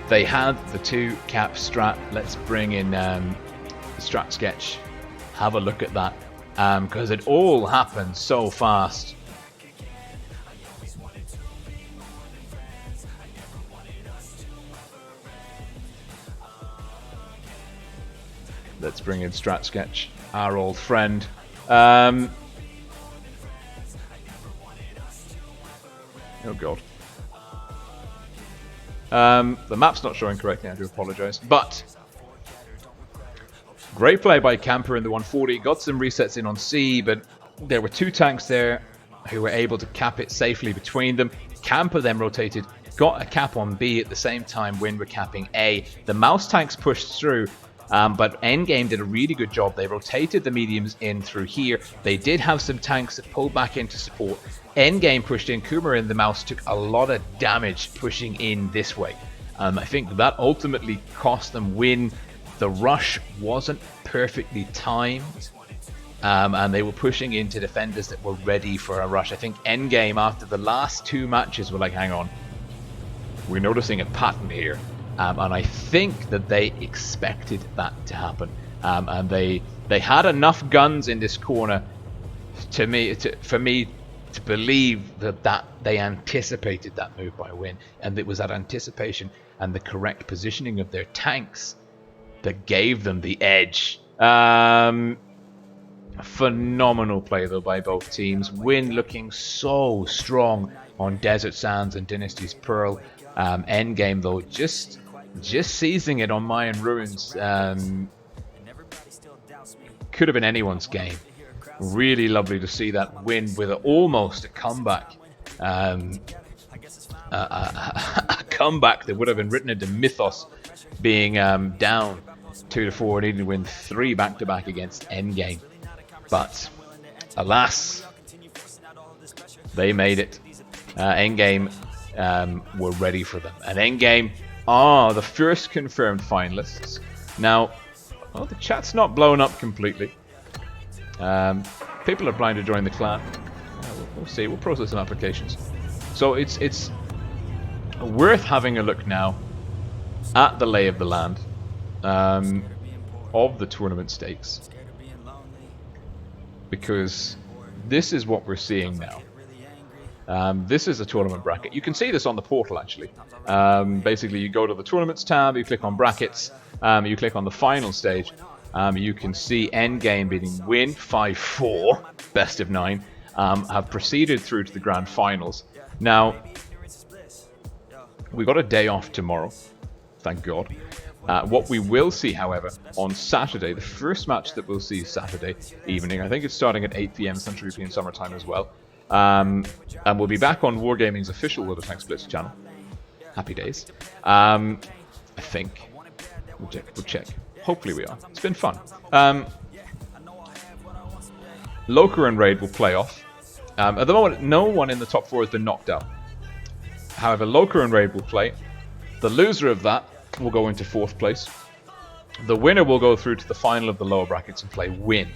They had the 2-cap strat. Let's bring in the strat sketch. Have a look at that. Because it all happened so fast. Let's bring in Strat Sketch, our old friend. Oh god. The map's not showing correctly, I do apologise. But great play by Camper in the 140. Got some resets in on C, but there were 2 tanks there who were able to cap it safely between them. Camper then rotated, got a cap on B at the same time. Win were capping A. The mouse tanks pushed through. But Endgame did a really good job. They rotated the mediums in through here. They did have some tanks that pulled back into support. Endgame pushed in. Kuma in the mouse took a lot of damage pushing in this way. I think that ultimately cost them Win. The rush wasn't perfectly timed. And they were pushing into defenders that were ready for a rush. I think Endgame, after the last 2 matches, were like, hang on. We're noticing a pattern here. And I think that they expected that to happen. And they had enough guns in this corner for me to believe that they anticipated that move by Win. And it was that anticipation and the correct positioning of their tanks that gave them the edge. Phenomenal play though by both teams. Win looking so strong on Desert Sands and Dynasty's Pearl. Endgame though just seizing it on Mayan Ruins. Could have been anyone's game. Really lovely to see that Win with almost a comeback. A comeback that would have been written into mythos, being down 2-4 and needing to win 3 back-to-back against Endgame. But alas, they made it. Endgame were ready for them. And Endgame are the first confirmed finalists. Now, well, the chat's not blown up completely. People are blind to join the clan. We'll see. We'll process some applications. So it's worth having a look now at the lay of the land of the tournament stakes, because this is what we're seeing now. This is a tournament bracket. You can see this on the portal, actually. Basically, you go to the tournaments tab, you click on brackets, you click on the final stage. You can see endgame beating Win 5-4, best of 9, have proceeded through to the grand finals. Now, we got a day off tomorrow, thank God. What we will see, however, on Saturday, the first match that we'll see is Saturday evening. I think it's starting at 8 PM Central European Summertime as well. And we'll be back on Wargaming's official World of Tanks Blitz channel. Happy days. I think. We'll check. Hopefully we are. It's been fun. Loka and Raid will play off. At the moment, no one in the top 4 has been knocked out. However, Loka and Raid will play. The loser of that will go into 4th place. The winner will go through to the final of the lower brackets and play Win.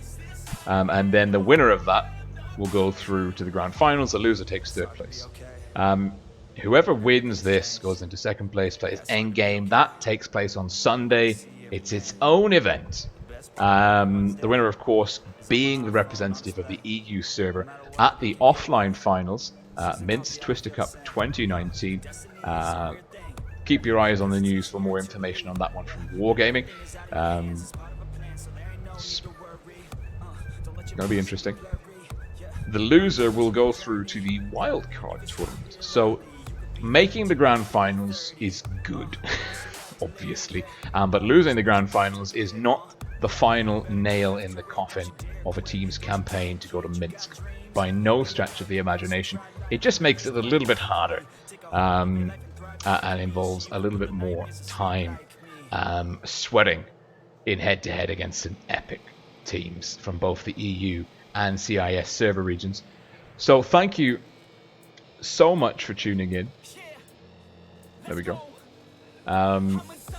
And then the winner of that will go through to the grand finals. The loser takes 3rd place. Whoever wins this goes into 2nd place, plays endgame. That takes place on Sunday. It's its own event. The winner, of course, being the representative of the EU server at the offline finals, Minsk Twister Cup 2019. Keep your eyes on the news for more information on that one from Wargaming. It's going to be interesting. The loser will go through to the wildcard tournament. So, making the grand finals is good, obviously. But losing the grand finals is not the final nail in the coffin of a team's campaign to go to Minsk. By no stretch of the imagination. It just makes it a little bit harder. And involves a little bit more time sweating in head-to-head against some epic teams from both the EU and CIS server regions. So thank you so much for tuning in. There we go.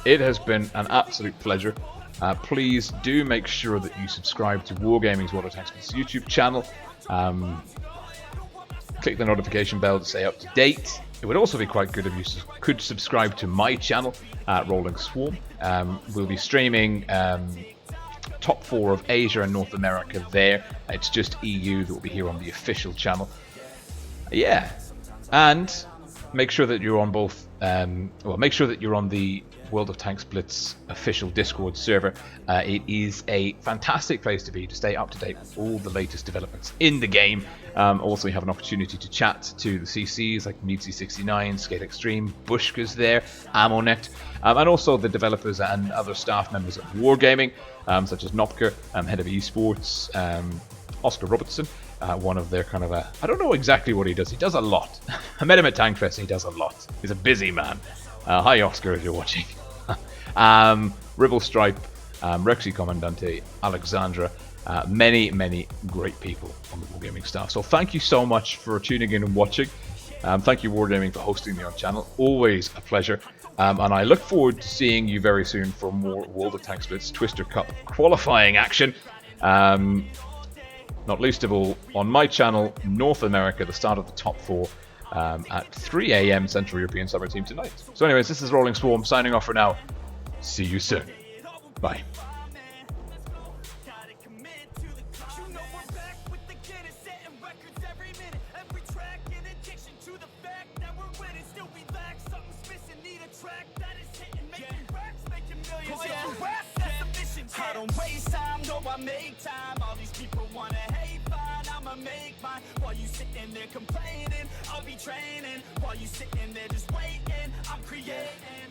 It has been an absolute pleasure. Please do make sure that you subscribe to Wargaming's World of Tanks Blitz YouTube channel. Click the notification bell to stay up to date. It would also be quite good if you could subscribe to my channel, Rolling Swarm. We'll be streaming top 4 of Asia and North America there. It's just EU that will be here on the official channel. Yeah, and make sure that you're on both. Make sure that you're on the World of Tanks Blitz official Discord server. It is a fantastic place to be to stay up to date with all the latest developments in the game. Also, you have an opportunity to chat to the CCs like Meadsy69, Skate Extreme, Bushka's there, Ammonet, and also the developers and other staff members of Wargaming, such as Nopka, head of esports, Oscar Robertson, one of their kind of I don't know exactly what he does. He does a lot. I met him at Tankfest and he does a lot. He's a busy man. Hi Oscar if you're watching. Ribble Stripe, Rexy Commandante, Alexandra, many great people on the Wargaming staff. So thank you so much for tuning in and watching. Thank you Wargaming for hosting me on channel. Always a pleasure. And I look forward to seeing you very soon for more World of Tanks Blitz Twister Cup qualifying action. Not least of all, on my channel, North America, the start of the top 4 at 3 AM Central European Summer Team tonight. So anyways, this is Rolling Swarm signing off for now. See you soon. Bye. I don't waste time, no, I make time. All these people wanna hate, fine, I'ma make mine. While you sitting there complaining, I'll be training. While you sitting there just waiting, I'm creating.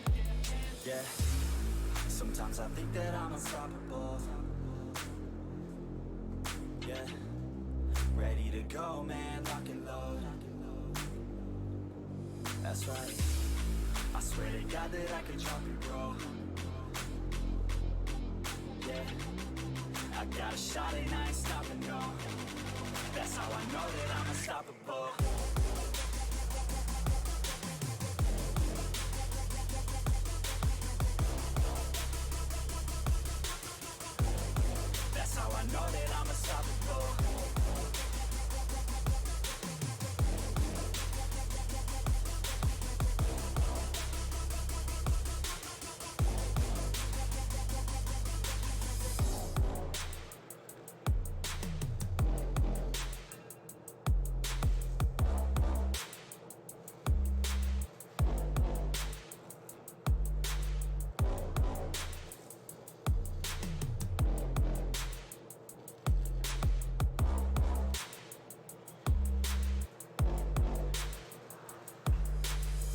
Yeah, sometimes I think that I'm unstoppable. Yeah, ready to go, man, lock and load. That's right, I swear to God that I can drop it, bro. I got a shot and I ain't stopping, no. That's how I know that I'm unstoppable.